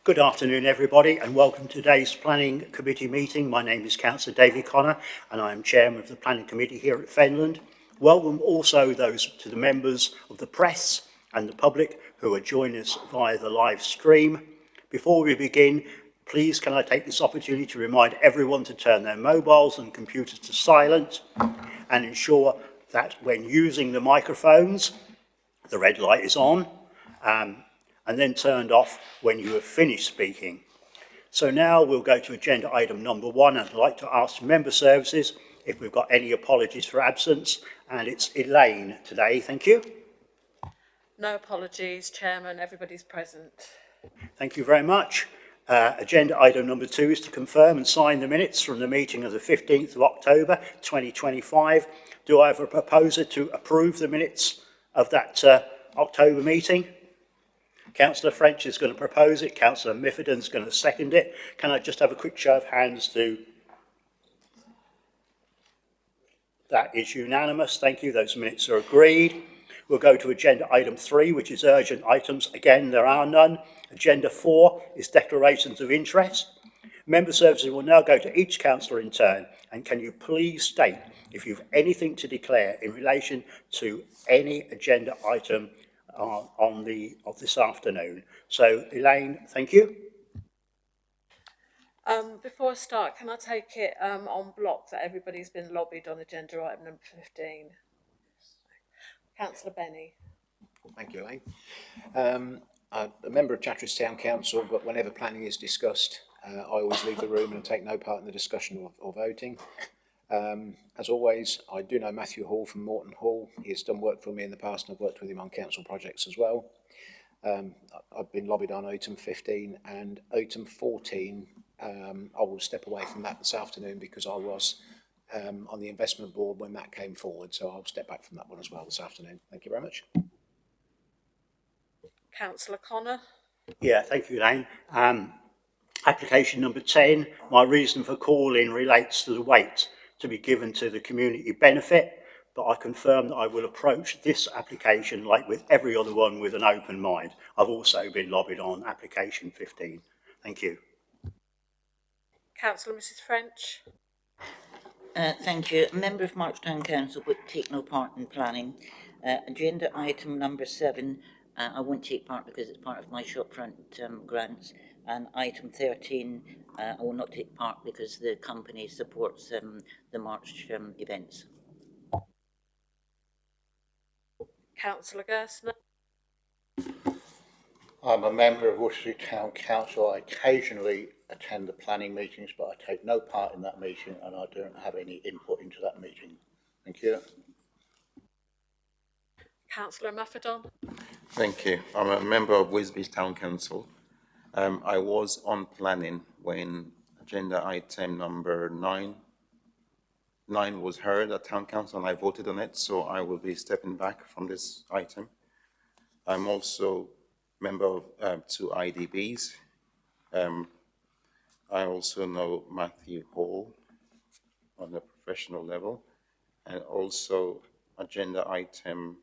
Good afternoon, everybody, and welcome to today's Planning Committee meeting. My name is Councillor David Connor, and I am Chairman of the Planning Committee here at Fenland. Welcome also those to the members of the press and the public who are joining us via the live stream. Before we begin, please can I take this opportunity to remind everyone to turn their mobiles and computers to silent and ensure that when using the microphones, the red light is on, and then turned off when you have finished speaking. So now we'll go to agenda item number 1. I'd like to ask member services if we've got any apologies for absence, and it's Elaine today. Thank you. No apologies, Chairman. Everybody's present. Thank you very much. Agenda item number 2 is to confirm and sign the minutes from the meeting of the 15th of October 2025. Do I have a proposer to approve the minutes of that October meeting? Councillor French is going to propose it. Councillor Mifferton is going to second it. Can I just have a quick show of hands to... That is unanimous. Thank you. Those minutes are agreed. We'll go to agenda item 3, which is urgent items. Again, there are none. Agenda 4 is declarations of interest. Member services will now go to each councillor in turn. And can you please state if you've anything to declare in relation to any agenda item of this afternoon. So, Elaine, thank you. Before I start, can I take it on block that everybody's been lobbied on agenda item number 15? Councillor Benny. Thank you, Elaine. I'm a member of Chatteris Town Council, but whenever planning is discussed, I always leave the room and take no part in the discussion or voting. As always, I do know Matthew Hall from Morton Hall. He has done work for me in the past, and I've worked with him on council projects as well. I've been lobbied on item 15 and item 14. I will step away from that this afternoon because I was on the investment board when that came forward, so I'll step back from that one as well this afternoon. Thank you very much. Councillor Connor. Yeah, thank you, Elaine. Application number 10, my reason for calling relates to the weight to be given to the community benefit, but I confirm that I will approach this application, like with every other one, with an open mind. I've also been lobbied on application 15. Thank you. Councillor Mrs French. Thank you. A member of March Town Council but take no part in planning. Agenda item number 7, I won't take part because it's part of my shopfront grants. And item 13, I will not take part because the company supports the March events. Councillor Gersner. I'm a member of Worcester Town Council. I occasionally attend the planning meetings, but I take no part in that meeting and I don't have any input into that meeting. Thank you. Councillor Mafferton. Thank you. I'm a member of Wisbech Town Council. I was on planning when agenda item number 9 was heard at Town Council and I voted on it, so I will be stepping back from this item. I'm also member of 2 IDBs. I also know Matthew Hall on a professional level, and also agenda item,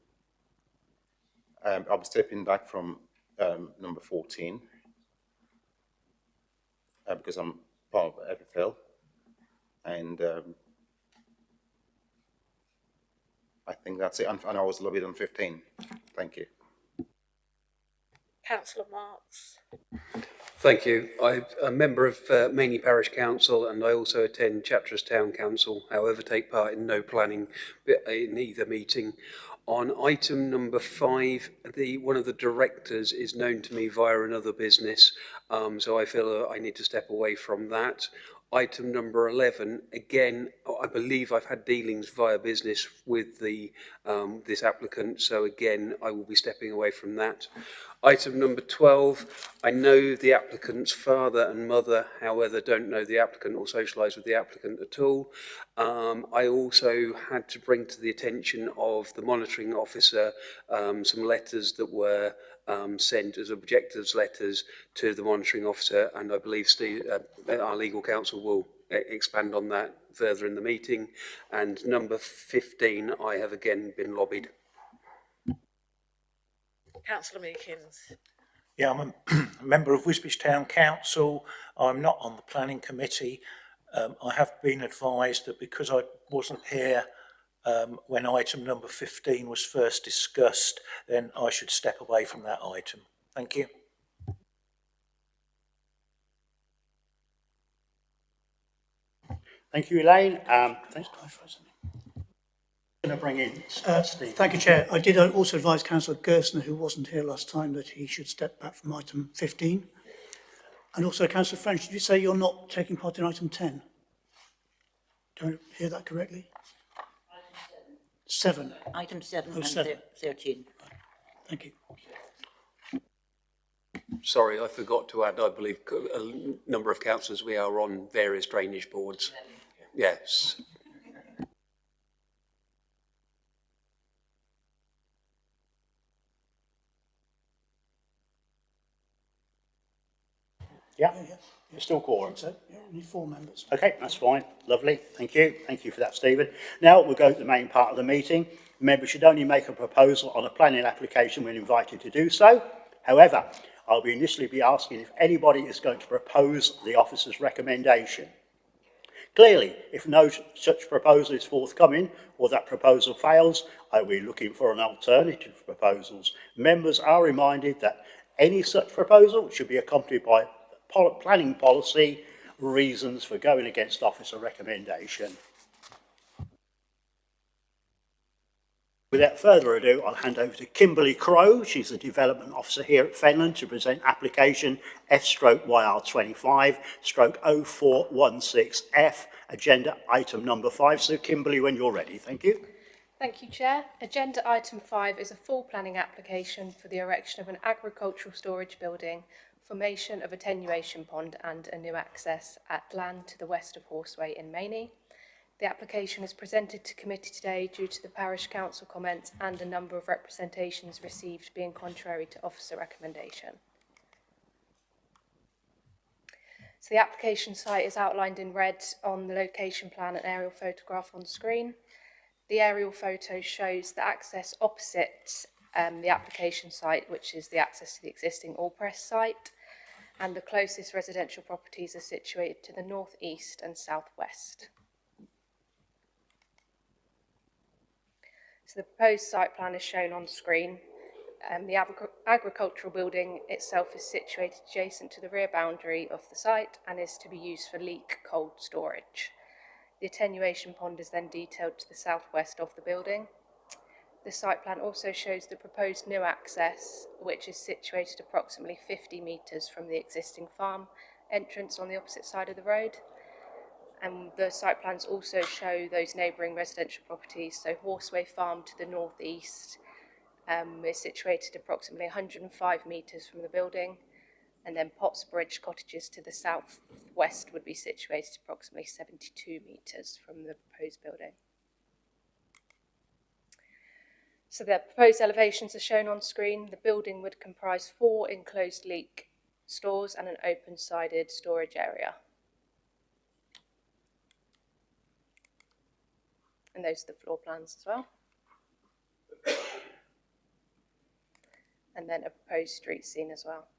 I'm stepping back from number 14 because I'm part of FFL, and I think that's it. And I was lobbied on 15. Thank you. Councillor Marks. Thank you. I'm a member of Mainey Parish Council and I also attend Chatteris Town Council, however take part in no planning in either meeting. On item number 5, one of the directors is known to me via another business, so I feel I need to step away from that. Item number 11, again, I believe I've had dealings via business with this applicant, so again, I will be stepping away from that. Item number 12, I know the applicant's father and mother, however, don't know the applicant or socialise with the applicant at all. I also had to bring to the attention of the monitoring officer some letters that were sent as objectives letters to the monitoring officer, and I believe Steve, our legal counsel will expand on that further in the meeting. And number 15, I have again been lobbied. Councillor Meakins. Yeah, I'm a member of Wisbech Town Council. I'm not on the planning committee. I have been advised that because I wasn't here when item number 15 was first discussed, then I should step away from that item. Thank you. Thank you, Elaine. Thanks. Going to bring in Steve. Thank you, Chair. I did also advise Councillor Gersner, who wasn't here last time, that he should step back from item 15. And also, Councillor French, did you say you're not taking part in item 10? Do I hear that correctly? Item 7. Item 7 Oh, and 7. 13. Thank you. Sorry, I forgot to add, I believe a number of councillors, we are on various drainage boards. Yes. Yeah, you're still quorum. So, yeah, we need 4 members. Okay, that's fine. Lovely. Thank you. Thank you for that, Stephen. Now we'll go to the main part of the meeting. Members should only make a proposal on a planning application when invited to do so. However, I'll initially be asking if anybody is going to propose the officer's recommendation. Clearly, if no such proposal is forthcoming or that proposal fails, I will be looking for an alternative to proposals. Members are reminded that any such proposal should be accompanied by planning policy reasons for going against officer recommendation. Without further ado, I'll hand over to Kimberly Crowe. She's the Development Officer here at Fenland to present application F/YR25/0416F, agenda item number 5. So Kimberly, when you're ready, thank you. Thank you, Chair. Agenda item 5 is a full planning application for the erection of an agricultural storage building, formation of attenuation pond and a new access at land to the west of Horseway in Mainey. The application is presented to committee today due to the parish council comments and a number of representations received being contrary to officer recommendation. So the application site is outlined in red on the location plan and aerial photograph on screen. The aerial photo shows the access opposite the application site, which is the access to the existing Allpress site, and the closest residential properties are situated to the north east and southwest. So the proposed site plan is shown on screen. The agricultural building itself is situated adjacent to the rear boundary of the site and is to be used for leak cold storage. The attenuation pond is then detailed to the southwest of the building. The site plan also shows the proposed new access, which is situated approximately 50 metres from the existing farm entrance on the opposite side of the road. And the site plans also show those neighbouring residential properties. So Horseway Farm to the northeast is situated approximately 105 metres from the building, and then Pottsbridge cottages to the southwest would be situated approximately 72 metres from the proposed building. So the proposed elevations are shown on screen. The building would comprise 4 enclosed leak stores and an open-sided storage area. And those are the floor plans as well. And then a proposed street scene as well.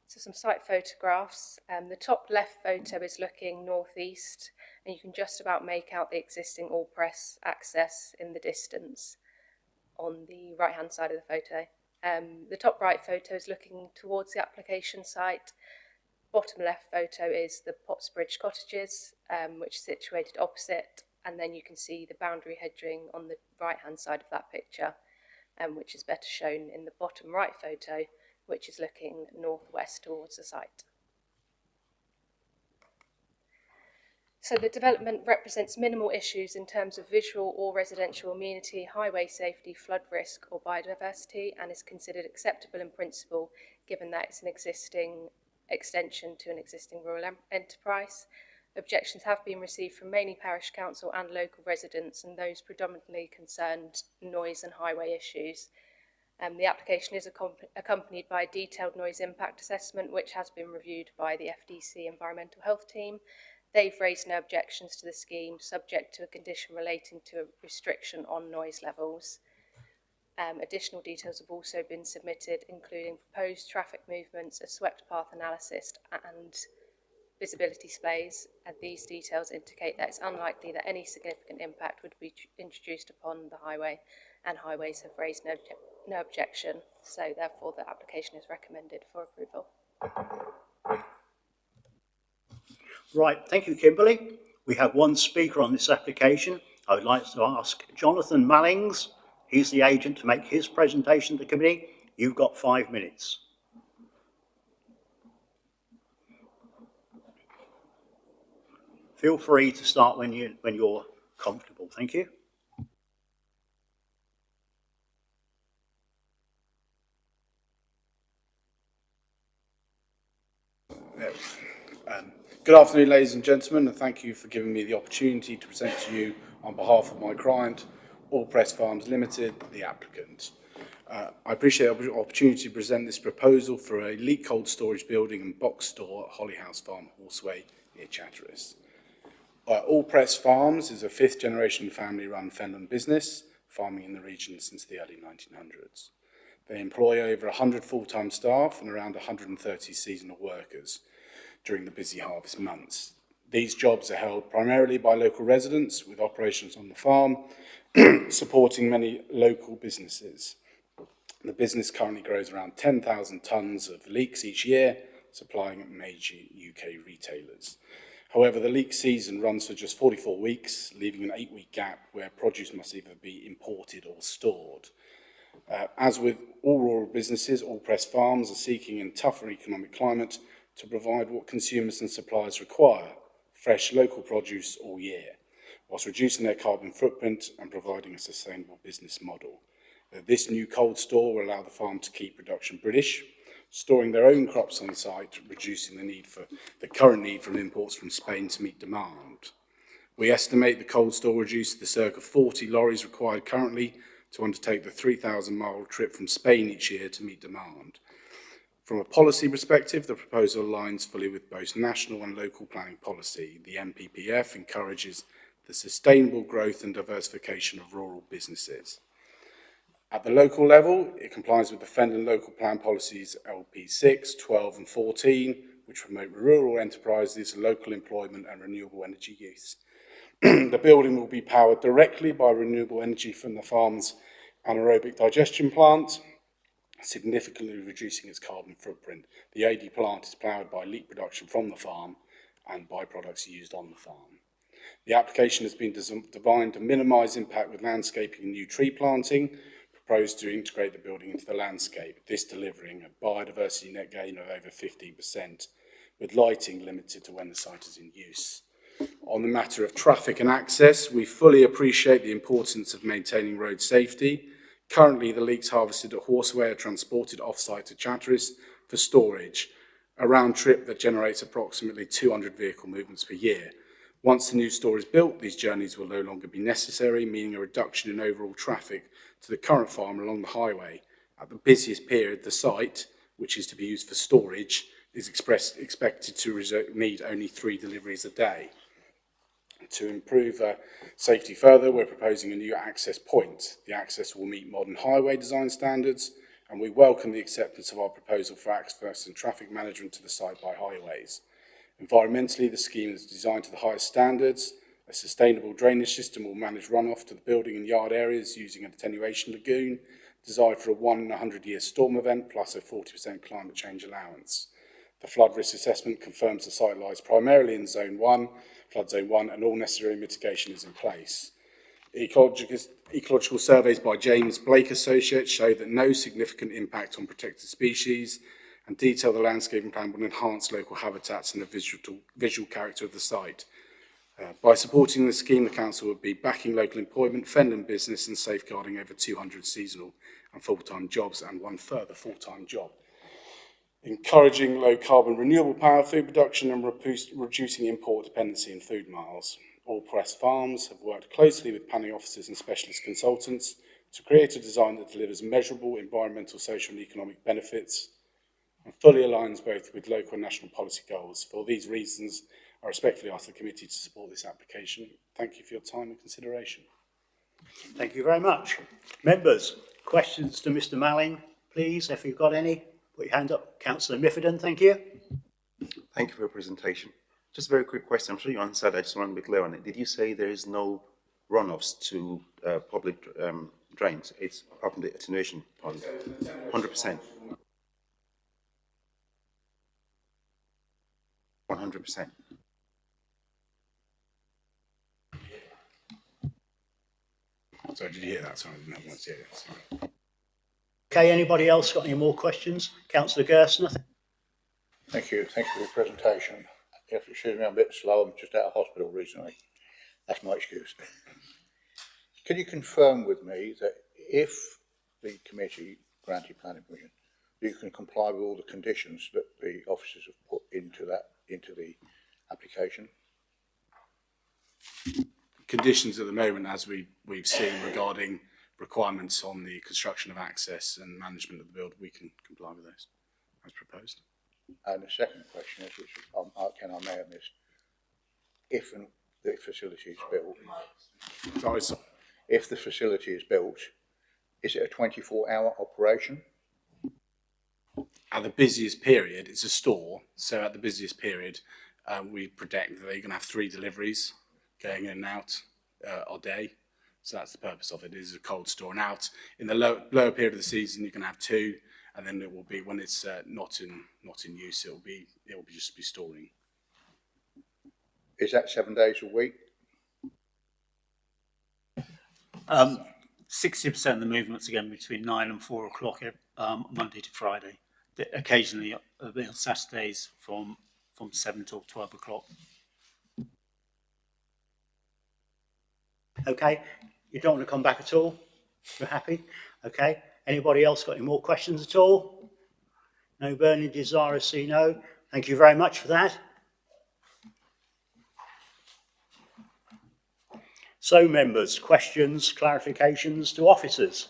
So some site photographs. The top left photo is looking northeast, and you can just about make out the existing Allpress access in the distance on the right-hand side of the photo. The top right photo is looking towards the application site. Bottom left photo is the Pottsbridge cottages, which is situated opposite, and then you can see the boundary hedging on the right-hand side of that picture, which is better shown in the bottom right photo, which is looking northwest towards the site. So the development represents minimal issues in terms of visual or residential amenity, highway safety, flood risk or biodiversity, and is considered acceptable in principle given that it's an existing extension to an existing rural enterprise. Objections have been received from Mainey Parish Council and local residents, and those predominantly concerned noise and highway issues. The application is accompanied by a detailed noise impact assessment, which has been reviewed by the FDC Environmental Health Team. They've raised no objections to the scheme, subject to a condition relating to a restriction on noise levels. Additional details have also been submitted, including proposed traffic movements, a swept path analysis and visibility displays, and these details indicate that it's unlikely that any significant impact would be introduced upon the highway, and highways have raised no objection, so therefore the application is recommended for approval. Right, thank you, Kimberly. We have one speaker on this application. I would like to ask Jonathan Mullings. He's the agent to make his presentation to the committee. You've got 5 minutes. Feel free to start when you're comfortable. Thank you. Good afternoon, ladies and gentlemen, and thank you for giving me the opportunity to present to you on behalf of my client, All Press Farms Limited, the applicant. I appreciate the opportunity to present this proposal for a leak cold storage building and box store at Hollyhouse Farm, Horseway, near Chatteris. All Press Farms is a fifth-generation family-run Fenland business, farming in the region since the early 1900s. They employ over 100 full-time staff and around 130 seasonal workers during the busy harvest months. These jobs are held primarily by local residents with operations on the farm, supporting many local businesses. The business currently grows around 10,000 tonnes of leeks each year, supplying major UK retailers. However, the leek season runs for just 44 weeks, leaving an 8-week gap where produce must either be imported or stored. As with all rural businesses, All Press Farms are seeking in tougher economic climate to provide what consumers and suppliers require, fresh local produce all year, whilst reducing their carbon footprint and providing a sustainable business model. This new cold store will allow the farm to keep production British, storing their own crops on site, reducing the current need for imports from Spain to meet demand. We estimate the cold store reduces the circa 40 lorries required currently to undertake the 3,000-mile trip from Spain each year to meet demand. From a policy perspective, the proposal aligns fully with both national and local planning policy. The NPPF encourages the sustainable growth and diversification of rural businesses. At the local level, it complies with the Fenland local plan policies LP6, 12 and 14, which promote rural enterprises, local employment and renewable energy use. The building will be powered directly by renewable energy from the farm's anaerobic digestion plant, significantly reducing its carbon footprint. The AD plant is powered by leek production from the farm and byproducts used on the farm. The application has been designed to minimise impact with landscaping and new tree planting, proposed to integrate the building into the landscape, this delivering a biodiversity net gain of over 15%, with lighting limited to when the site is in use. On the matter of traffic and access, we fully appreciate the importance of maintaining road safety. Currently, the leeks harvested at Horseway are transported off-site to Chatteris for storage, a round trip that generates approximately 200 vehicle movements per year. Once the new store is built, these journeys will no longer be necessary, meaning a reduction in overall traffic to the current farm along the highway. At the busiest period, the site, which is to be used for storage, is expected to need only 3 deliveries a day. To improve safety further, we're proposing a new access point. The access will meet modern highway design standards, and we welcome the acceptance of our proposal for access and traffic management to the site by highways. Environmentally, the scheme is designed to the highest standards. A sustainable drainage system will manage runoff to the building and yard areas using an attenuation lagoon, designed for a 1 in 100-year storm event plus a 40% climate change allowance. The flood risk assessment confirms the site lies primarily in Zone 1, Flood Zone 1, and all necessary mitigation is in place. Ecological surveys by James Blake Associates show that no significant impact on protected species, and detail the landscaping plan will enhance local habitats and the visual character of the site. By supporting the scheme, the council would be backing local employment, Fenland business, and safeguarding over 200 seasonal and full-time jobs and 1 further full-time job. Encouraging low-carbon renewable power food production and reducing import dependency in food miles. All Press Farms have worked closely with planning officers and specialist consultants to create a design that delivers measurable environmental, social and economic benefits and fully aligns both with local and national policy goals. For these reasons, I respectfully ask the committee to support this application. Thank you for your time and consideration. Thank you very much. Members, Questions to Mr Malling, please, if you've got any. Put your hand up. Councillor Mifferton, thank you. Thank you for your presentation. Just a very quick question. I'm sure you answered. I just want to be clear on it. Did you say there is no runoffs to public drains? It's apart from the attenuation pond. 100%. 100%. Sorry, did you hear that? Sorry, I didn't have one to hear it. Sorry. Okay, anybody else got any more questions? Councillor Gerstner? Thank you for your presentation. If excuse me, I'm a bit slow, I'm just out of hospital recently. That's my excuse. Can you confirm with me that if the committee granted planning permission, you can comply with all the conditions that the officers have put into the application? Conditions at the moment, as we've seen regarding requirements on the construction of access and management of the build, we can comply with those as proposed. And the second question is, which I may have missed, if the facility is built, if the facility is built, is it a 24-hour operation? At the busiest period, it's a store, so at the busiest period, we predict that you're going to have 3 deliveries going in and out a day. So that's the purpose of it. It is a cold store. And out in the lower period of the season, you can have 2, and then it will be when it's not in use. It will just be storing. Is that 7 days a week? 60% of the movements again between 9 and 4 o'clock Monday to Friday. Occasionally on Saturdays from 7 till 12 o'clock. Okay, you don't want to come back at all? You're happy? Okay, anybody else got any more questions at all? No burning desire, see no. Thank you very much for that. So members, questions, clarifications to officers?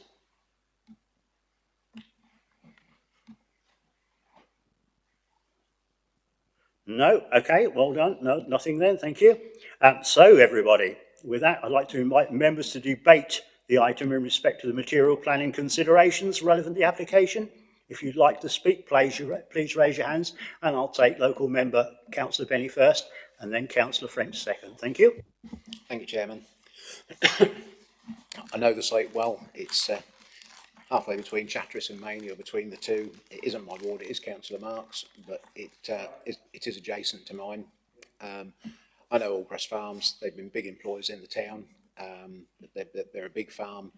No, okay, well done. No, nothing then, thank you. So everybody, with that, I'd like to invite members to debate the item in respect to the material planning considerations relevant to the application. If you'd like to speak, please raise your hands, and I'll take local member Councillor Benny first, and then Councillor French second. Thank you. Thank you, Chairman. I know the site well. It's halfway between Chatteris and Maney, or between the two. It isn't my ward, it is Councillor Marks, but it is adjacent to mine. I know Allpress Farms, they've been big employers in the town. They're a big farm.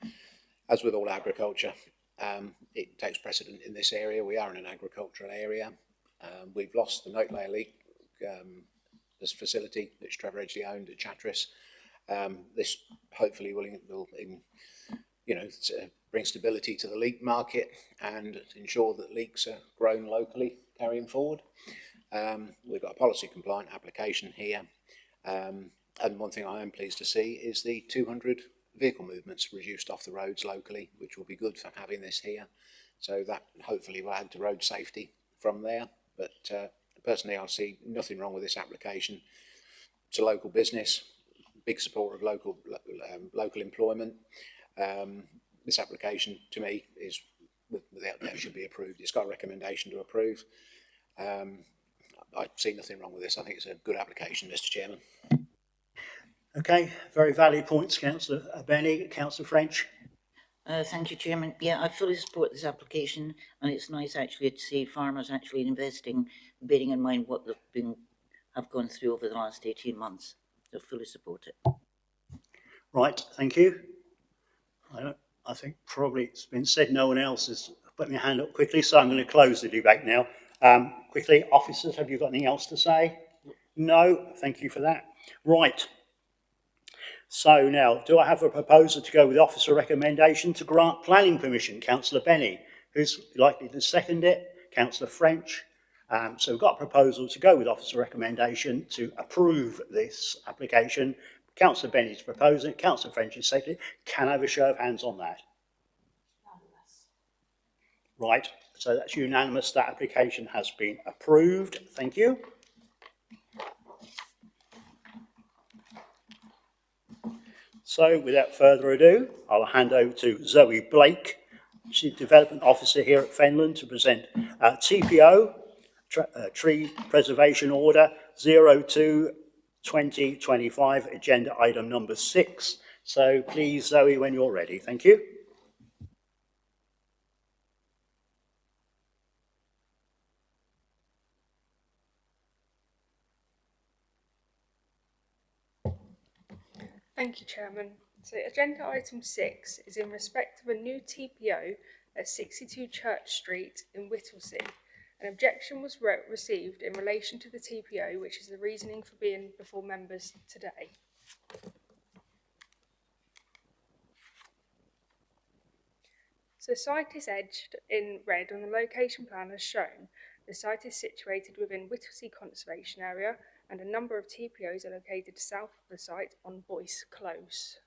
As with all agriculture, it takes precedent in this area. We are in an agricultural area. We've lost the note layer leak, this facility that's Trevor Edgley owned at Chatteris. This hopefully will bring stability to the leek market and ensure that leeks are grown locally carrying forward. We've got a policy compliant application here. And one thing I am pleased to see is the 200 vehicle movements reduced off the roads locally, which will be good for having this here. So that hopefully will add to road safety from there. But personally, I see nothing wrong with this application. It's a local business, big supporter of local employment. This application, to me, is without doubt should be approved. It's got a recommendation to approve. I see nothing wrong with this. I think it's a good application, Mr. Chairman. Okay, very valid points, Councillor Benny. Councillor French. Thank you, Chairman. Yeah, I fully support this application, and it's nice actually to see farmers actually investing, bearing in mind what they've have gone through over the last 18 months. So fully support it. Right, thank you. I think probably it's been said, no one else has put their hand up quickly, so I'm going to close the debate now. Quickly, officers, have you got anything else to say? No, thank you for that. Right. So now, do I have a proposer to go with officer recommendation to grant planning permission? Councillor Benny, who's likely to second it? Councillor French. So we've got a proposal to go with officer recommendation to approve this application. Councillor Benny is proposing it. Councillor French is seconding it. Can I have a show of hands on that? Right, so that's unanimous. That application has been approved. Thank you. So without further ado, I'll hand over to Zoe Blake, Chief Development Officer here at Fenland, to present TPO, Tree Preservation Order 02/2025, agenda item number 6. So please, Zoe, when you're ready. Thank you. Thank you, Chairman. So agenda item 6 is in respect of a new TPO at 62 Church Street in Whittlesea. An objection was received in relation to the TPO, which is the reasoning for being before members today. So the site is edged in red on the location plan as shown. The site is situated within Whittlesea Conservation Area, and a number of TPOs are located south of the site on Boyce Close.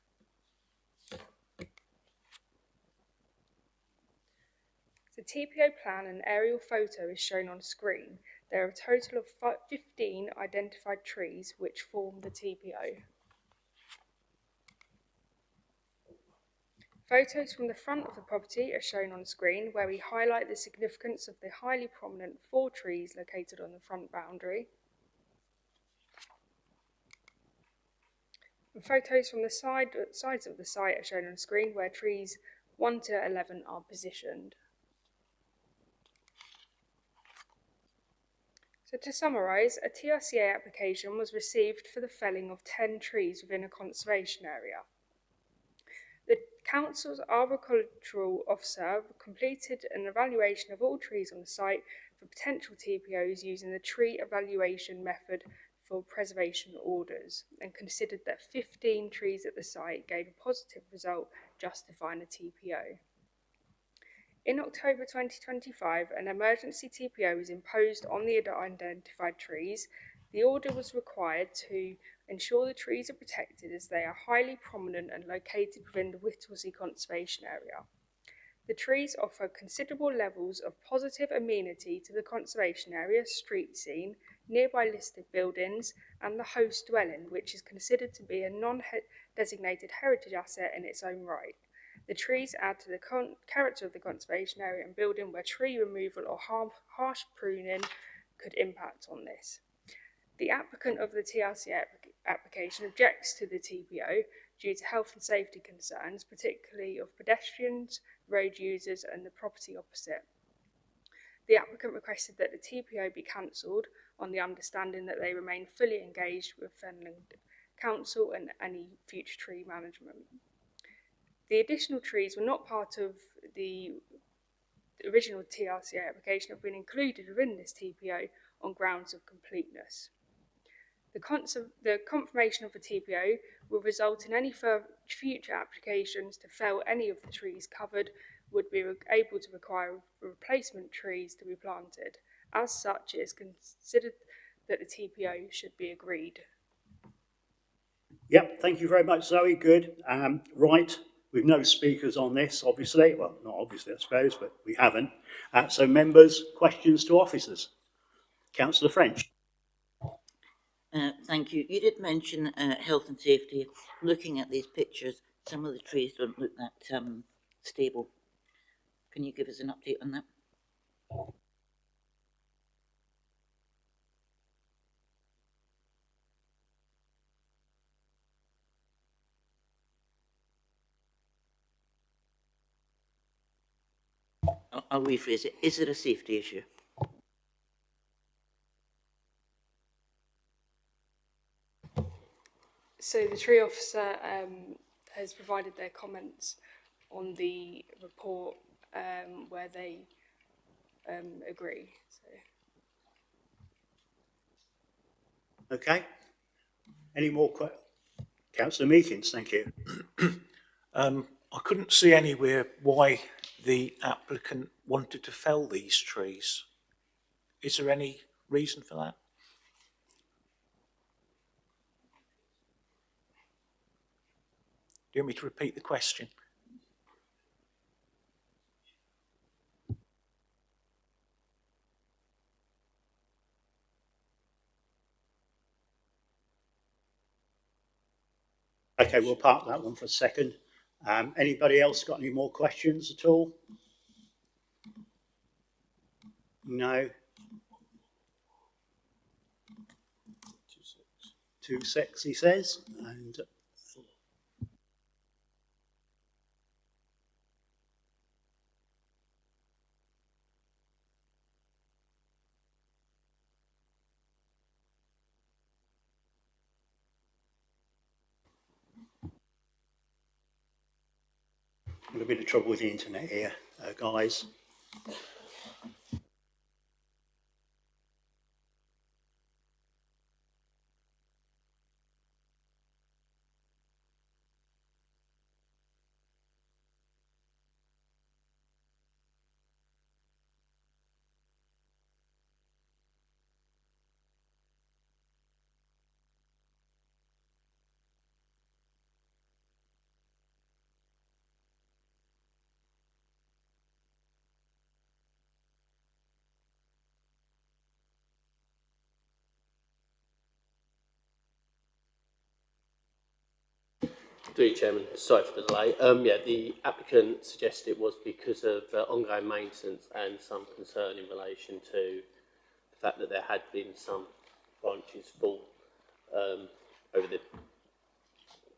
The TPO plan and aerial photo is shown on screen. There are a total of 15 identified trees which form the TPO. Photos from the front of the property are shown on screen, where we highlight the significance of the highly prominent 4 trees located on the front boundary. And photos from the sides of the site are shown on screen, where trees 1 to 11 are positioned. So to summarise, a TRCA application was received for the felling of 10 trees within a conservation area. The Council's arboricultural officer completed an evaluation of all trees on the site for potential TPOs using the tree evaluation method for preservation orders, and considered that 15 trees at the site gave a positive result justifying a TPO. In October 2025, an emergency TPO was imposed on the identified trees. The order was required to ensure the trees are protected as they are highly prominent and located within the Whittlesea Conservation Area. The trees offer considerable levels of positive amenity to the conservation area, street scene, nearby listed buildings, and the host dwelling, which is considered to be a non-designated heritage asset in its own right. The trees add to the character of the conservation area and building, where tree removal or harsh pruning could impact on this. The applicant of the TRC application objects to the TPO due to health and safety concerns, particularly of pedestrians, road users and the property opposite. The applicant requested that the TPO be cancelled on the understanding that they remain fully engaged with Fenland Council and any future tree management. The additional trees were not part of the original TRCA application, have been included within this TPO on grounds of completeness. The confirmation of the TPO will result in any future applications to fell any of the trees covered would be able to require replacement trees to be planted. As such, it is considered that the TPO should be agreed. Yep, thank you very much, Zoe. Good. Right, we've no speakers on this, obviously. Well, not obviously, I suppose, but we haven't. So members, questions to officers. Councillor French. Thank you. You did mention health and safety. Looking at these pictures, some of the trees don't look that stable. Can you give us an update on that? I'll rephrase it. Is it a safety issue? So the tree officer has provided their comments on the report where they agree. So. Okay. Any more questions? Councillor Meekins, thank you. I couldn't see anywhere why the applicant wanted to fell these trees. Is there any reason for that? Do you want me to repeat the question? Okay, we'll park that one for a second. Anybody else got any more questions at all? No. 2-6, he says, and a bit of trouble with the internet here, guys. Through you, Chairman. Sorry for the delay. Yeah, the applicant suggested it was because of ongoing maintenance and some concern in relation to the fact that there had been some branches fall over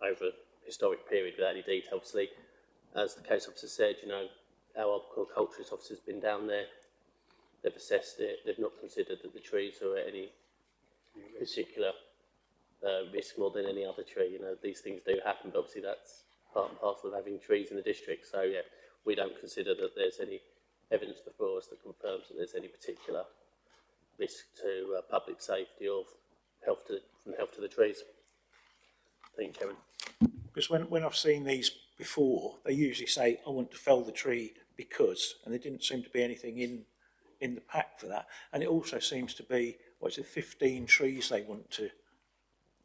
a historic period without any detail. Obviously, as the case officer said, you know, our horticulturist officer's been down there. They've assessed it. They've not considered that the trees are at any particular risk more than any other tree. You know, these things do happen, but obviously that's part and parcel of having trees in the district. So yeah, we don't consider that there's any evidence before us that confirms that there's any particular risk to public safety or health to the trees. Thank you, Chairman. Because when I've seen these before, they usually say, I want to fell the tree because, and there didn't seem to be anything in the pack for that. And it also seems to be, 15 trees they want to,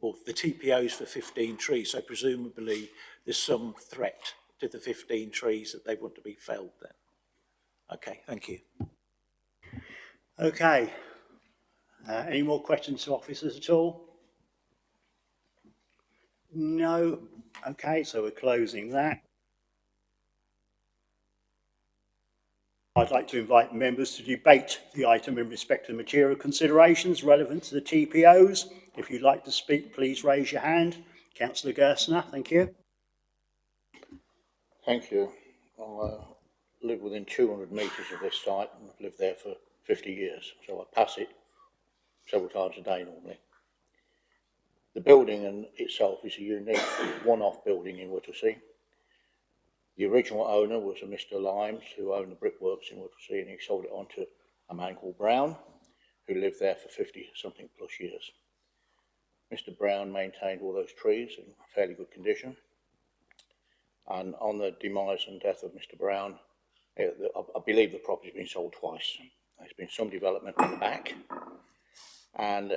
or the TPOs for 15 trees. So presumably there's some threat to the 15 trees that they want to be felled then. Okay, thank you. Okay. Any more questions to officers at all? No. Okay, so we're closing that. I'd like to invite members to debate the item in respect to material considerations relevant to the TPOs. If you'd like to speak, please raise your hand. Councillor Gerstner, thank you. Thank you. I live within 200 metres of this site and I've lived there for 50 years, so I pass it several times a day normally. The building in itself is a unique one-off building in Whittlesea. The original owner was a Mr. Limes, who owned the brickworks in Whittlesea, and he sold it on to a man called Brown, who lived there for 50-something plus years. Mr. Brown maintained all those trees in fairly good condition. And on the demise and death of Mr. Brown, I believe the property's been sold twice. There's been some development in the back, and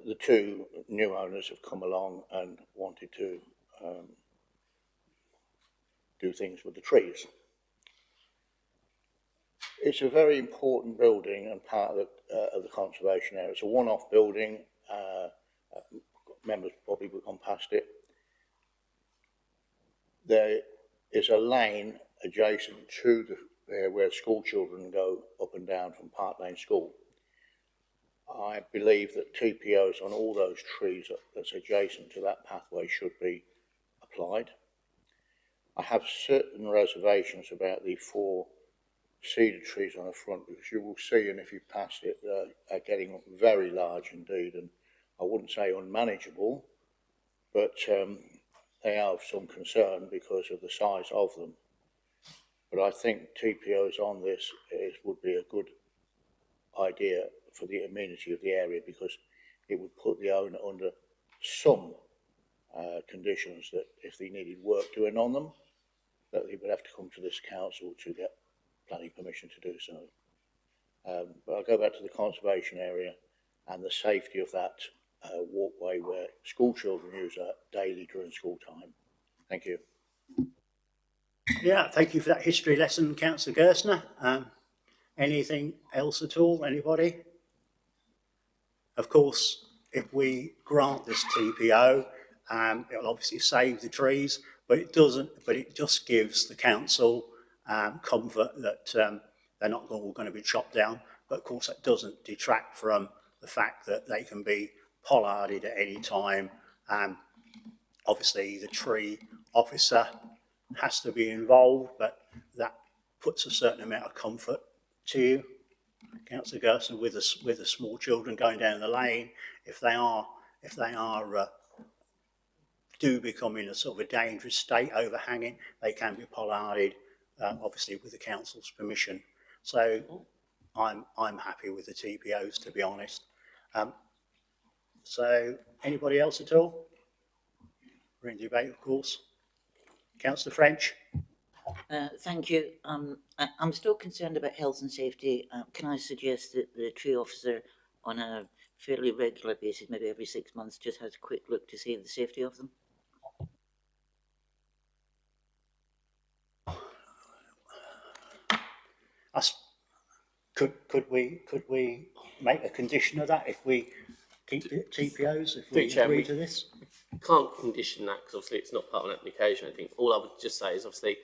the two new owners have come along and wanted to do things with the trees. It's a very important building and part of the conservation area. It's a one-off building. Members probably will come past it. There is a lane adjacent to where school children go up and down from Park Lane School. I believe that TPOs on all those trees that's adjacent to that pathway should be applied. I have certain reservations about the 4 cedar trees on the front, because you will see, and if you pass it, are getting very large indeed, and I wouldn't say unmanageable, but they are of some concern because of the size of them. But I think TPOs on this would be a good idea for the amenity of the area, because it would put the owner under some conditions that if they needed work doing on them, that they would have to come to this council to get planning permission to do so. But I'll go back to the conservation area and the safety of that walkway where school children use that daily during school time. Thank you. Yeah, thank you for that history lesson, Councillor Gerstner. Anything else at all, anybody? Of course, if we grant this TPO, it'll obviously save the trees, but it just gives the council comfort that they're not all going to be chopped down but of course that doesn't detract from the fact that they can be pollarded at any time. Obviously the tree officer has to be involved, but that puts a certain amount of comfort to you, Councillor Gerson, with the small children going down the lane. If they do become in a sort of a dangerous state, overhanging, they can be pollarded, obviously with the council's permission. So I'm happy with the TPOs, to be honest. So anybody else at all? We're in debate, of course. Councillor French? Thank you. I'm still concerned about health and safety. Can I suggest that the tree officer, on a fairly regular basis, maybe every 6 months, just has a quick look to see the safety of them? Could we make a condition of that if we keep the TPOs, if we agree to this? Can't condition that because obviously it's not part of an application. I think all I would just say is obviously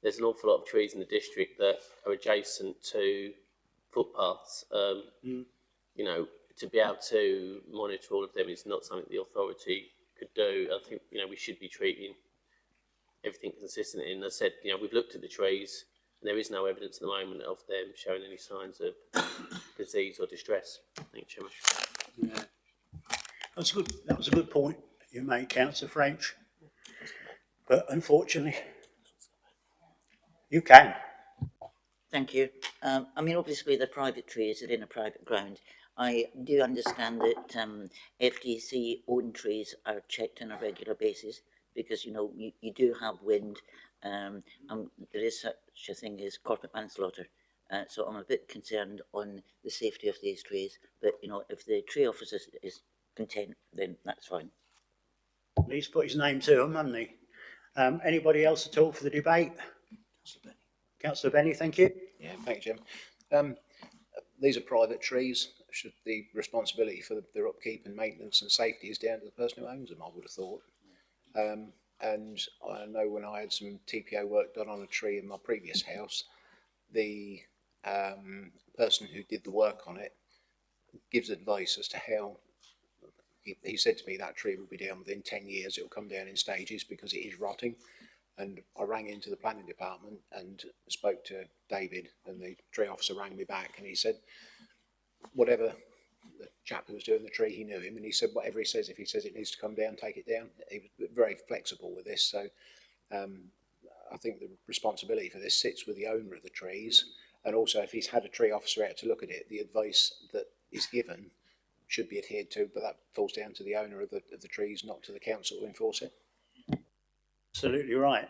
there's an awful lot of trees in the district that are adjacent to footpaths. You know, to be able to monitor all of them is not something the authority could do. I think, you know, we should be treating everything consistent. And as I said, you know, we've looked at the trees and there is no evidence at the moment of them showing any signs of disease or distress. Thank you, Chairman. Yeah. That was a good point you made, Councillor French. But unfortunately, you can. Thank you. I mean, obviously the private trees are in a private ground. I do understand that FDC owned trees are checked on a regular basis because, you know, you do have wind, and there is such a thing as corporate manslaughter. So I'm a bit concerned on the safety of these trees. But, you know, if the tree officer is content, then that's fine. He's put his name to them, hasn't he? Anybody else at all for the debate? Councillor Benny, thank you. Yeah, thank you, Jim. These are private trees. Should the responsibility for their upkeep and maintenance and safety is down to the person who owns them, I would have thought. And I know when I had some TPO work done on a tree in my previous house, the person who did the work on it gives advice as to how. He said to me that tree will be down within 10 years. It will come down in stages because it is rotting. And I rang into the planning department and spoke to David, and the tree officer rang me back and he said, whatever the chap who was doing the tree, he knew him, and he said, whatever he says, if he says it needs to come down, take it down. He was very flexible with this. So I think the responsibility for this sits with the owner of the trees. And also, if he's had a tree officer out to look at it, the advice that is given should be adhered to, but that falls down to the owner of the trees, not to the council to enforce it. Absolutely right.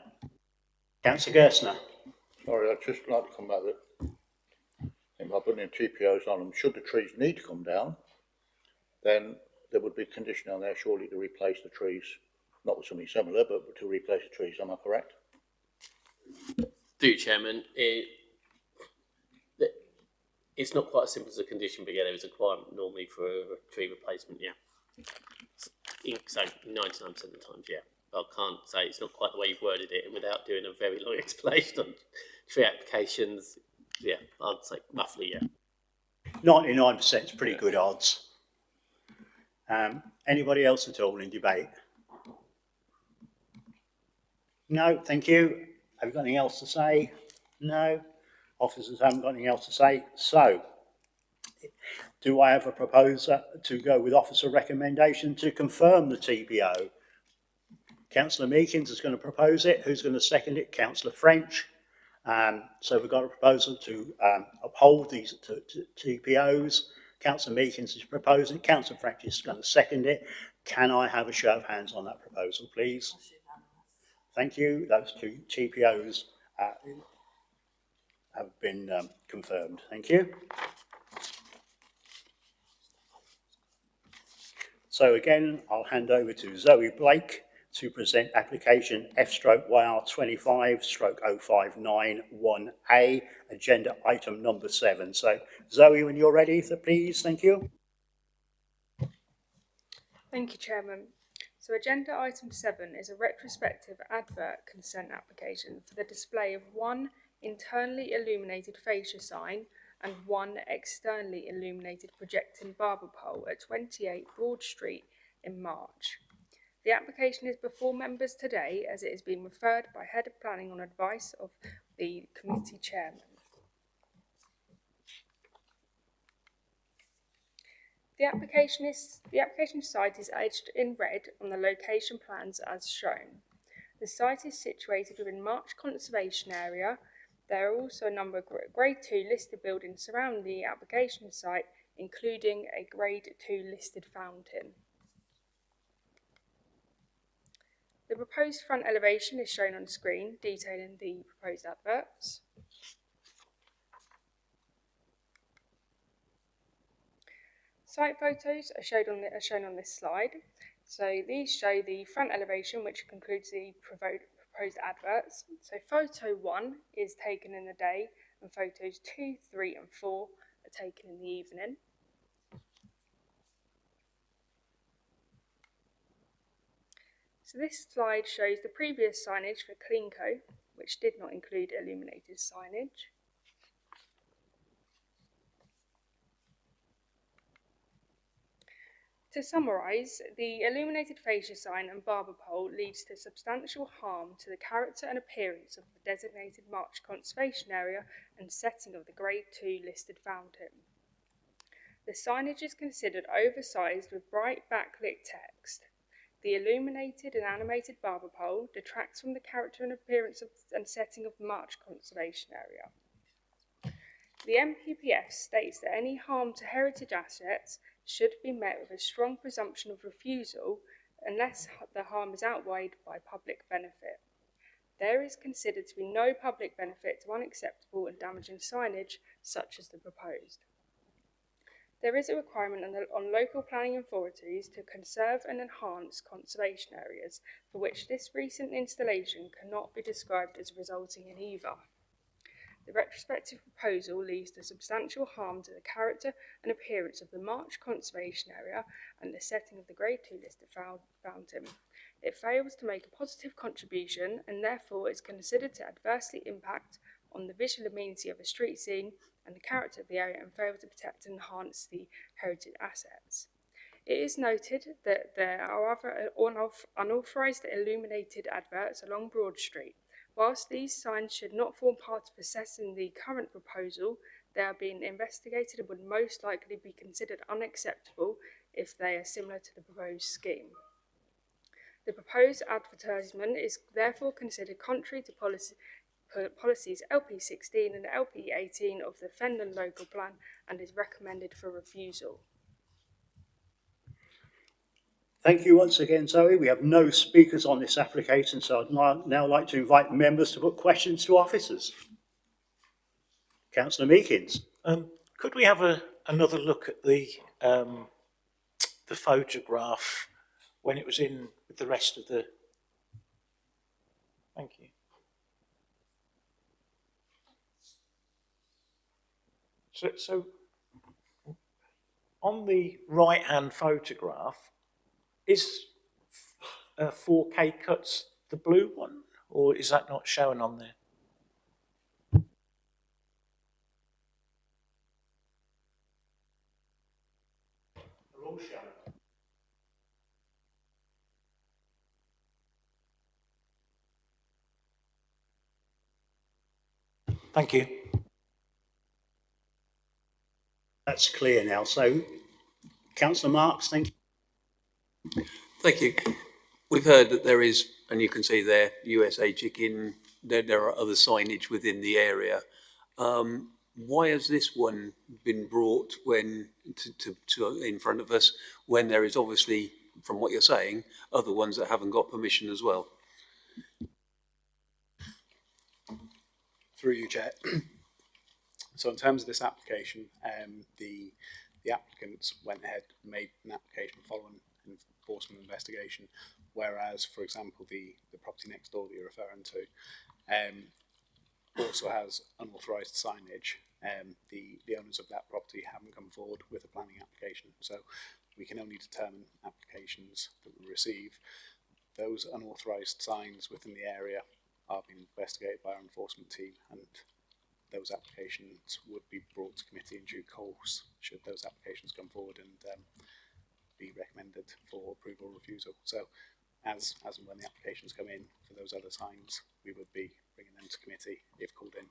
Councillor Gerstner. Sorry, I'd just like to come back with, I think by putting in TPOs on them, should the trees need to come down, then there would be a condition on there surely to replace the trees, not with something similar, but to replace the trees, am I correct? Through you, Chairman, it's not quite as simple as a condition, but yeah, there is a requirement normally for a tree replacement, yeah. So 99% of the times, yeah. I can't say it's not quite the way you've worded it, and without doing a very long explanation on tree applications, yeah, I'd say roughly, yeah. 99% is pretty good odds. Anybody else at all in debate? No, thank you. Have you got anything else to say? No. Officers haven't got anything else to say. So, do I have a proposer to go with officer recommendation to confirm the TPO? Councillor Meekins is going to propose it. Who's going to second it? Councillor French. So we've got a proposal to uphold these TPOs. Councillor Meekins is proposing. Councillor French is going to second it. Can I have a show of hands on that proposal, please? Thank you. Those two TPOs have been confirmed. Thank you. So again, I'll hand over to Zoe Blake to present application F/YR25/0591A, agenda item number 7. So Zoe, when you're ready, please, thank you. Thank you, Chairman. So agenda item 7 is a retrospective advert consent application for the display of one internally illuminated fascia sign and one externally illuminated projecting barber pole at 28 Broad Street in March. The application is before members today as it is being referred by Head of Planning on advice of the committee chairman. The application site is edged in red on the location plans as shown. The site is situated within March Conservation Area. There are also a number of Grade 2 listed buildings surrounding the application site, including a Grade 2 listed fountain. The proposed front elevation is shown on screen, detailing the proposed adverts. Site photos are shown on this slide. So these show the front elevation, which concludes the proposed adverts. So photo 1 is taken in the day, and photos 2, 3 and 4 are taken in the evening. So this slide shows the previous signage for Cleanco, which did not include illuminated signage. To summarise, the illuminated fascia sign and barber pole leads to substantial harm to the character and appearance of the designated March Conservation Area and setting of the Grade 2 listed fountain. The signage is considered oversized with bright backlit text. The illuminated and animated barber pole detracts from the character and appearance and setting of the March Conservation Area. The MPPF states that any harm to heritage assets should be met with a strong presumption of refusal unless the harm is outweighed by public benefit. There is considered to be no public benefit to unacceptable and damaging signage such as the proposed. There is a requirement on local planning authorities to conserve and enhance conservation areas for which this recent installation cannot be described as resulting in either. The retrospective proposal leads to substantial harm to the character and appearance of the March Conservation Area and the setting of the Grade 2 listed fountain. It fails to make a positive contribution and therefore is considered to adversely impact on the visual amenity of a street scene and the character of the area and fails to protect and enhance the heritage assets. It is noted that there are other unauthorised illuminated adverts along Broad Street. Whilst these signs should not form part of assessing the current proposal, they are being investigated and would most likely be considered unacceptable if they are similar to the proposed scheme. The proposed advertisement is therefore considered contrary to policies LP16 and LP18 of the Fenland local plan and is recommended for refusal. Thank you once again, Zoe. We have no speakers on this application, so I'd now like to invite members to put questions to officers. Councillor Meekins. Could we have another look at the photograph when it was in with the rest of the... Thank you. So on the right-hand photograph, is 4K cuts the blue one, or is that not shown on there? They're all shown. Thank you. That's clear now. So, Councillor Marks, thank you. Thank you. We've heard that there is, and you can see there, USA Chicken, there are other signage within the area. Why has this one been brought to in front of us when there is obviously, from what you're saying, other ones that haven't got permission as well? Through you, Chair. So in terms of this application, the applicant went ahead and made an application following an enforcement investigation, whereas, for example, the property next door that you're referring to also has unauthorised signage. The owners of that property haven't come forward with a planning application, so we can only determine applications that we receive. Those unauthorised signs within the area are being investigated by our enforcement team, and those applications would be brought to committee in due course, should those applications come forward and be recommended for approval or refusal. So as and when the applications come in for those other times, we would be bringing them to committee if called in.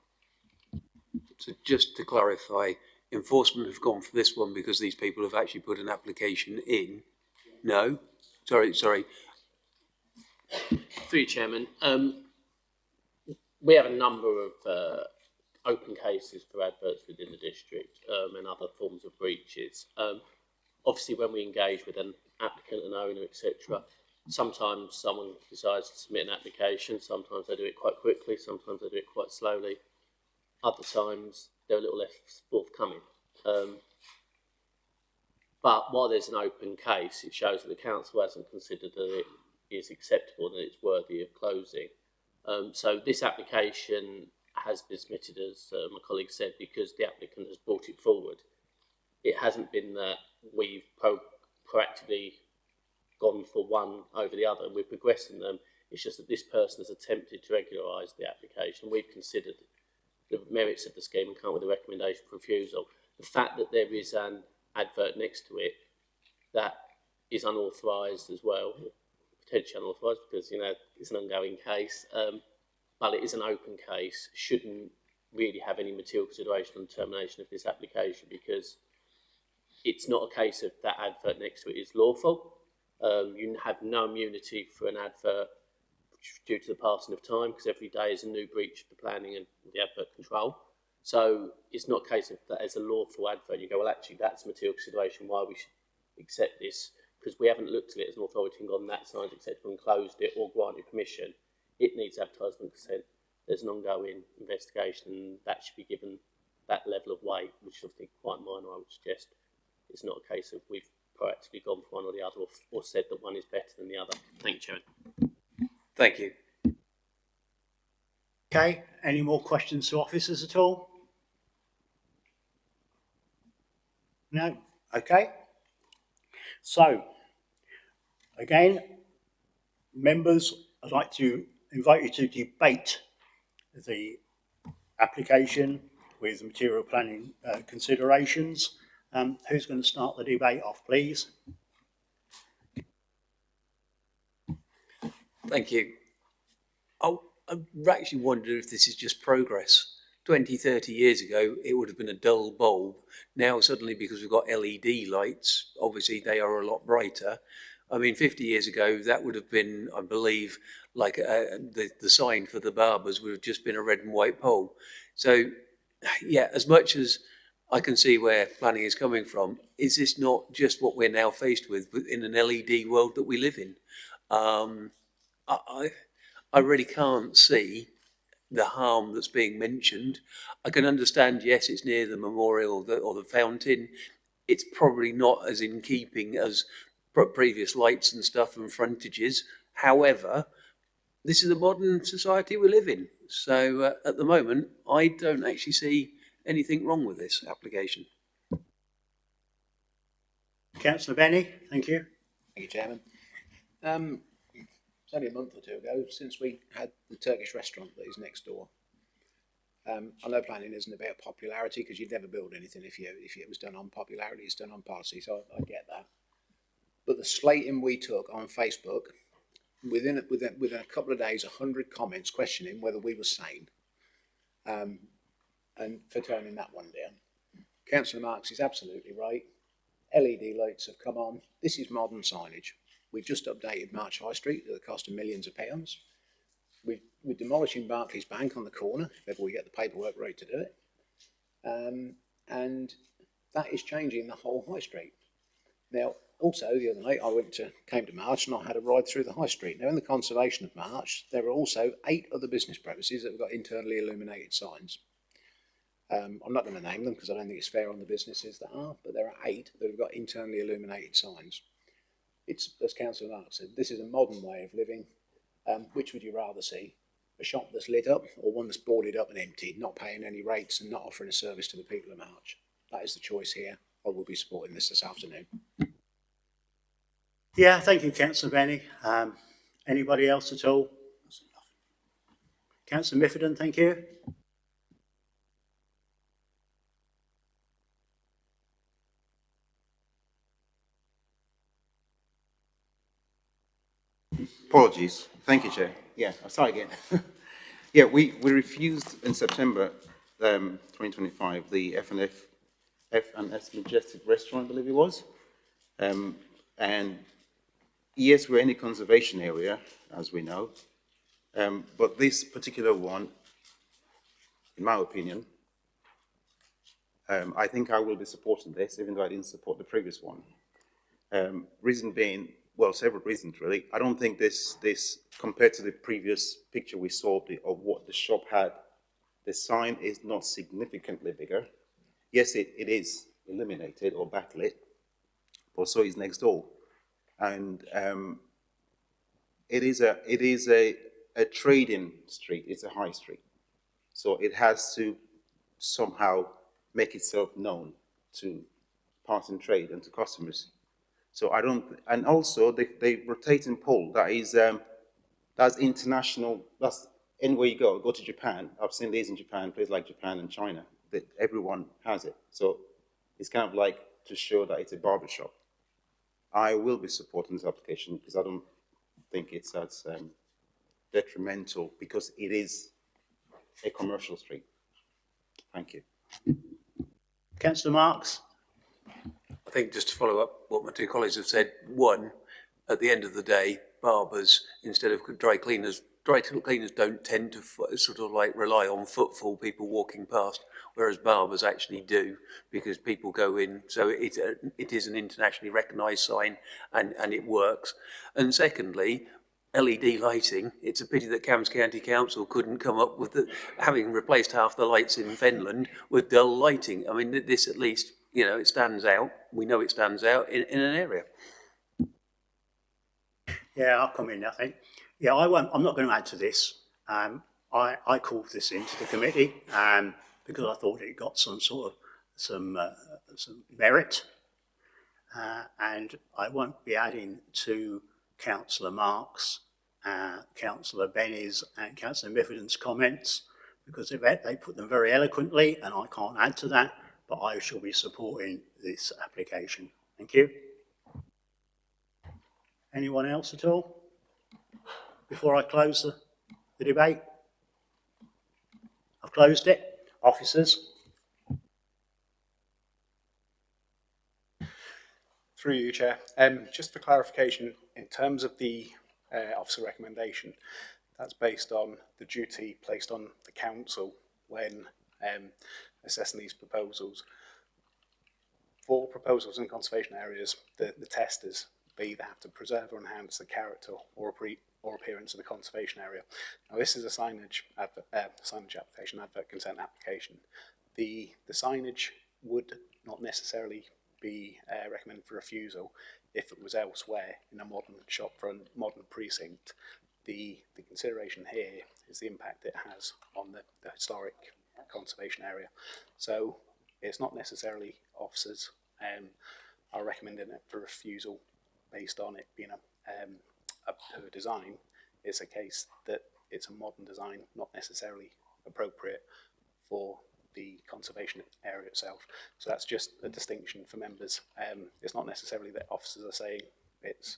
So just to clarify, enforcement have gone for this one because these people have actually put an application in? No? Sorry. Through you, Chairman. We have a number of open cases for adverts within the district and other forms of breaches. Obviously, when we engage with an applicant, an owner, etc., sometimes someone decides to submit an application, sometimes they do it quite quickly, sometimes they do it quite slowly. Other times, they're a little less forthcoming. But while there's an open case, it shows that the council hasn't considered that it is acceptable and that it's worthy of closing. So this application has been submitted, as my colleague said, because the applicant has brought it forward. It hasn't been that we've proactively gone for one over the other. We're progressing them. It's just that this person has attempted to regularise the application. We've considered the merits of the scheme and come up with a recommendation for refusal. The fact that there is an advert next to it that is unauthorised as well, potentially unauthorised because, you know, it's an ongoing case, but it is an open case, shouldn't really have any material consideration on termination of this application because it's not a case of that advert next to it is lawful. You have no immunity for an advert due to the passing of time because every day is a new breach of the planning and the advert control. So it's not a case of that as a lawful advert. You go, well, actually, that's material consideration why we should accept this because we haven't looked at it as an authority and gone, that sign's acceptable and closed it or granted permission. It needs advertisement consent. There's an ongoing investigation and that should be given that level of weight, which is, I think, quite minor, I would suggest. It's not a case of we've proactively gone for one or the other or said that one is better than the other. Thank you, Chairman. Thank you. Okay, any more questions to officers at all? No? Okay. So, again, members, I'd like to invite you to debate the application with material planning considerations. Who's going to start the debate off, please? Thank you. I actually wonder if this is just progress. 20, 30 years ago, it would have been a dull bulb. Now, suddenly, because we've got LED lights, obviously they are a lot brighter. I mean, 50 years ago, that would have been, I believe, like the sign for the barbers would have just been a red and white pole. So, yeah, as much as I can see where planning is coming from, is this not just what we're now faced with in an LED world that we live in? I really can't see the harm that's being mentioned. I can understand, yes, it's near the memorial or the fountain. It's probably not as in keeping as previous lights and stuff and frontages. However, this is a modern society we live in. So at the moment, I don't actually see anything wrong with this application. Councillor Benny, thank you. Thank you, Chairman. It's only a month or two ago since we had the Turkish restaurant that is next door. I know planning isn't about popularity because you'd never build anything if it was done on popularity. It's done on policy, so I get that. But the slating we took on Facebook, within a couple of days, 100 comments questioning whether we were sane, and for turning that one down. Councillor Marks is absolutely right. LED lights have come on. This is modern signage. We've just updated March High Street at the cost of millions of pounds. We're demolishing Barclays Bank on the corner, if ever we get the paperwork right to do it. And that is changing the whole High Street. Now, also, the other night, came to March and I had a ride through the High Street. Now, in the conservation of March, there are also 8 other business premises that have got internally illuminated signs. I'm not going to name them because I don't think it's fair on the businesses that are, but there are 8 that have got internally illuminated signs. It's, as Councillor Mark said, this is a modern way of living. Which would you rather see? A shop that's lit up or one that's boarded up and empty, not paying any rates and not offering a service to the people of March? That is the choice here. I will be supporting this afternoon. Yeah, thank you, Councillor Benny. Anybody else at all? Councillor Miffordin, thank you. Apologies. Thank you, Chair. Yeah, I'll start again. Yeah, we refused in September 2025 the F&S Majestic Restaurant, I believe it was. And yes, we're in a conservation area, as we know. But this particular one, in my opinion, I think I will be supporting this, even though I didn't support the previous one. Reason being, well, several reasons really. I don't think this compared to the previous picture we saw of what the shop had, the sign is not significantly bigger. Yes, it is illuminated or backlit, but so is next door. And it is a trading street, it's a high street. So it has to somehow make itself known to passing trade and to customers. So I don't, and also the rotating pole, that's international, that's anywhere you go to Japan. I've seen these in Japan, places like Japan and China, that everyone has it. So it's kind of like to show that it's a barber shop. I will be supporting this application because I don't think it's as detrimental because it is a commercial street. Thank you. Councillor Marks? I think just to follow up what my two colleagues have said, one, at the end of the day, barbers, instead of dry cleaners don't tend to sort of like rely on footfall, people walking past, whereas barbers actually do, because people go in. So it is an internationally recognised sign, and it works. And secondly, LED lighting. It's a pity that Cambs County Council couldn't come up with having replaced half the lights in Fenland with dull lighting. I mean, this at least, you know, it stands out. We know it stands out in an area. Yeah, I'll come in, I think. Yeah, I'm not going to add to this. I called this into the committee because I thought it got some merit, and I won't be adding to Councillor Marks, Councillor Benny's and Councillor Mifferden's comments because they put them very eloquently and I can't add to that, but I shall be supporting this application. Thank you. Anyone else at all? Before I close the debate? I've closed it. Officers? Through you, Chair. Just for clarification, in terms of the officer recommendation, that's based on the duty placed on the council when assessing these proposals. For proposals in conservation areas, the testers either have to preserve or enhance the character or appearance of the conservation area. Now, this is a signage application, advert consent application. The signage would not necessarily be recommended for refusal if it was elsewhere in a modern shopfront, modern precinct. The consideration here is the impact it has on the historic conservation area. So it's not necessarily officers are recommending it for refusal based on it being a poor design. It's a case that it's a modern design, not necessarily appropriate for the conservation area itself. So that's just a distinction for members. It's not necessarily that officers are saying it's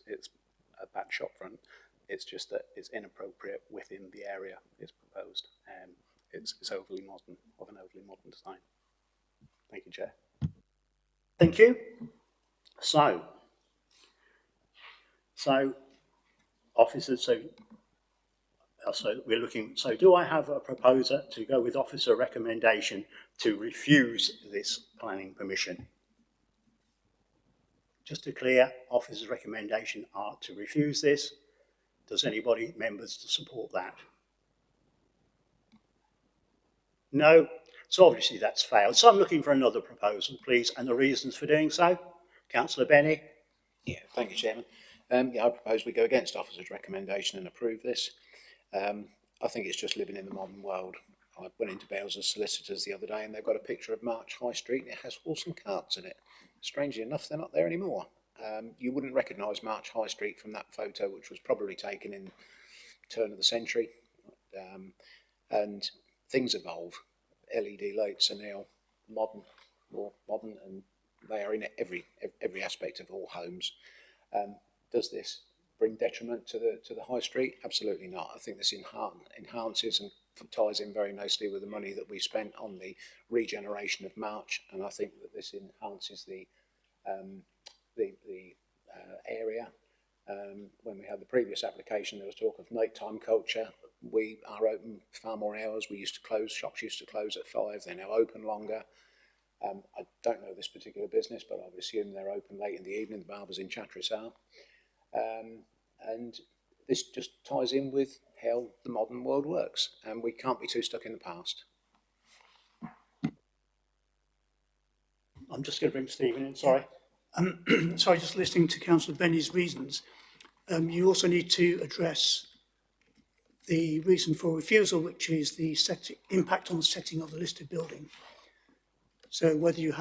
a bad shop front. It's just that it's inappropriate within the area it's proposed. It's overly modern, of an overly modern design. Thank you, Chair. Thank you. So officers, so we're looking, so do I have a proposer to go with officer recommendation to refuse this planning permission? Just to clear, officer's recommendation are to refuse this. Does anybody, members, to support that? No? So obviously that's failed. So I'm looking for another proposal, please, and the reasons for doing so. Councillor Benny? Yeah, thank you, Chairman. I propose we go against officer's recommendation and approve this. I think it's just living in the modern world. I went into Bales' solicitors the other day and they've got a picture of March High Street and it has awesome carts in it. Strangely enough, they're not there anymore. You wouldn't recognise March High Street from that photo, which was probably taken in turn of the century. And things evolve. LED lights are now more modern, and they are in every aspect of all homes. Does this bring detriment to the high street? Absolutely not. I think this enhances and ties in very nicely with the money that we spent on the regeneration of March, and I think that this enhances the area. When we had the previous application, there was talk of nighttime culture. We are open far more hours. We used to close, shops used to close at 5, they're now open longer. I don't know this particular business, but I would assume they're open late in the evening, the barbers in Chatteris are. And this just ties in with how the modern world works, and we can't be too stuck in the past. I'm just going to bring Stephen in, sorry. Sorry, just listening to Councillor Benny's reasons. You also need to address the reason for refusal, which is the impact on the setting of the listed building. So whether you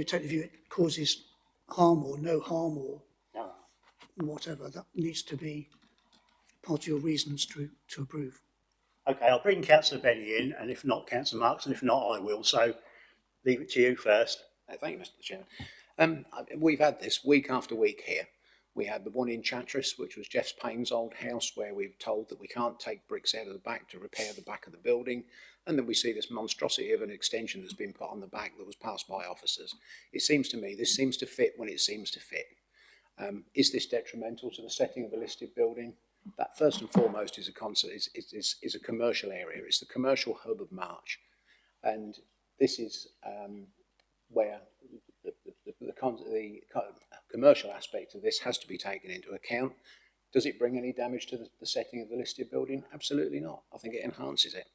take the view it causes harm or no harm or whatever, that needs to be part of your reasons to approve. Okay, I'll bring Councillor Benny in, and if not, Councillor Marks, and if not, I will. So leave it to you first. Thank you, Mr. Chairman. We've had this week after week here. We had the one in Chatteris, which was Jeff Payne's old house, where we've told that we can't take bricks out of the back to repair the back of the building. And then we see this monstrosity of an extension that's been put on the back that was passed by officers. It seems to me this seems to fit when it seems to fit. Is this detrimental to the setting of a listed building? That first and foremost is a commercial area. It's the commercial hub of March. And this is where the commercial aspect of this has to be taken into account. Does it bring any damage to the setting of the listed building? Absolutely not. I think it enhances it.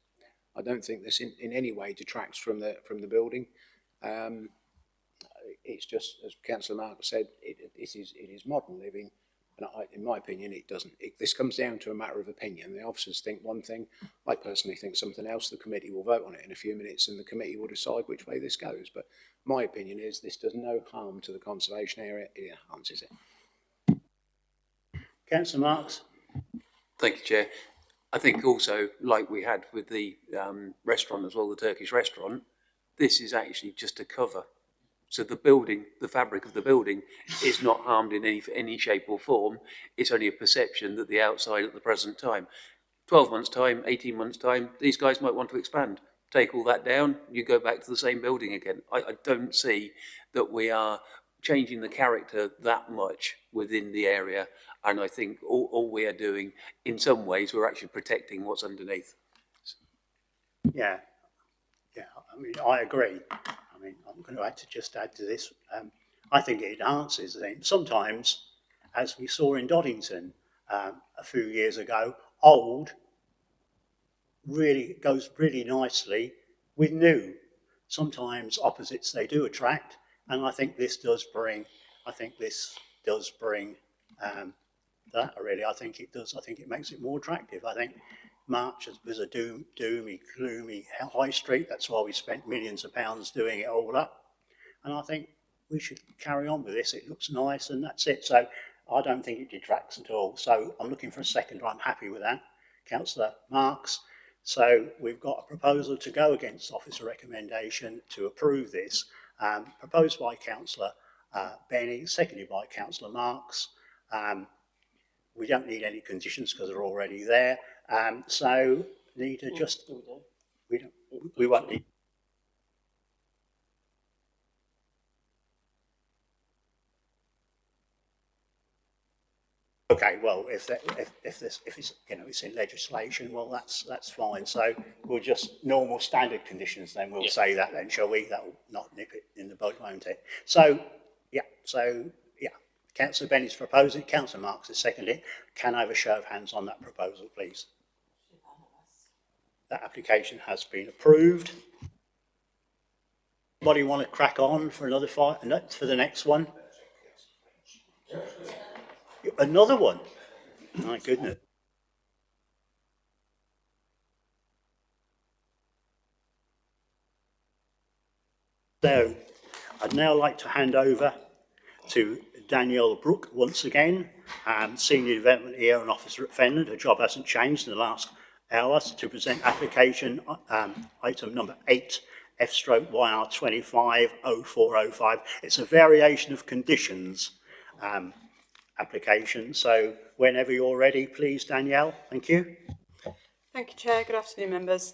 I don't think this in any way detracts from the building. It's just, as Councillor Mark said, it is modern living, and in my opinion, it doesn't. This comes down to a matter of opinion. The officers think one thing. I personally think something else. The committee will vote on it in a few minutes, and the committee will decide which way this goes. But my opinion is this does no harm to the conservation area. It enhances it. Councillor Marks. Thank you, Chair. I think also, like we had with the restaurant as well, the Turkish restaurant, this is actually just a cover. So the building, the fabric of the building is not harmed in any shape or form. It's only a perception that the outside at the present time, 12 months time, 18 months time, these guys might want to expand. Take all that down, you go back to the same building again. I don't see that we are changing the character that much within the area. And I think all we are doing, in some ways, we're actually protecting what's underneath. Yeah, I mean, I agree. I mean, I'm going to add to this. I think it enhances things. Sometimes, as we saw in Doddington a few years ago, old really goes really nicely with new. Sometimes opposites, they do attract, and I think this does bring, that really. I think it does. I think it makes it more attractive. I think March was a doomy, gloomy high street. That's why we spent millions of pounds doing it all up. And I think we should carry on with this. It looks nice, and that's it. So I don't think it detracts at all. So I'm looking for a seconder. I'm happy with that. Councillor Marks. So we've got a proposal to go against officer recommendation to approve this, proposed by Councillor Benny, seconded by Councillor Marks. We don't need any conditions because they're already there. So need to just, we won't need. Okay, well, if it's it's in legislation, well that's fine. So we'll just normal standard conditions. Then we'll say that. Then shall we? That will not nip it in the bud, won't it? So yeah. Councillor Bennett's proposing. Councillor Marks has seconded it. Can I have a show of hands on that proposal, please? That application has been approved. Anybody want to crack on for another for the next one? Another one? My goodness. So, I'd now like to hand over to Danielle Brooke once again, Senior Development here and Officer at Fenland. Her job hasn't changed in the last hour, to present application item number 8, F/YR 250405. It's a variation of conditions application. So whenever you're ready, please, Danielle. Thank you. Thank you, Chair. Good afternoon, members.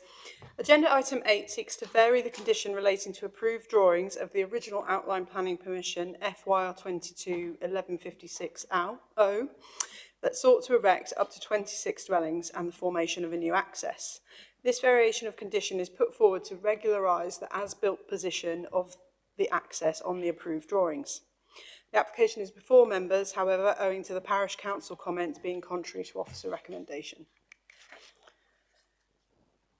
Agenda item 8 seeks to vary the condition relating to approved drawings of the original outline planning permission FYR 22 1156-0 that sought to erect up to 26 dwellings and the formation of a new access. This variation of condition is put forward to regularise the as-built position of the access on the approved drawings. The application is before members, however, owing to the Parish Council comments being contrary to officer recommendation.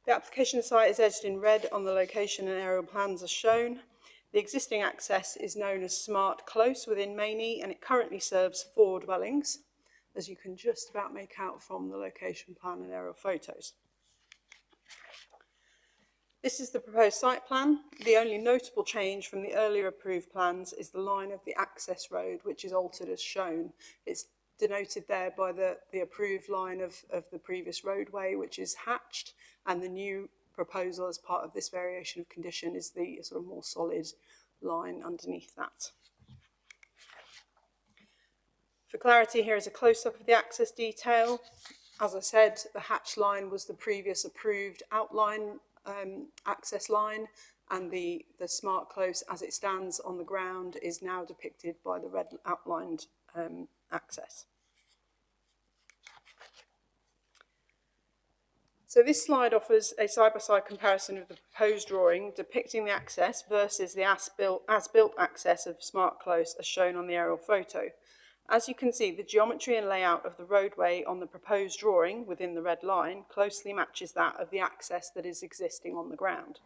The application site is edged in red on the location and aerial plans as shown. The existing access is known as Smart Close within Mainey, and it currently serves 4 dwellings, as you can just about make out from the location plan and aerial photos. This is the proposed site plan. The only notable change from the earlier approved plans is the line of the access road, which is altered as shown. It's denoted there by the approved line of the previous roadway, which is hatched, and the new proposal as part of this variation of condition is the sort of more solid line underneath that. For clarity, here is a close-up of the access detail. As I said, the hatch line was the previous approved outline access line, and the Smart Close as it stands on the ground is now depicted by the red outlined access. So this slide offers a side-by-side comparison of the proposed drawing depicting the access versus the as-built access of Smart Close as shown on the aerial photo. As you can see, the geometry and layout of the roadway on the proposed drawing within the red line closely matches that of the access that is existing on the ground.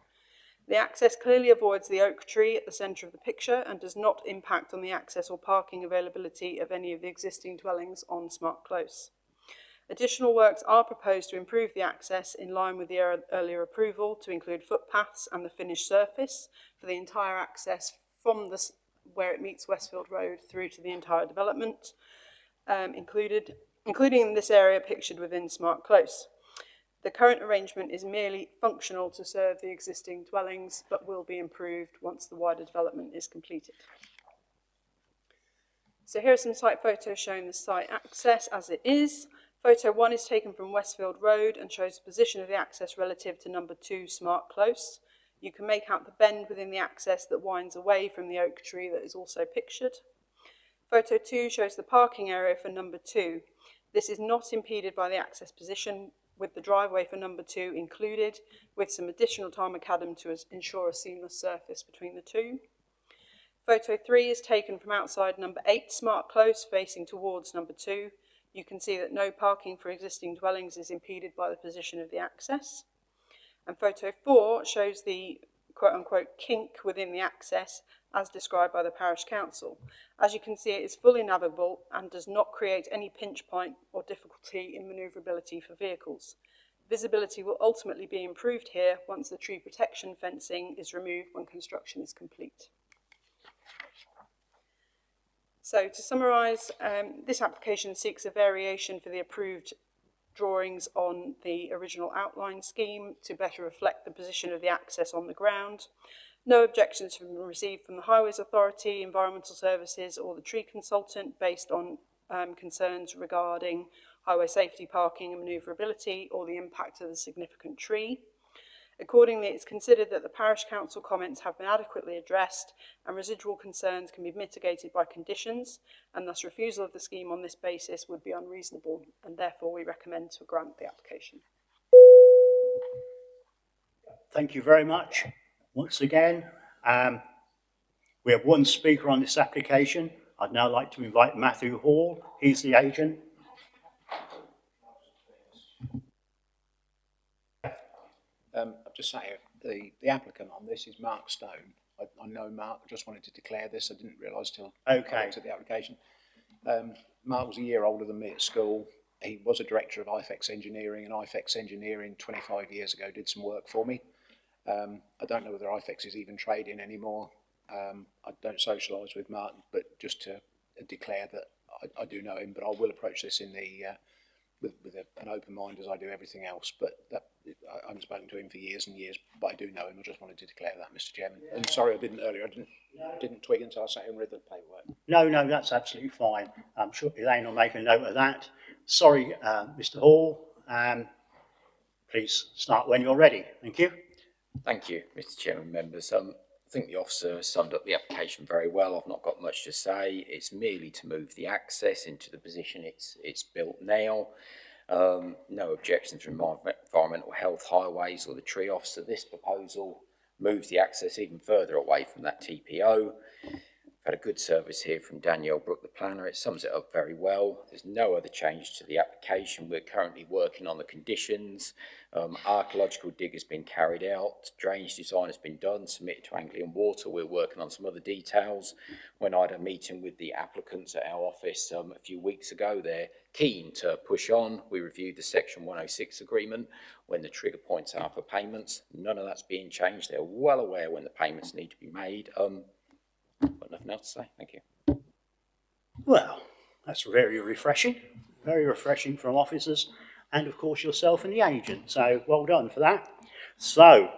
The access clearly avoids the oak tree at the centre of the picture and does not impact on the access or parking availability of any of the existing dwellings on Smart Close. Additional works are proposed to improve the access in line with the earlier approval to include footpaths and the finished surface for the entire access from where it meets Westfield Road through to the entire development, including this area pictured within Smart Close. The current arrangement is merely functional to serve the existing dwellings, but will be improved once the wider development is completed. So here are some site photos showing the site access as it is. Photo 1 is taken from Westfield Road and shows the position of the access relative to number 2 Smart Close. You can make out the bend within the access that winds away from the oak tree that is also pictured. Photo 2 shows the parking area for number 2. This is not impeded by the access position, with the driveway for number 2 included, with some additional macadam to ensure a seamless surface between the two. Photo 3 is taken from outside number 8 Smart Close facing towards number 2. You can see that no parking for existing dwellings is impeded by the position of the access. And photo 4 shows the quote-unquote kink within the access as described by the Parish Council. As you can see, it is fully navigable and does not create any pinch point or difficulty in manoeuvrability for vehicles. Visibility will ultimately be improved here once the tree protection fencing is removed when construction is complete. So to summarise, this application seeks a variation for the approved drawings on the original outline scheme to better reflect the position of the access on the ground. No objections have been received from the Highways Authority, Environmental Services or the tree consultant based on concerns regarding highway safety, parking and manoeuvrability or the impact of the significant tree. Accordingly, it's considered that the Parish Council comments have been adequately addressed and residual concerns can be mitigated by conditions, and thus refusal of the scheme on this basis would be unreasonable, and therefore we recommend to grant the application. Thank you very much. Once again, we have one speaker on this application. I'd now like to invite Matthew Hall. He's the agent. I've just sat here. The applicant on this is Mark Stone. I know Mark. I just wanted to declare this. I didn't realise till I looked at the application. Mark was a year older than me at school. He was a director of IFEX Engineering, and IFEX Engineering 25 years ago did some work for me. I don't know whether IFEX is even trading anymore. I don't socialise with Mark, but just to declare that I do know him, but I will approach this in the with an open mind as I do everything else. But I haven't spoken to him for years and years, but I do know him. I just wanted to declare that, Mr. Chairman. And sorry I didn't earlier. I didn't twig until I sat here and read the paperwork. No, that's absolutely fine. I'm sure Elaine will make a note of that. Sorry, Mr Hall, please start when you're ready. Thank you. Thank you, Mr Chairman, members. I think the officer summed up the application very well. I've not got much to say. It's merely to move the access into the position it's built now. No objections from environmental health, highways or the tree officer. This proposal moves the access even further away from that TPO. I've had a good service here from Danielle Brooke, the planner. It sums it up very well. There's no other change to the application. We're currently working on the conditions. Archaeological dig has been carried out. Drainage design has been done, submitted to Anglian Water. We're working on some other details. When I had a meeting with the applicants at our office a few weeks ago, they're keen to push on. We reviewed the Section 106 agreement when the trigger points are for payments. None of that's being changed. They're well aware when the payments need to be made. Got nothing else to say. Thank you. Well, that's very refreshing from officers and of course yourself and the agent. So well done for that. So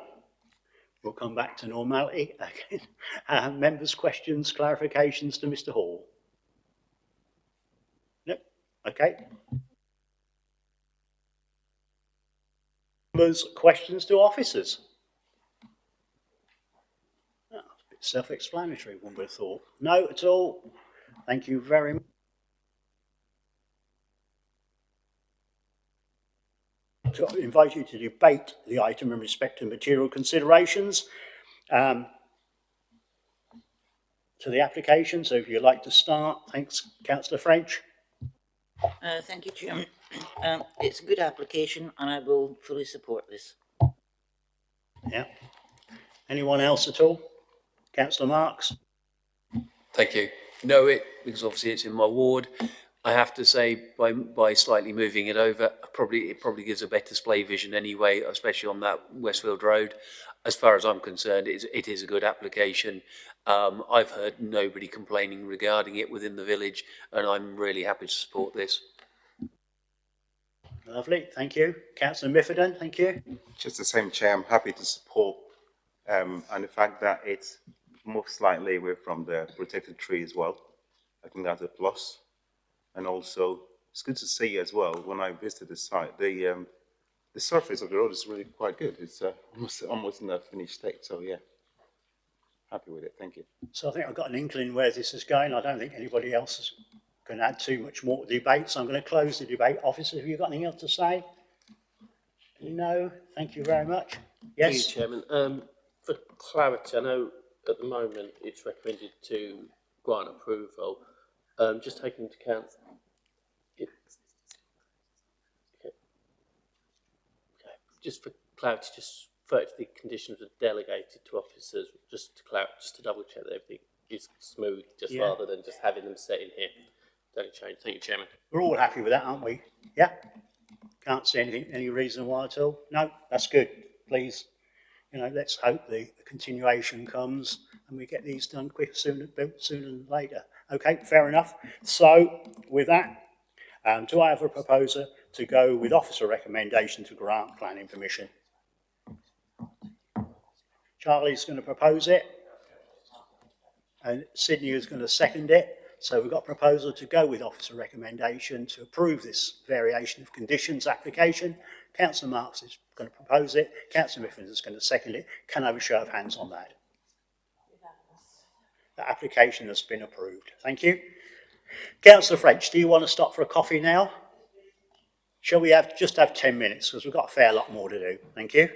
we'll come back to normality again. Members' questions, clarifications to Mr Hall? No? Okay. Members' questions to officers? Self-explanatory, one would have thought. No at all. Thank you very much. To invite you to debate the item in respect to material considerations to the application. So if you'd like to start, thanks, Councillor French. Thank you, Chairman. It's a good application and I will fully support this. Yeah. Anyone else at all? Councillor Marks? Thank you. No, because obviously it's in my ward. I have to say, by slightly moving it over, it probably gives a better display vision anyway, especially on that Westfield Road. As far as I'm concerned, it is a good application. I've heard nobody complaining regarding it within the village, and I'm really happy to support this. Lovely, thank you. Councillor Miffordin, thank you. Just the same, Chair, I'm happy to support, and the fact that it's most slightly away from the protected tree as well. I think that's a plus. And also, it's good to see as well, when I visited the site, the surface of the road is really quite good. It's almost in a finished state, so yeah, happy with it, thank you. So I think I've got an inkling where this is going. I don't think anybody else is going to add too much more to the debate, so I'm going to close the debate. Officer, have you got anything else to say? No, thank you very much. Yes? Thank you, Chairman. For clarity, I know at the moment it's recommended to grant approval. Just taking into account, just for clarity, just 30 conditions were delegated to officers, just to double check that everything is smooth, rather than just having them set in here. Don't change. Thank you, Chairman. We're all happy with that, aren't we? Yeah? Can't see any reason why at all? No, that's good. Please, let's hope the continuation comes and we get these done sooner than later. Okay, fair enough. So, with that, do I have a proposer to go with officer recommendation to grant planning permission? Charlie's going to propose it, and Sydney is going to second it. So we've got a proposal to go with officer recommendation to approve this variation of conditions application. Councillor Marks is going to propose it. Councillor Mifflin is going to second it. Can I have a show of hands on that? The application has been approved. Thank you. Councillor French, do you want to stop for a coffee now? Shall we just have 10 minutes, because we've got a fair lot more to do. Thank you.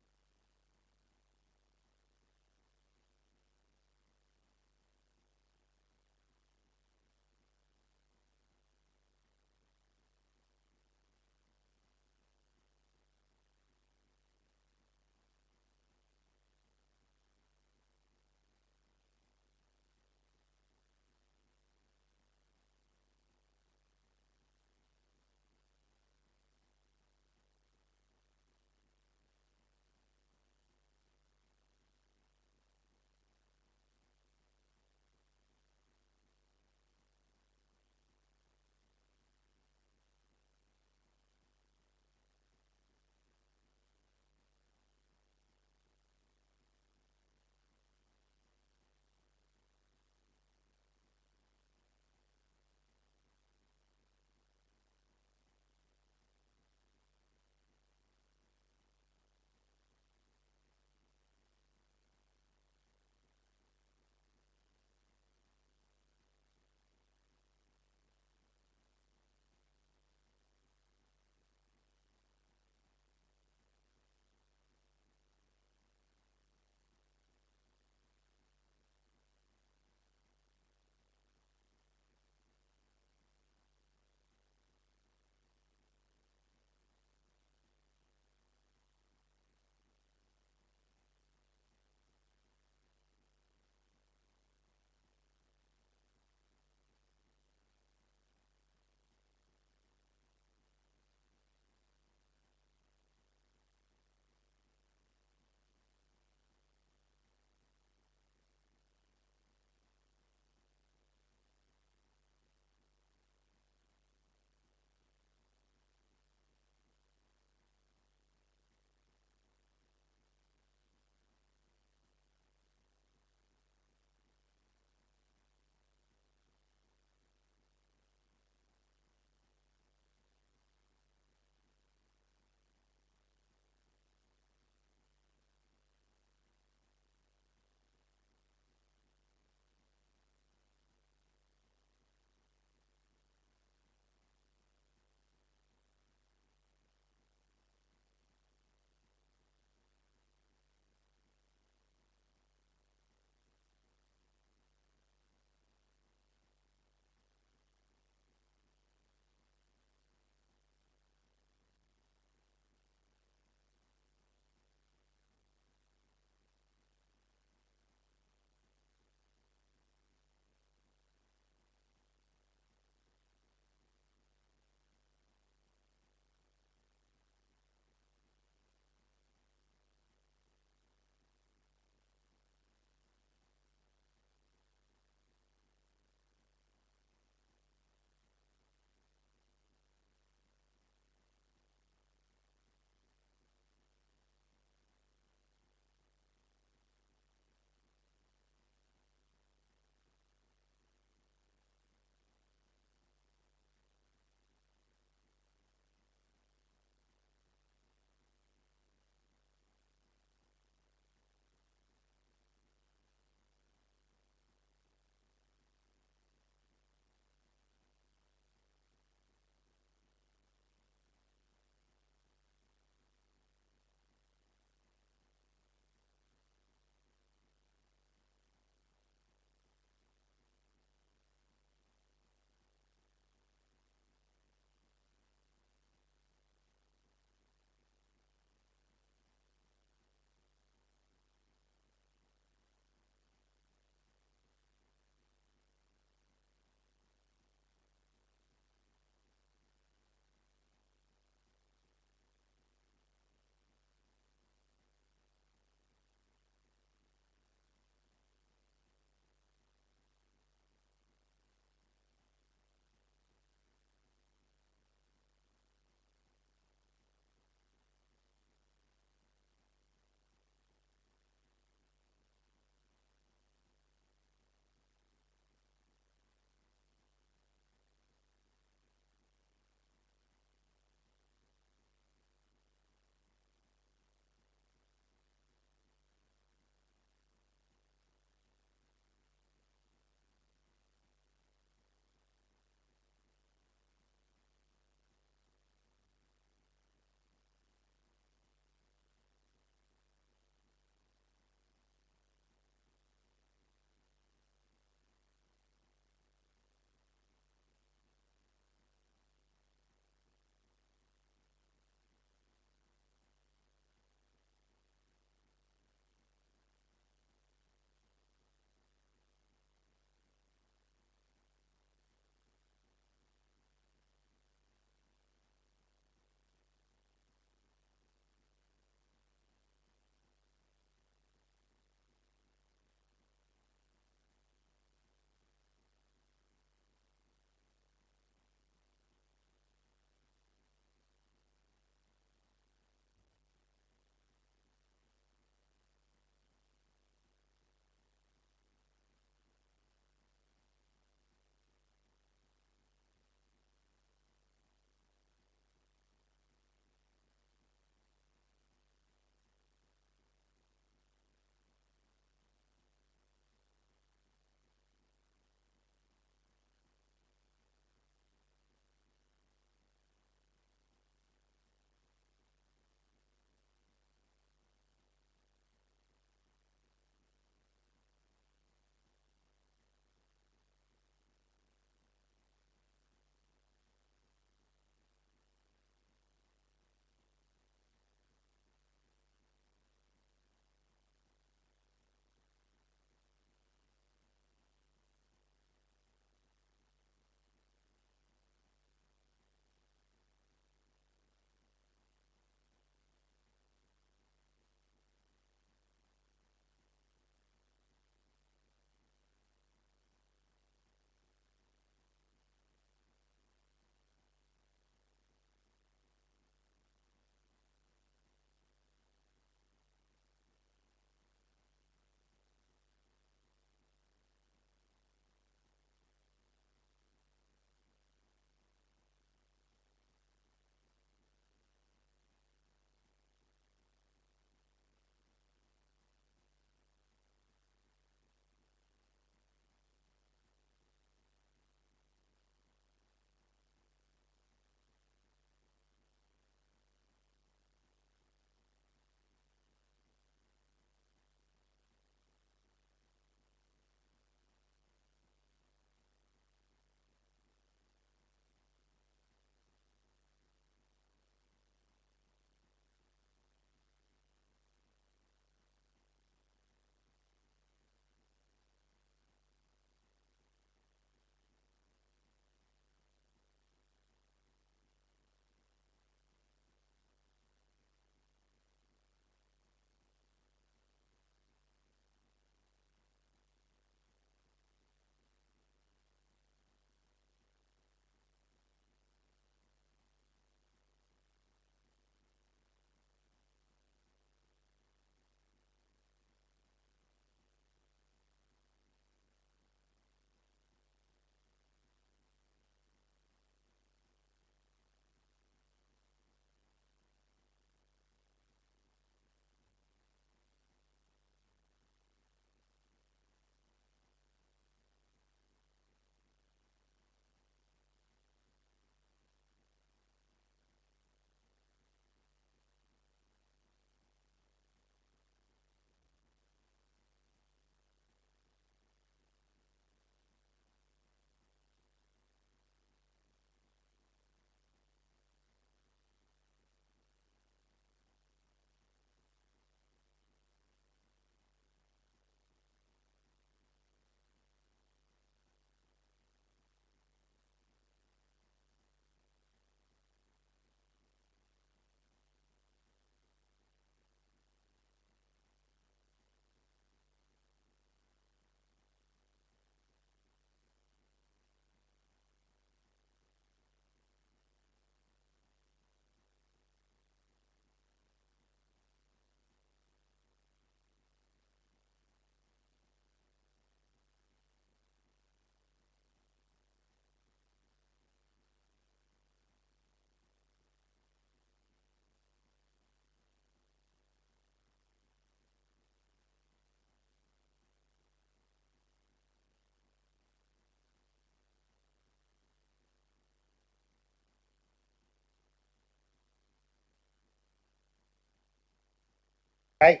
Okay.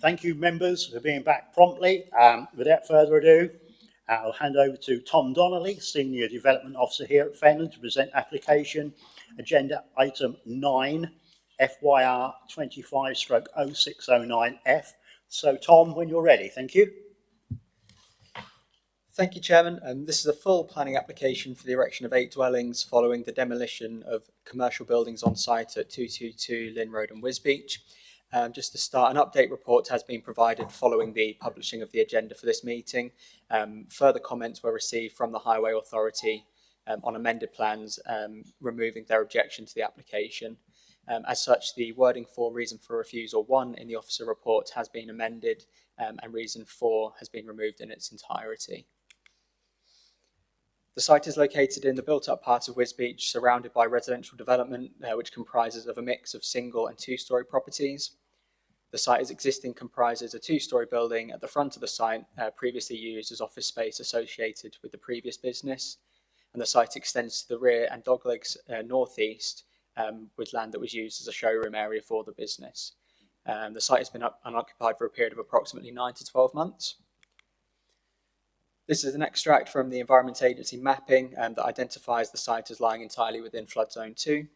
Thank you, members, for being back promptly. Without further ado, I'll hand over to Tom Donnelly, Senior Development Officer here at Fenland, to present application agenda item 9, FYR 25/0609F. So, Tom, when you're ready, thank you. Thank you, Chairman. This is a full planning application for the erection of 8 dwellings following the demolition of commercial buildings on site at 222 Lynn Road and Wisbeach. Just to start, an update report has been provided following the publishing of the agenda for this meeting. Further comments were received from the Highway Authority on amended plans, removing their objection to the application. As such, the wording for reason for refusal 1 in the officer report has been amended, and reason 4 has been removed in its entirety. The site is located in the built-up part of Wisbeach, surrounded by residential development, which comprises of a mix of single and two-storey properties. The site as existing comprises a two-storey building at the front of the site, previously used as office space associated with the previous business, and the site extends to the rear and doglegs northeast, with land that was used as a showroom area for the business. The site has been unoccupied for a period of approximately 9 to 12 months. This is an extract from the Environment Agency mapping that identifies the site as lying entirely within flood zone 2.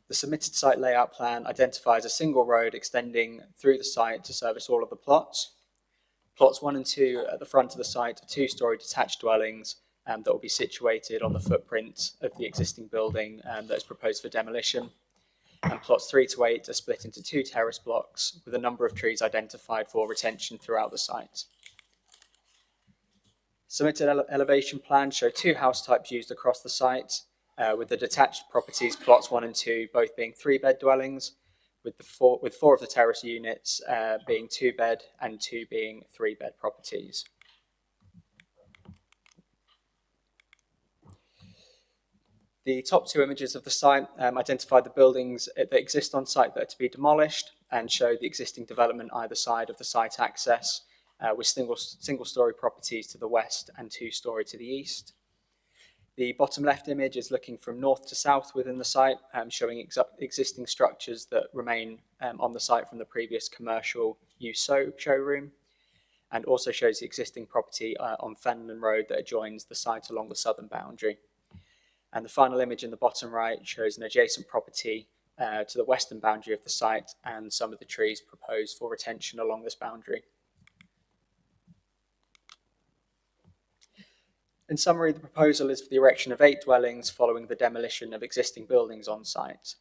The submitted site layout plan identifies a single road extending through the site to service all of the plots. Plots 1 and 2 at the front of the site are two-storey detached dwellings that will be situated on the footprint of the existing building that is proposed for demolition. And plots 3 to 8 are split into 2 terrace blocks with a number of trees identified for retention throughout the site. Submitted elevation plans show 2 house types used across the site, with the detached properties, plots 1 and 2, both being 3-bed dwellings, with 4 of the terrace units being 2-bed and 2 being 3-bed properties. The top 2 images of the site identify the buildings that exist on site that are to be demolished and show the existing development either side of the site access, with single-storey properties to the west and 2-storey to the east. The bottom left image is looking from north to south within the site, showing existing structures that remain on the site from the previous commercial use showroom, and also shows the existing property on Fenland Road that adjoins the site along the southern boundary. And the final image in the bottom right shows an adjacent property to the western boundary of the site and some of the trees proposed for retention along this boundary. In summary, the proposal is for the erection of 8 dwellings following the demolition of existing buildings on site.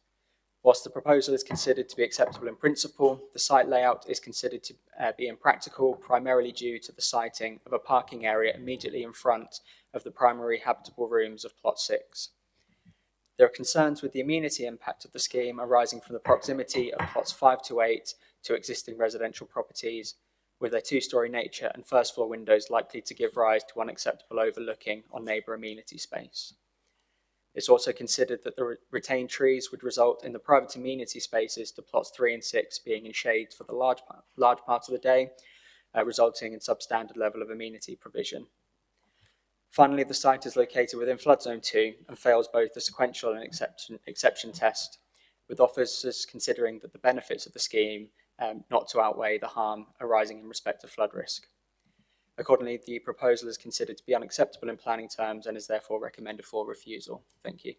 Whilst the proposal is considered to be acceptable in principle, the site layout is considered to be impractical, primarily due to the siting of a parking area immediately in front of the primary habitable rooms of plot 6. There are concerns with the amenity impact of the scheme arising from the proximity of plots 5 to 8 to existing residential properties, with their 2-storey nature and first-floor windows likely to give rise to unacceptable overlooking on neighbour amenity space. It's also considered that the retained trees would result in the private amenity spaces to plots 3 and 6 being in shade for the large part of the day, resulting in substandard level of amenity provision. Finally, the site is located within flood zone 2 and fails both the sequential and exception test, with officers considering that the benefits of the scheme not to outweigh the harm arising in respect of flood risk. Accordingly, the proposal is considered to be unacceptable in planning terms and is therefore recommended for refusal. Thank you.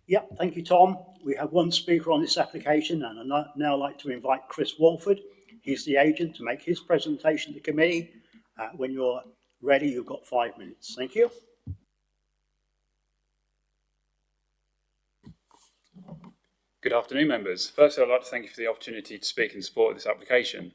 Yeah, thank you, Tom. We have one speaker on this application, and I'd now like to invite Chris Walford. He's the agent to make his presentation to the committee. When you're ready, you've got 5 minutes. Thank you. Good afternoon, members. Firstly, I'd like to thank you for the opportunity to speak in support of this application.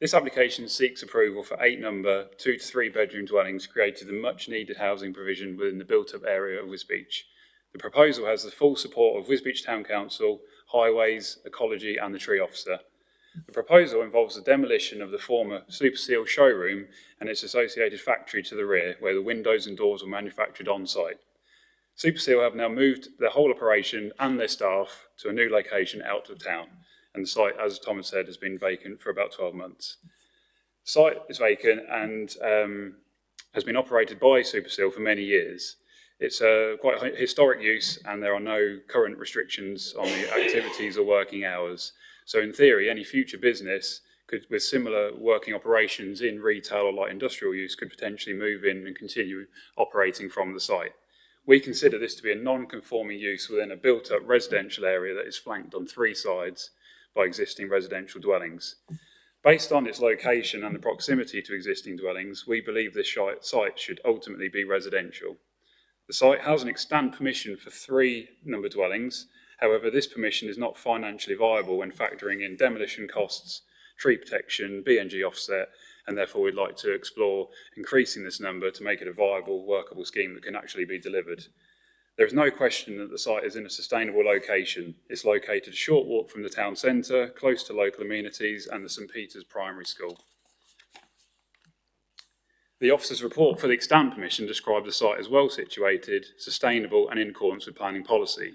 This application seeks approval for 8 number 2 to 3 bedroom dwellings created in much needed housing provision within the built-up area of Wisbeach. The proposal has the full support of Wisbeach Town Council, Highways, Ecology and the Tree Officer. The proposal involves the demolition of the former Superseal showroom and its associated factory to the rear, where the windows and doors were manufactured on site. Superseal have now moved their whole operation and their staff to a new location out of town, and the site, as Thomas said, has been vacant for about 12 months. The site is vacant and has been operated by Superseal for many years. It's a quite historic use, and there are no current restrictions on the activities or working hours. So in theory, any future business could, with similar working operations in retail or light industrial use, could potentially move in and continue operating from the site. We consider this to be a non-conforming use within a built-up residential area that is flanked on 3 sides by existing residential dwellings. Based on its location and the proximity to existing dwellings, we believe this site should ultimately be residential. The site has an extant permission for 3 number dwellings. However, this permission is not financially viable when factoring in demolition costs, tree protection, B&G offset, and therefore we'd like to explore increasing this number to make it a viable, workable scheme that can actually be delivered. There is no question that the site is in a sustainable location. It's located a short walk from the town centre, close to local amenities and the St Peter's Primary School. The officer's report for the extant permission described the site as well situated, sustainable and in accordance with planning policy.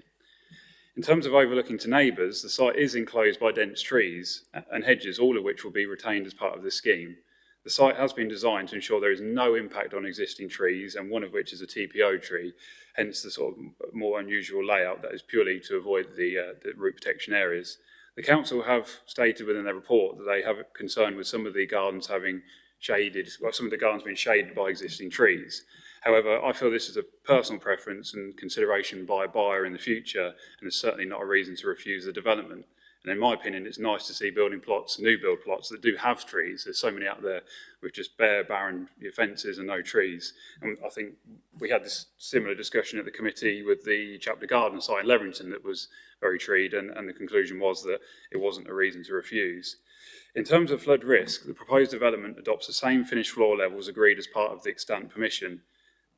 In terms of overlooking to neighbours, the site is enclosed by dense trees and hedges, all of which will be retained as part of this scheme. The site has been designed to ensure there is no impact on existing trees, and one of which is a TPO tree, hence the sort of more unusual layout that is purely to avoid the root protection areas. The council have stated within their report that they have a concern with some of the gardens having shaded, well, some of the gardens being shaded by existing trees. However, I feel this is a personal preference and consideration by a buyer in the future, and it's certainly not a reason to refuse the development. And in my opinion, it's nice to see building plots, new build plots that do have trees. There's so many out there with just bare, barren fences and no trees. And I think we had this similar discussion at the committee with the Chapter Garden site in Leverington that was very treed, and the conclusion was that it wasn't a reason to refuse. In terms of flood risk, the proposed development adopts the same finished floor levels agreed as part of the extant permission.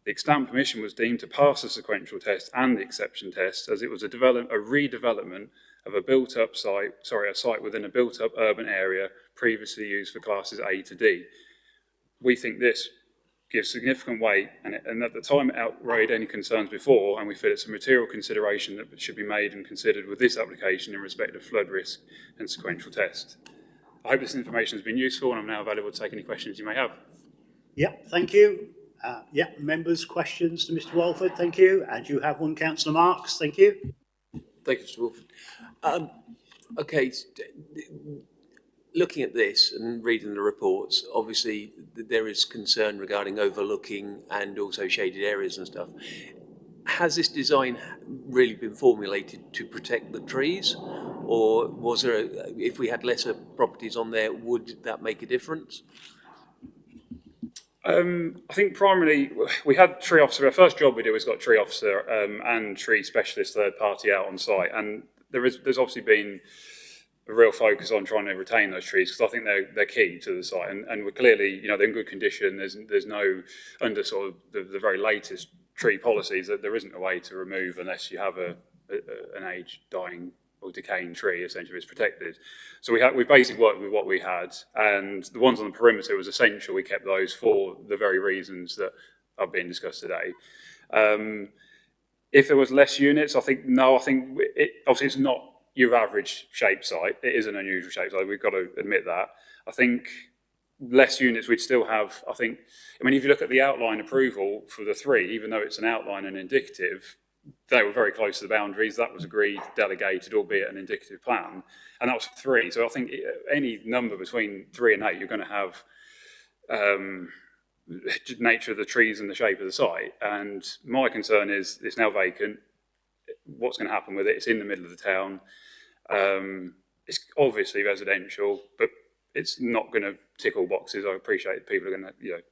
The extant permission was deemed to pass the sequential test and the exception test, as it was a redevelopment of a site within a built-up urban area previously used for classes A to D. We think this gives significant weight, and at the time it outweighed any concerns before, and we feel it's a material consideration that should be made and considered with this application in respect of flood risk and sequential test. I hope this information has been useful, and I'm now available to take any questions you may have. Yep, thank you. Members, questions to Mr Walford, thank you. And you have one, Councillor Marks, thank you. Thank you, Mr Walford. Okay, looking at this and reading the reports, obviously there is concern regarding overlooking and also shaded areas and stuff. Has this design really been formulated to protect the trees, or was there, if we had lesser properties on there, would that make a difference? I think primarily we had tree officer. Our first job we did was got tree officer and tree specialist third party out on site, and there's obviously been a real focus on trying to retain those trees because I think they're key to the site, and we're clearly, they're in good condition. There's no, under sort of the very latest tree policies, that there isn't a way to remove unless you have an aged, dying or decaying tree. Essentially it's protected. So we basically worked with what we had, and the ones on the perimeter was essential. We kept those for the very reasons that are being discussed today. If there was less units, I think obviously it's not your average shape site. It is an unusual shape site. We've got to admit that. I think less units we'd still have. If you look at the outline approval for the 3, even though it's an outline and indicative, they were very close to the boundaries. That was agreed, delegated, albeit an indicative plan, and that was 3. So I think any number between 3 and 8, you're going to have nature of the trees and the shape of the site. And my concern is it's now vacant. What's going to happen with it? It's in the middle of the town. It's obviously residential, but it's not going to tick all boxes. I appreciate people are going to,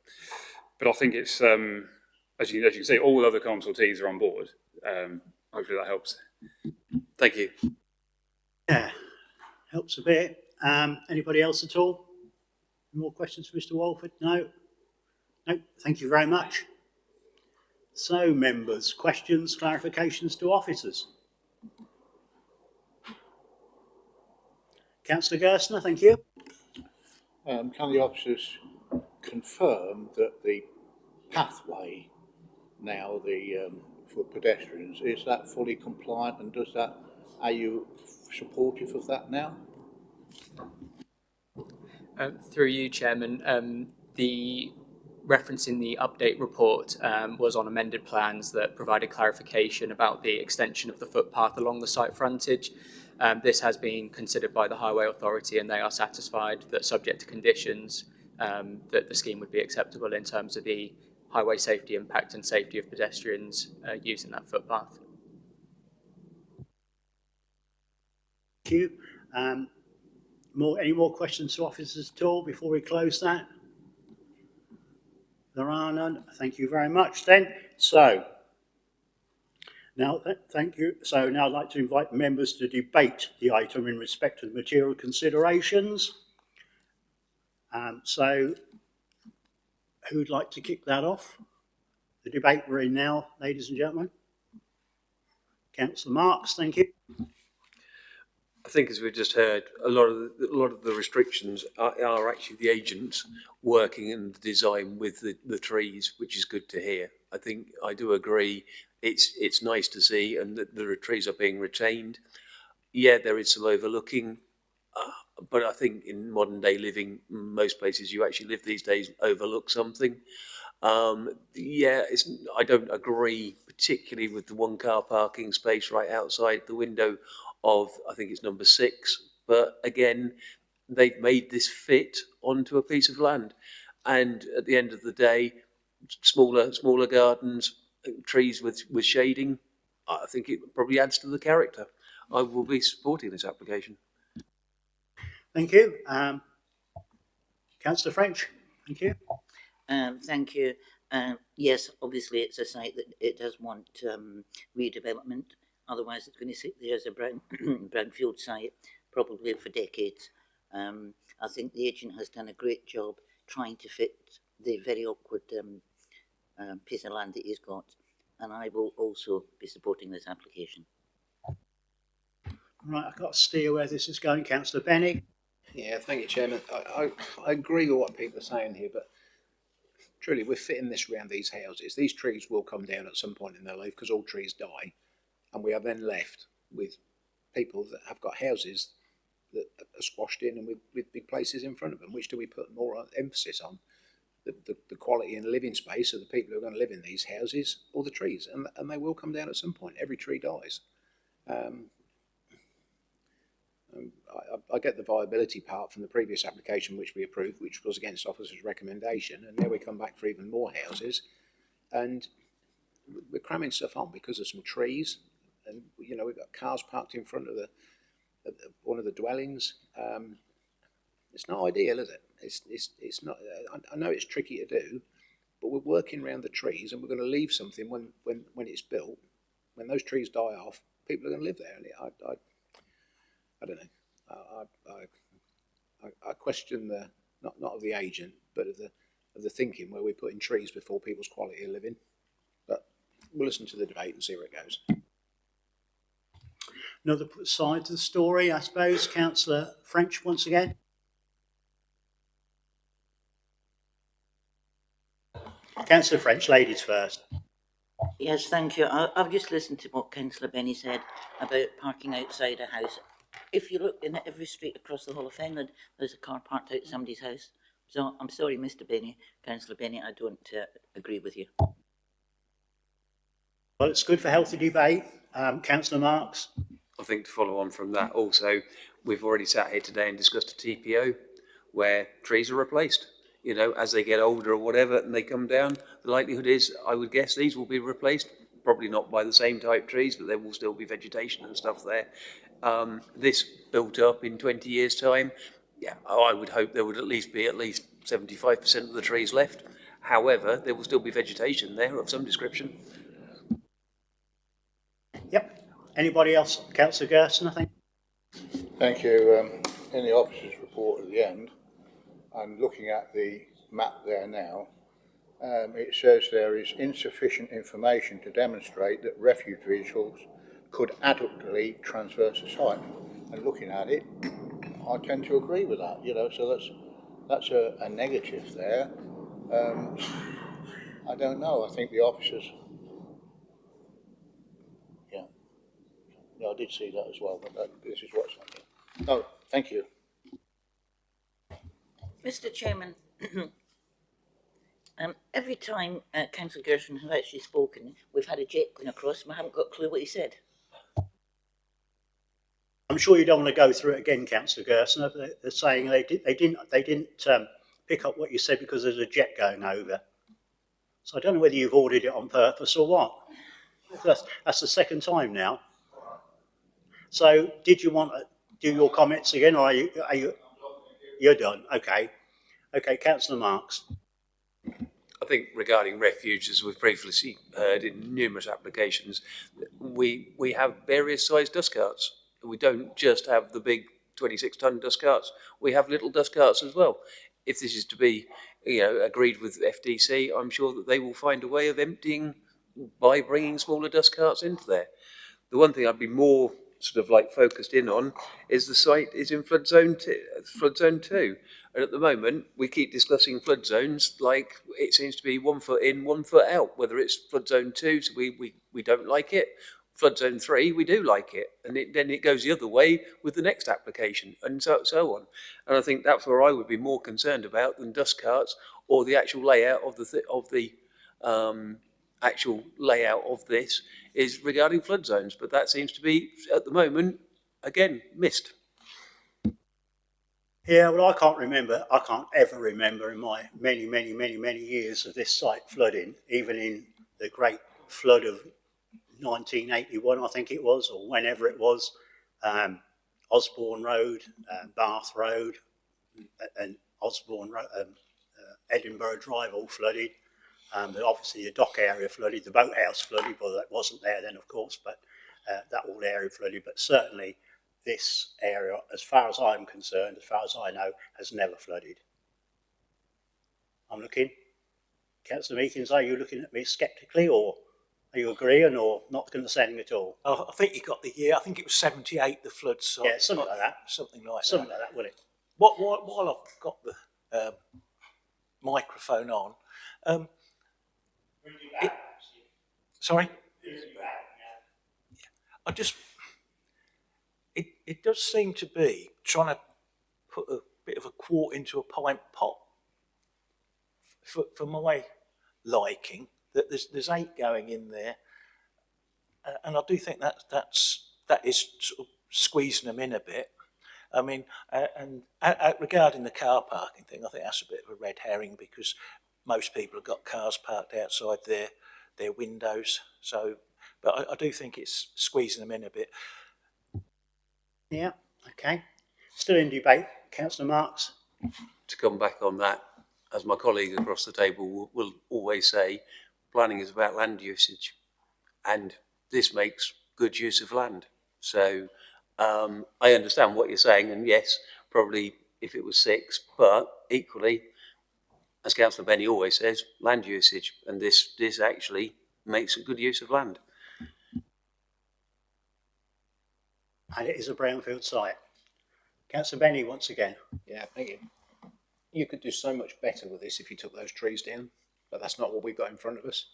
but I think it's as you can see, all the other consultees are on board. Hopefully that helps. Thank you. Yeah, helps a bit. Anybody else at all? More questions for Mr Walford? No? No, thank you very much. So, members, questions, clarifications to officers? Councillor Gerstner, thank you. Can the officers confirm that the pathway now, for pedestrians, is that fully compliant, and are you supportive of that now? Through you, Chairman, the reference in the update report was on amended plans that provided clarification about the extension of the footpath along the site frontage. This has been considered by the Highway Authority, and they are satisfied that, subject to conditions, that the scheme would be acceptable in terms of the highway safety impact and safety of pedestrians using that footpath. Thank you. Any more questions to officers at all before we close that? There are none. Thank you very much then. So, now, thank you. So now I'd like to invite members to debate the item in respect of the material considerations. So, who'd like to kick that off? The debate we're in now, ladies and gentlemen. Councillor Marks, thank you. I think, as we've just heard, a lot of the restrictions are actually the agents working in the design with the trees, which is good to hear. I think I do agree. It's nice to see, and that the trees are being retained. Yeah, there is some overlooking, but I think in modern day living, most places you actually live these days overlook something. Yeah, I don't agree particularly with the one car parking space right outside the window of, I think it's number 6, but again, they've made this fit onto a piece of land, and at the end of the day, smaller gardens, trees with shading, I think it probably adds to the character. I will be supporting this application. Thank you. Councillor French, thank you. Thank you. Yes, obviously it's a site that it does want redevelopment. Otherwise, it's going to sit there as a brownfield site, probably for decades. I think the agent has done a great job trying to fit the very awkward piece of land that he's got, and I will also be supporting this application. Right, I've got to steer where this is going. Councillor Benny. Yeah, thank you, Chairman. I agree with what people are saying here, but truly, we're fitting this around these houses. These trees will come down at some point in their life, because all trees die. And we are then left with people that have got houses that are squashed in and with big places in front of them. Which do we put more emphasis on? The quality and living space of the people who are going to live in these houses, or the trees? And they will come down at some point. Every tree dies. I get the viability part from the previous application which we approved, which was against officers' recommendation, and now we come back for even more houses, and we're cramming stuff on because of some trees. And we've got cars parked in front of one of the dwellings. It's not ideal, is it? It's not. I know it's tricky to do, but we're working around the trees, and we're going to leave something when it's built. When those trees die off, people are going to live there. And I don't know. I question the not of the agent, but of the thinking where we're putting trees before people's quality of living. But we'll listen to the debate and see where it goes. Another side to the story, I suppose. Councillor French, once again. Councillor French, ladies first. Yes, thank you. I've just listened to what Councillor Benny said about parking outside a house. If you look in every street across the whole of Fenland, there's a car parked out somebody's house. So I'm sorry, Mr. Benny, Councillor Benny, I don't agree with you. Well, it's good for healthy debate. Councillor Marks. I think to follow on from that also, we've already sat here today and discussed a TPO where trees are replaced. As they get older or whatever and they come down, the likelihood is, I would guess, these will be replaced. Probably not by the same type trees, but there will still be vegetation and stuff there. This built up in 20 years' time, yeah, I would hope there would at least be 75% of the trees left. However, there will still be vegetation there of some description. Yep. Anybody else? Councillor Gerson, I think. Thank you. In the officer's report at the end, I'm looking at the map there now. It says there is insufficient information to demonstrate that refuge vehicles could adequately traverse the site. And looking at it, I tend to agree with that. So that's a negative there. I don't know. I think the officers. Yeah, I did see that as well, but this is what's on here. No, thank you. Mr. Chairman, Every time Councillor Gershon has actually spoken, we've had a jet going across and we haven't got a clue what he said. I'm sure you don't want to go through it again, Councillor Gerson. They're saying they didn't pick up what you said because there's a jet going over. So I don't know whether you've ordered it on purpose or what. That's the second time now. So did you want to do your comments again, or you're done? Okay. Okay, Councillor Marks. I think regarding refuge, as we've previously heard in numerous applications, we have various sized dust carts. We don't just have the big 26-ton dust carts. We have little dust carts as well. If this is to be, agreed with FDC, I'm sure that they will find a way of emptying by bringing smaller dust carts into there. The one thing I'd be more sort of like focused in on is the site is in flood zone 2. And at the moment, we keep discussing flood zones like it seems to be 1 foot in, 1 foot out, whether it's flood zone 2, so we don't like it, flood zone 3, we do like it. And then it goes the other way with the next application and so on. And I think that's where I would be more concerned about than dust carts or the actual layout of the actual layout of this is regarding flood zones. But that seems to be, at the moment, again, missed. Yeah, well, I can't ever remember in my many years of this site flooding, even in the great flood of 1981, I think it was, or whenever it was, Osborne Road, Bath Road, and Osborne Road, Edinburgh Drive all flooded. But obviously the dock area flooded, the boathouse flooded, well, that wasn't there then, of course, but that whole area flooded. But certainly this area, as far as I'm concerned, as far as I know, has never flooded. I'm looking. Councillor Meekins, are you looking at me sceptically, or are you agreeing, or not going to say anything at all? I think you got the year. I think it was 78, the flood site. Yeah, something like that. Something like Something like that, will it? While I've got the microphone on, sorry? I just, it does seem to be trying to put a bit of a quart into a pint pot for my liking, that there's 8 going in there, and I do think that is sort of squeezing them in a bit. I mean, and regarding the car parking thing, I think that's a bit of a red herring because most people have got cars parked outside their windows. So, but I do think it's squeezing them in a bit. Yeah, okay. Still in debate. Councillor Marks. To come back on that, as my colleague across the table will always say, planning is about land usage, and this makes good use of land. So I understand what you're saying, and yes, probably if it was 6, but equally, as Councillor Benny always says, land usage, and this actually makes a good use of land. And it is a brownfield site. Councillor Benny, once again. Yeah, thank you. You could do so much better with this if you took those trees down, but that's not what we've got in front of us.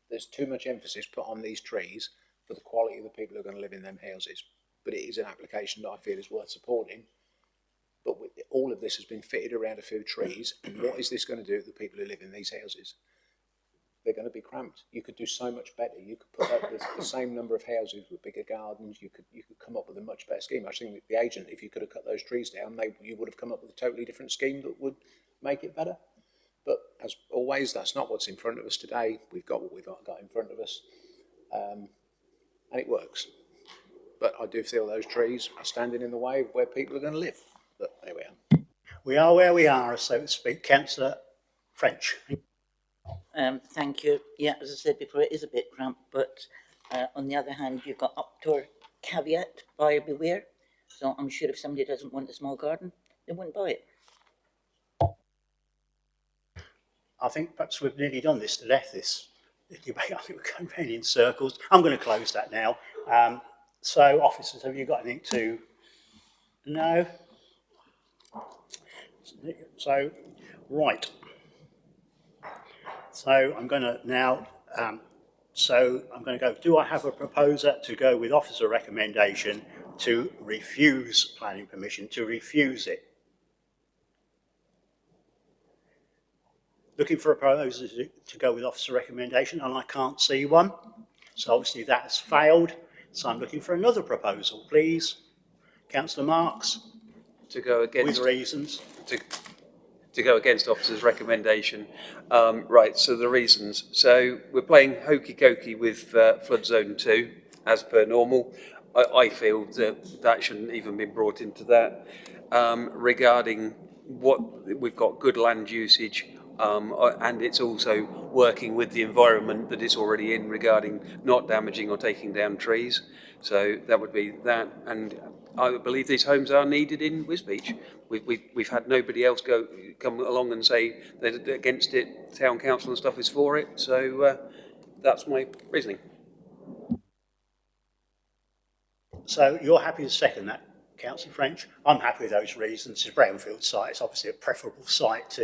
There's too much emphasis put on these trees for the quality of the people who are going to live in them houses. But it is an application that I feel is worth supporting. But all of this has been fitted around a few trees, and what is this going to do to the people who live in these houses? They're going to be cramped. You could do so much better. You could put up the same number of houses with bigger gardens. You could come up with a much better scheme. I think the agent, if you could have cut those trees down, you would have come up with a totally different scheme that would make it better. But as always, that's not what's in front of us today. We've got what we've got in front of us, and it works. But I do feel those trees are standing in the way of where people are going to live. But there we are. We are where we are, so to speak. Councillor French. Thank you. Yeah, as I said before, it is a bit cramped, but on the other hand, you've got outdoor caveat, buyer beware. So I'm sure if somebody doesn't want a small garden, they wouldn't buy it. I think perhaps we've nearly done this to death, this debate. I think we're going round in circles. I'm going to close that now. So, officers, have you got anything to... No? So, right. So, I'm going to now... I'm going to go... Do I have a proposer to go with officer recommendation to refuse planning permission, to refuse it? looking for a proposal to go with officer recommendation, and I can't see one. So obviously that has failed. So I'm looking for another proposal, please. Councillor Marks. To go against. With reasons. To go against officer's recommendation. Right, so the reasons. So we're playing hokey cokey with flood zone 2 as per normal. I feel that shouldn't even be brought into that. Regarding what we've got good land usage, and it's also working with the environment that it's already in regarding not damaging or taking down trees. So that would be that. And I believe these homes are needed in Wisbech. We've had nobody else come along and say they're against it. Town council and stuff is for it. So that's my reasoning. So you're happy to second that, Councillor French? I'm happy with those reasons. It's a brownfield site. It's obviously a preferable site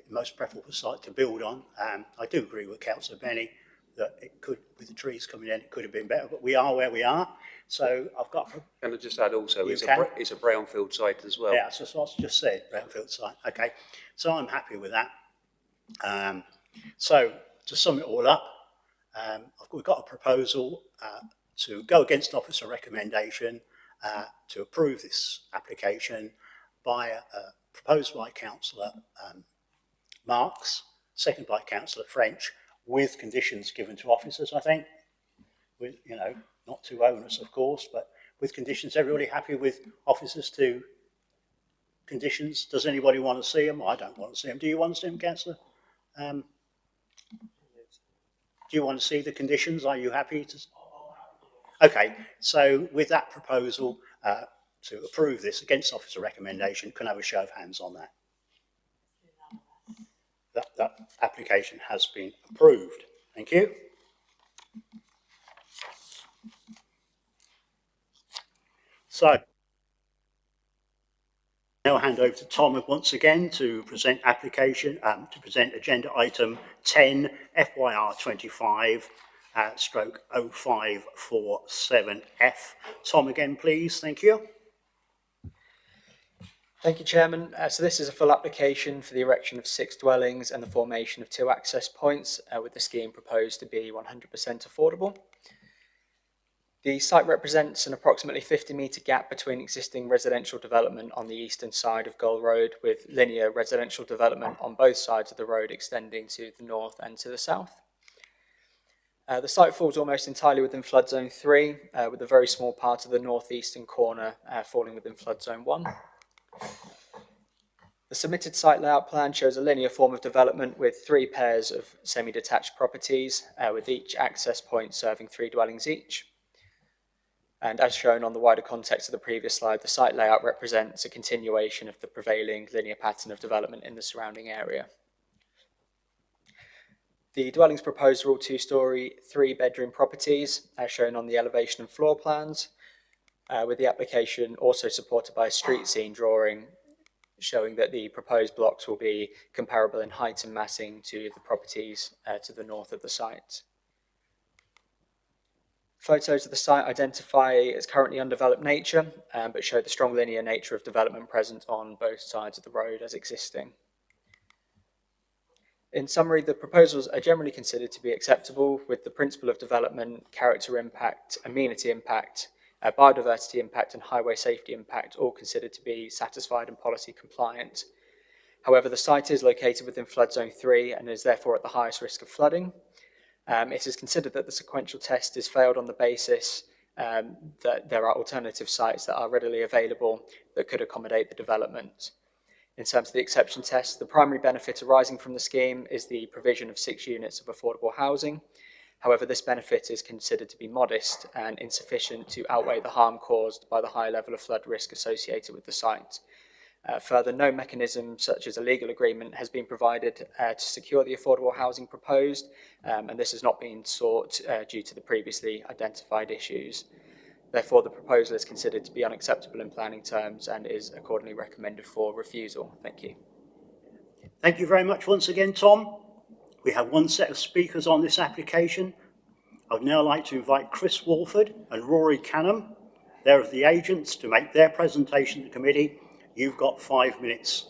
most preferable site to build on. I do agree with Councillor Benny that it could, with the trees coming in, it could have been better, but we are where we are. So I've got. Can I just add also, it's a brownfield site as well. Yeah, so that's what I just said, brownfield site. Okay, so I'm happy with that. So to sum it all up, we've got a proposal to go against officer recommendation to approve this application proposed by Councillor Marks, seconded by Councillor French, with conditions given to officers, I think. With, you know, not too onerous, of course, but with conditions. Everybody happy with officers to conditions? Does anybody want to see them? I don't want to see them. Do you want to see them, Councillor? Do you want to see the conditions? Are you happy to? Okay, so with that proposal to approve this against officer recommendation, can I have a show of hands on that? That application has been approved. Thank you. So, now I'll hand over to Tom once again to present agenda item 10, FYR 25, stroke 0547F. Tom again, please. Thank you. Thank you, Chairman. So this is a full application for the erection of 6 dwellings and the formation of 2 access points, with the scheme proposed to be 100% affordable. The site represents an approximately 50-metre gap between existing residential development on the eastern side of Gull Road, with linear residential development on both sides of the road extending to the north and to the south. The site falls almost entirely within flood zone 3, with a very small part of the northeastern corner falling within flood zone 1. The submitted site layout plan shows a linear form of development with 3 pairs of semi-detached properties, with each access point serving 3 dwellings each. And as shown on the wider context of the previous slide, the site layout represents a continuation of the prevailing linear pattern of development in the surrounding area. The dwellings proposed are all 2-storey, 3-bedroom properties, as shown on the elevation and floor plans, with the application also supported by a street scene drawing showing that the proposed blocks will be comparable in height and massing to the properties to the north of the site. Photos of the site identify its currently undeveloped nature, but show the strong linear nature of development present on both sides of the road as existing. In summary, the proposals are generally considered to be acceptable, with the principle of development, character impact, amenity impact, biodiversity impact and highway safety impact all considered to be satisfied and policy compliant. However, the site is located within flood zone 3 and is therefore at the highest risk of flooding. It is considered that the sequential test is failed on the basis that there are alternative sites that are readily available that could accommodate the development. In terms of the exception test, the primary benefit arising from the scheme is the provision of 6 units of affordable housing. However, this benefit is considered to be modest and insufficient to outweigh the harm caused by the high level of flood risk associated with the site. Further, no mechanism such as a legal agreement has been provided to secure the affordable housing proposed, and this has not been sought due to the previously identified issues. Therefore, the proposal is considered to be unacceptable in planning terms and is accordingly recommended for refusal. Thank you. Thank you very much once again, Tom. We have 1 set of speakers on this application. I would now like to invite Chris Walford and Rory Canham. They're the agents to make their presentation to the committee. You've got 5 minutes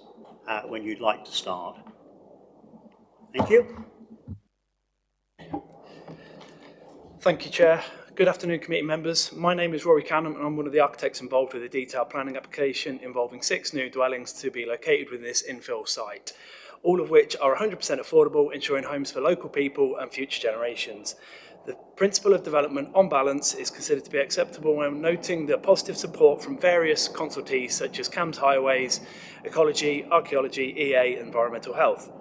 when you'd like to start. Thank you. Thank you, Chair. Good afternoon, committee members. My name is Rory Canham and I'm one of the architects involved with a detailed planning application involving 6 new dwellings to be located within this infill site, all of which are 100% affordable, ensuring homes for local people and future generations. The principle of development, on balance, is considered to be acceptable when noting the positive support from various consultees such as CAMS Highways, Ecology, Archaeology, EA, and Environmental Health.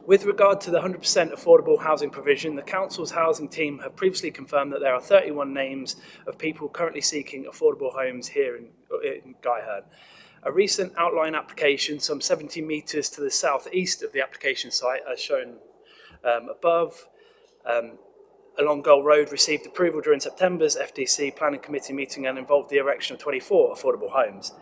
With regard to the 100% affordable housing provision, the Council's housing team have previously confirmed that there are 31 names of people currently seeking affordable homes here in Guyherne. A recent outline application, some 70 metres to the south-east of the application site, as shown above, along Goal Road, received approval during September's FDC Planning Committee meeting and involved the erection of 24 affordable homes.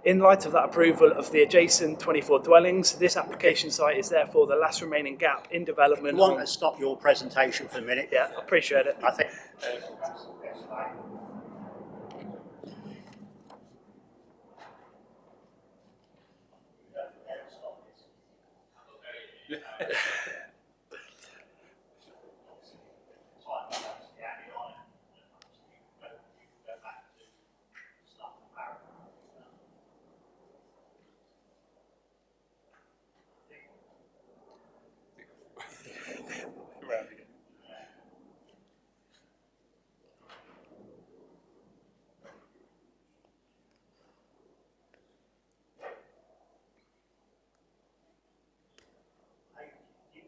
In light of that approval of the adjacent 24 dwellings, this application site is therefore the last remaining gap in development. You want to stop your presentation for a minute? Yeah, I appreciate it. I think.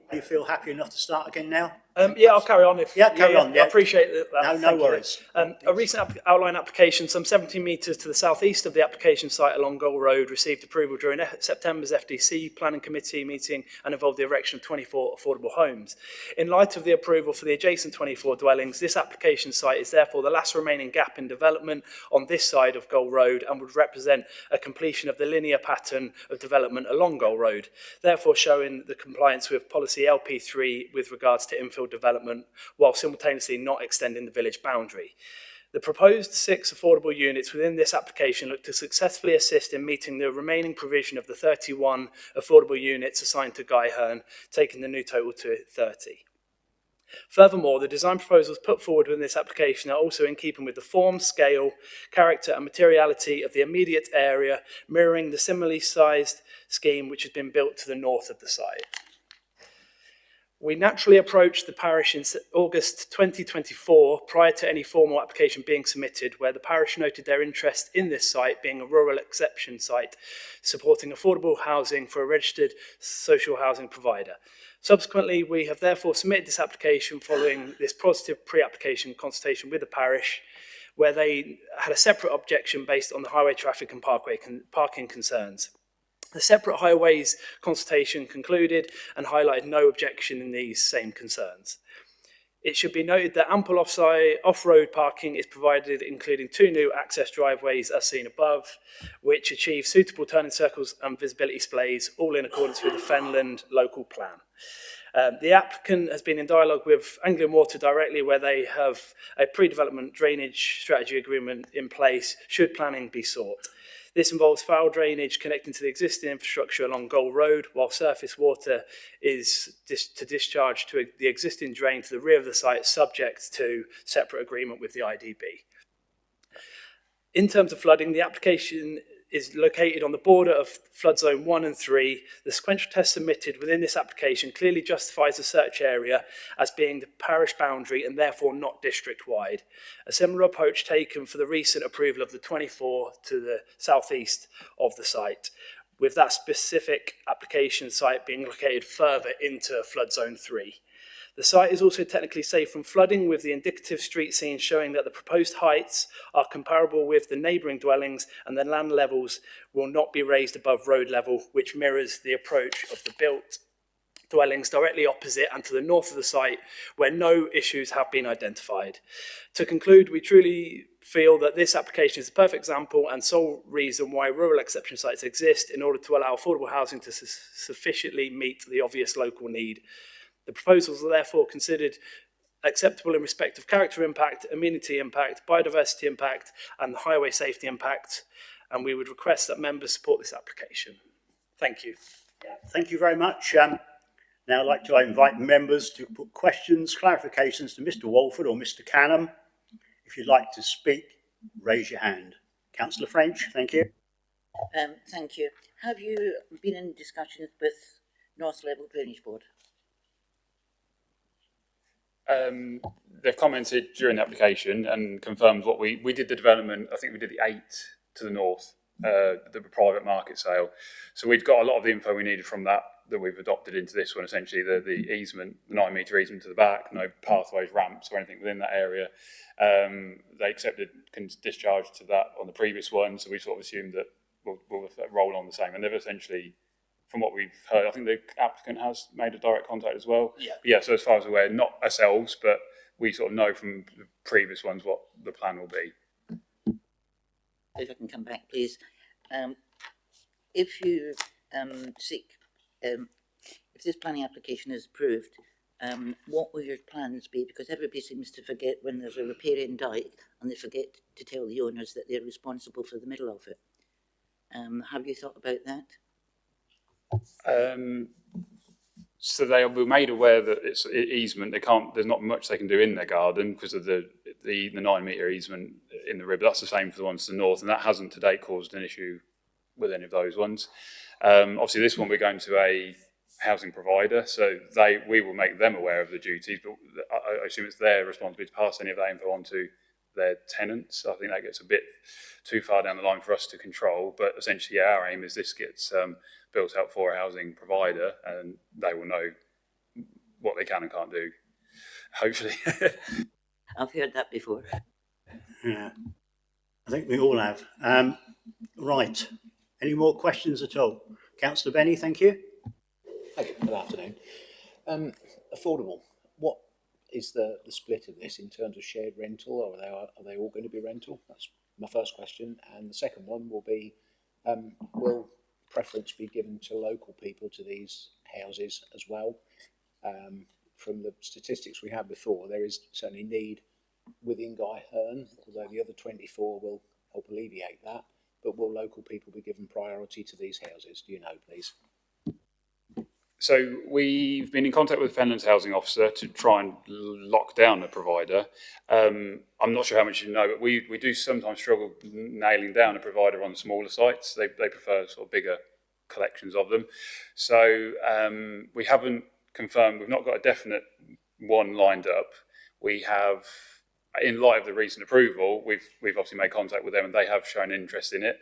Do you feel happy enough to start again now? Yeah, I'll carry on. Carry on. I appreciate that. No worries. A recent outline application, some 70 metres to the southeast of the application site along Goal Road, received approval during September's FDC Planning Committee meeting and involved the erection of 24 affordable homes. In light of the approval for the adjacent 24 dwellings, this application site is therefore the last remaining gap in development on this side of Goal Road and would represent a completion of the linear pattern of development along Goal Road, therefore showing the compliance with policy LP3 with regards to infill development while simultaneously not extending the village boundary. The proposed 6 affordable units within this application look to successfully assist in meeting the remaining provision of the 31 affordable units assigned to Guyherne, taking the new total to 30. Furthermore, the design proposals put forward within this application are also in keeping with the form, scale, character and materiality of the immediate area, mirroring the similarly sized scheme which has been built to the north of the site. We naturally approached the parish in August 2024, prior to any formal application being submitted, where the parish noted their interest in this site being a rural exception site, supporting affordable housing for a registered social housing provider. Subsequently, we have therefore submitted this application following this positive pre-application consultation with the parish, where they had a separate objection based on the highway traffic and parking concerns. The separate highways consultation concluded and highlighted no objection in these same concerns. It should be noted that ample off-road parking is provided, including 2 new access driveways as seen above, which achieve suitable turning circles and visibility displays, all in accordance with the Fenland local plan. The applicant has been in dialogue with Anglian Water directly, where they have a pre-development drainage strategy agreement in place should planning be sought. This involves foul drainage connecting to the existing infrastructure along Goal Road, while surface water is to discharge to the existing drain to the rear of the site, subject to separate agreement with the IDB. In terms of flooding, the application is located on the border of flood zone 1 and 3. The sequential test submitted within this application clearly justifies the search area as being the parish boundary and therefore not district-wide. A similar approach taken for the recent approval of the 24 to the southeast of the site, with that specific application site being located further into flood zone 3. The site is also technically safe from flooding, with the indicative street scene showing that the proposed heights are comparable with the neighbouring dwellings and the land levels will not be raised above road level, which mirrors the approach of the built dwellings directly opposite and to the north of the site, where no issues have been identified. To conclude, we truly feel that this application is a perfect example and sole reason why rural exception sites exist, in order to allow affordable housing to sufficiently meet the obvious local need. The proposals are therefore considered acceptable in respect of character impact, amenity impact, biodiversity impact, and the highway safety impact, and we would request that members support this application. Thank you. Thank you very much. Now I'd like to invite members to put questions, clarifications to Mr. Walford or Mr. Canham. If you'd like to speak, raise your hand. Councillor French, thank you. Thank you. Have you been in discussions with North Level Drainage Board? They've commented during the application and confirmed what we did the development. I think we did the 8 to the north, the private market sale. So we've got a lot of the info we needed from that we've adopted into this one. Essentially, the easement, the 9-metre easement to the back, no pathways, ramps, or anything within that area. They accepted discharge to that on the previous one, so we sort of assumed that we'll roll on the same. And they've essentially, from what we've heard, I think the applicant has made a direct contact as well. Yeah. So as far as we're aware, not ourselves, but we sort of know from the previous ones what the plan will be. If I can come back, please. If you seek, if this planning application is approved, what will your plans be? Because everybody seems to forget when there's a riparian dyke and they forget to tell the owners that they're responsible for the middle of it. Have you thought about that? So they were made aware that it's easement. They can't. There's not much they can do in their garden because of the 9-metre easement in the rib. That's the same for the ones to the north, and that hasn't to date caused an issue with any of those ones. Obviously, this one we're going to a housing provider, so we will make them aware of the duties. But I assume it's their responsibility to pass any of that info on to their tenants. I think that gets a bit too far down the line for us to control. But essentially, our aim is this gets built out for a housing provider, and they will know what they can and can't do, hopefully. I've heard that before. Yeah, I think we all have. Right, any more questions at all? Councillor Benny, thank you. Thank you. Good afternoon. Affordable. What is the split of this in terms of shared rental, or are they all going to be rental? That's my first question. And the second one will be, will preference be given to local people to these houses as well? From the statistics we had before, there is certainly need within Guy Hearn, although the other 24 will help alleviate that. But will local people be given priority to these houses? Do you know, please? So we've been in contact with Fenland's housing officer to try and lock down a provider. I'm not sure how much you know, but we do sometimes struggle nailing down a provider on smaller sites. They prefer sort of bigger collections of them. So we haven't confirmed, we've not got a definite one lined up. We have, in light of the recent approval, we've obviously made contact with them and they have shown interest in it.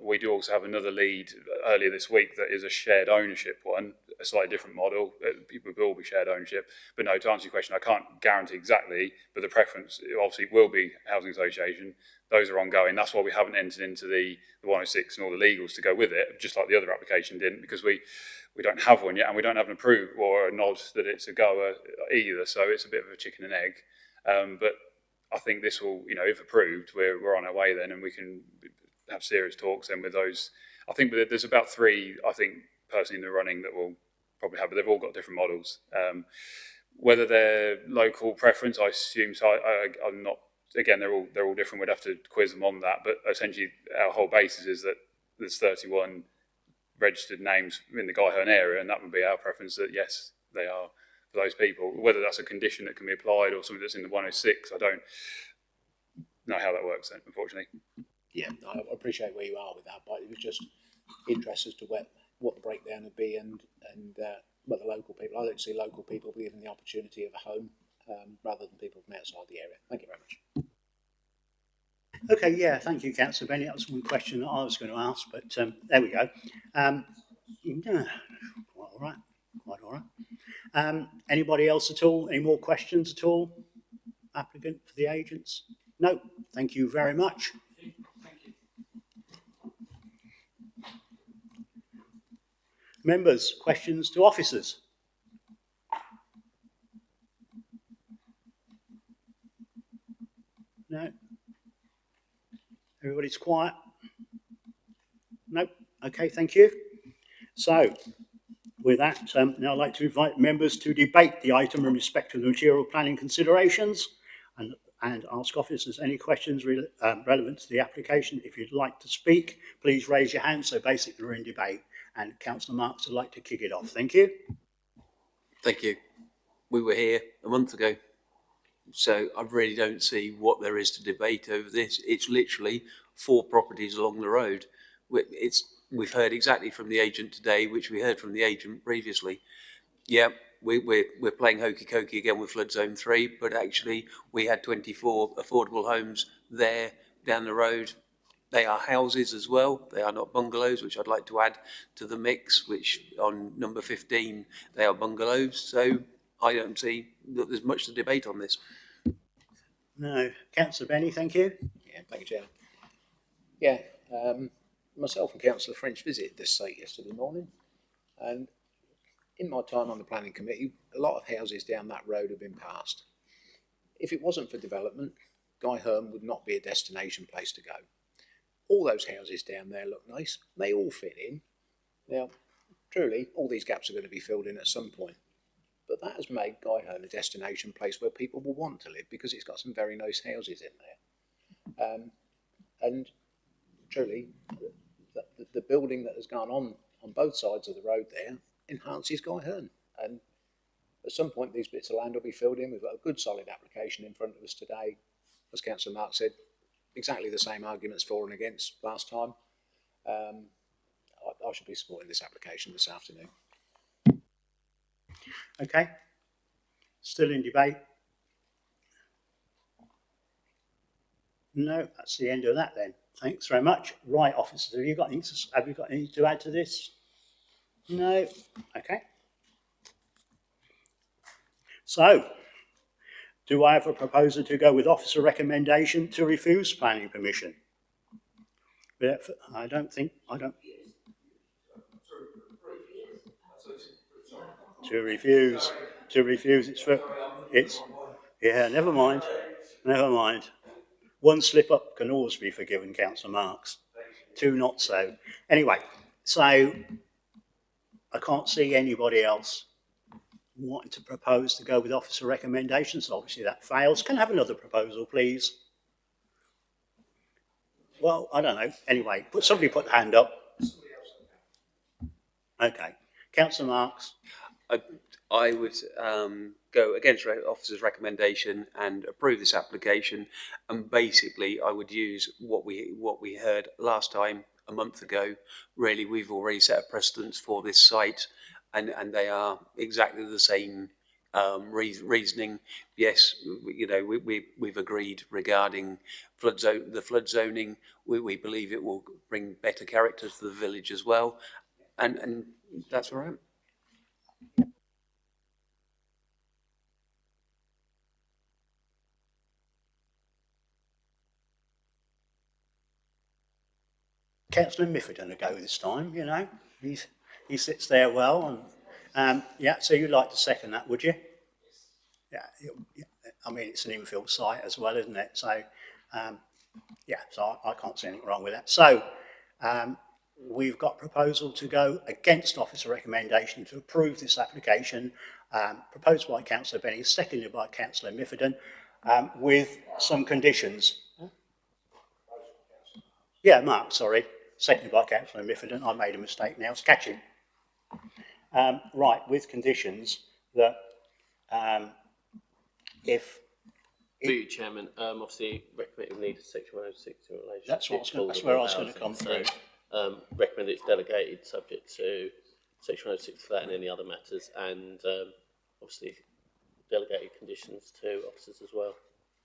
We do also have another lead earlier this week that is a shared ownership one, a slightly different model. People will be shared ownership. But no, to answer your question, I can't guarantee exactly, but the preference obviously will be housing association. Those are ongoing. That's why we haven't entered into the 106 and all the legals to go with it, just like the other application didn't, because we don't have one yet and we don't have an approve or a nod that it's a goer either. So it's a bit of a chicken and egg. But I think this will, if approved, we're on our way then, and we can have serious talks then with those. I think there's about 3, I think, personally in the running that will probably have, but they've all got different models. Whether they're local preference, I assume so. I'm not. Again, they're all different. We'd have to quiz them on that. But essentially, our whole basis is that there's 31 registered names in the Guy Hearn area, and that would be our preference. That yes, they are for those people. Whether that's a condition that can be applied or something that's in the 106, I don't know how that works then, unfortunately. Yeah, I appreciate where you are with that, but it was just interest as to what the breakdown would be and what the local people. I like to see local people be given the opportunity of a home rather than people from outside the area. Thank you very much. Okay, yeah, thank you, Councillor Benny. That was one question that I was going to ask, but there we go. Quite all right. Anybody else at all? Any more questions at all? Applicant for the agents? No, thank you very much. Members, questions to officers? No? Everybody's quiet? No? Okay, thank you. So, with that, now I'd like to invite members to debate the item in respect of the material planning considerations and ask officers any questions relevant to the application. If you'd like to speak, please raise your hand. So basically we're in debate, and Councillor Marks would like to kick it off. Thank you. Thank you. We were here a month ago, so I really don't see what there is to debate over this. It's literally 4 properties along the road. We've heard exactly from the agent today, which we heard from the agent previously. Yeah, we're playing hokey cokey again with flood zone 3, but actually we had 24 affordable homes there down the road. They are houses as well. They are not bungalows, which I'd like to add to the mix, which on number 15, they are bungalows. So I don't see that there's much to debate on this. No. Councillor Benny, thank you. Yeah, thank you, Chairman. Yeah, myself and Councillor French visited this site yesterday morning, and in my time on the planning committee, a lot of houses down that road have been passed. If it wasn't for development, Guy Herne would not be a destination place to go. All those houses down there look nice. They all fit in. Now, truly, all these gaps are going to be filled in at some point. But that has made Guy Herne a destination place where people will want to live because it's got some very nice houses in there. And truly, the building that has gone on both sides of the road there enhances Guy Herne. And at some point, these bits of land will be filled in. We've got a good solid application in front of us today. As Councillor Mark said, exactly the same arguments for and against last time. I should be supporting this application this afternoon. Okay. Still in debate? No, that's the end of that then. Thanks very much. Right, officers, have you got anything to add to this? No? Okay. So, do I have a proposal to go with officer recommendation to refuse planning permission? I don't. To refuse, yeah, never mind. One slip up can always be forgiven, Councillor Marks. 2 not so. Anyway, so I can't see anybody else wanting to propose to go with officer recommendations. So obviously that fails. Can I have another proposal, please? Well, I don't know. Anyway, somebody put the hand up. Okay. Councillor Marks. I would go against officer's recommendation and approve this application. And basically, I would use what we heard last time a month ago. Really, we've already set a precedence for this site, and they are exactly the same reasoning. Yes, you know, we've agreed regarding the flood zoning. We believe it will bring better character to the village as well, and that's where I am. Councillor Miffordon will go this time, you know. He sits there well. And yeah, so you'd like to second that, would you? Yeah, I mean, it's an infill site as well, isn't it? So, yeah, so I can't see anything wrong with that. So, we've got proposal to go against officer recommendation to approve this application, proposed by Councillor Benny, seconded by Councillor Miffordon, with some conditions. Yeah, Mark, sorry. Seconded by Councillor Miffordon. I made a mistake now. It's catching. Right, with conditions that if... Through you, Chairman, obviously recommend we need a section 106 in relation that's where I was going to come through. Recommend it's delegated subject to section 106 for that and any other matters, and obviously delegated conditions to officers as well.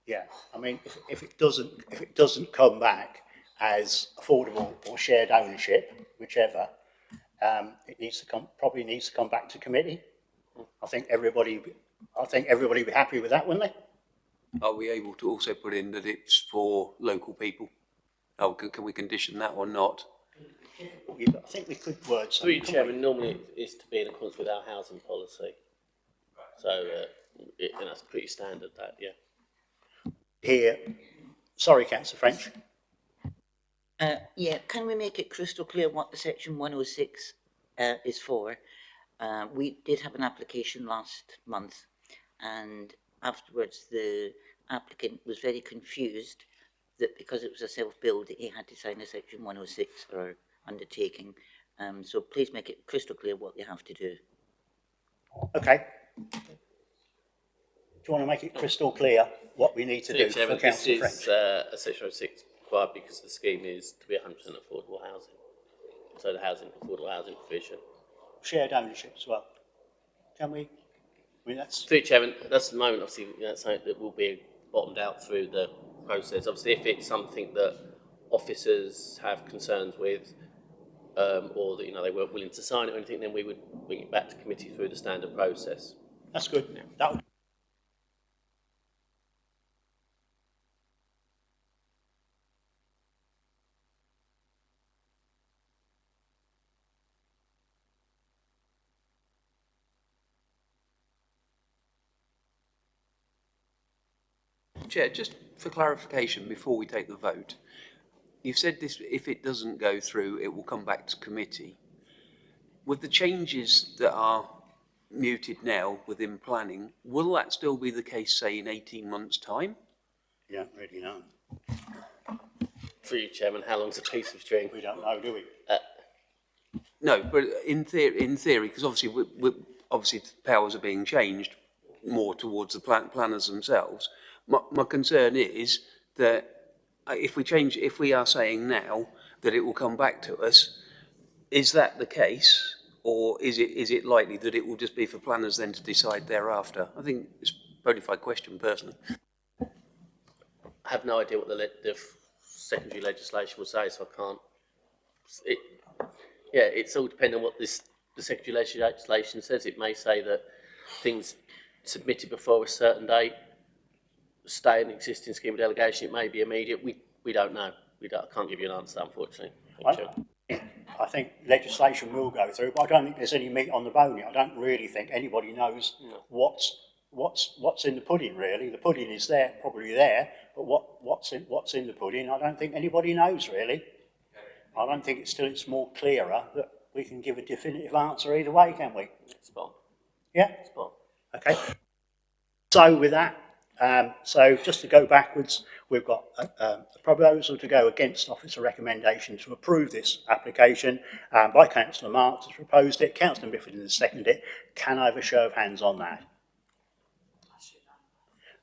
Yeah, I mean, if it doesn't come back as affordable or shared ownership, whichever, it probably needs to come back to committee. I think everybody would be happy with that, wouldn't they? Are we able to also put in that it's for local people? Oh, can we condition that or not? I think we could word something. Through you, Chairman, normally it's to be in accordance with our housing policy. So, and that's pretty standard, that, yeah. Here, sorry, Councillor French. Yeah, can we make it crystal clear what the section 106 is for? We did have an application last month, and afterwards the applicant was very confused that because it was a self-build, he had to sign a section 106 for undertaking. So please make it crystal clear what they have to do. Okay, you want to make it crystal clear what we need to do for Councillor French? This is a Section 06 required because the scheme is to be 100% affordable housing. So the affordable housing provision. Shared ownership as well. Can we? I mean, that's... Through Chairman, that's the moment, obviously, that's something that will be bottomed out through the process. Obviously, if it's something that officers have concerns with, or that, they weren't willing to sign it or anything, then we would bring it back to committee through the standard process. That's good. Yeah. That would... Chair, just for clarification before we take the vote, you've said this, if it doesn't go through, it will come back to committee. With the changes that are muted now within planning, will that still be the case, say, in 18 months' time? You don't really know. Through you, Chairman, how long's a piece of string? We don't know, do we? No, but in theory, because obviously, obviously powers are being changed more towards the planners themselves. My concern is that if we are saying now that it will come back to us, is that the case, or is it likely that it will just be for planners then to decide thereafter? I think it's a bona fide question, personally. I have no idea what the secondary legislation will say, so I can't. It's all depending on what the secondary legislation says. It may say that things submitted before a certain date stay in the existing scheme of delegation. It may be immediate. We don't know. I can't give you an answer, unfortunately. I think legislation will go through, but I don't think there's any meat on the bone yet. I don't really think anybody knows what's in the pudding, really. The pudding is there, probably there, but what's in the pudding, I don't think anybody knows, really. I don't think it's more clearer that we can give a definitive answer either way, can we? Spot. Yeah? Spot. Okay. So with that, so just to go backwards, we've got a proposal to go against officer recommendation to approve this application by Councillor Marks has proposed it. Councillor Mifflin has seconded it. Can I have a show of hands on that?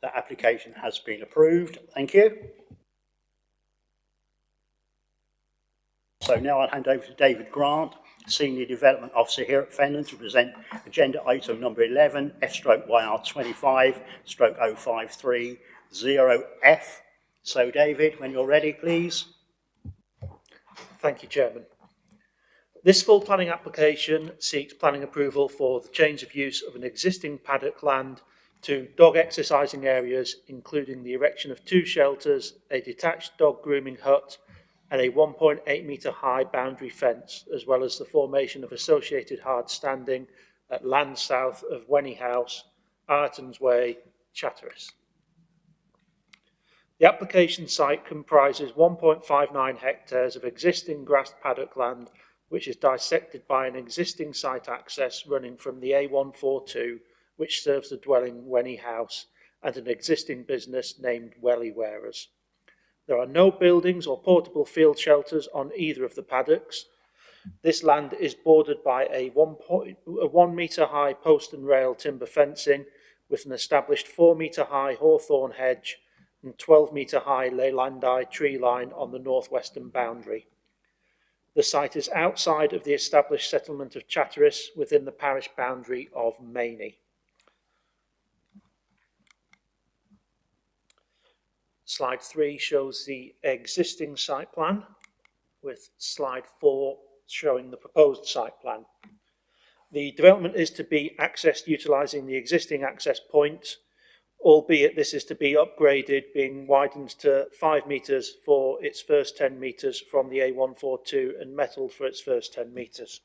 That application has been approved. Thank you. So now I'll hand over to David Grant, Senior Development Officer here at Fenland, to present agenda item number 11, F/YR25/0530F. So David, when you're ready, please. Thank you, Chairman. This full planning application seeks planning approval for the change of use of an existing paddock land to dog exercising areas, including the erection of 2 shelters, a detached dog grooming hut, and a 1.8 metre high boundary fence, as well as the formation of associated hard standing at land south of Wenny House, Artons Way, Chatteris. The application site comprises 1.59 hectares of existing grassed paddock land, which is dissected by an existing site access running from the A142, which serves the dwelling Wenny House, and an existing business named Welly Wearers. There are no buildings or portable field shelters on either of the paddocks. This land is bordered by a 1 metre high post and rail timber fencing with an established 4 metre high hawthorn hedge and 12 metre high Leylandi tree line on the northwestern boundary. The site is outside of the established settlement of Chatteris within the parish boundary of Mainey. Slide 3 shows the existing site plan, with slide 4 showing the proposed site plan. The development is to be accessed utilising the existing access point, albeit this is to be upgraded, being widened to 5 metres for its first 10 metres from the A142 and metalled for its first 10 metres.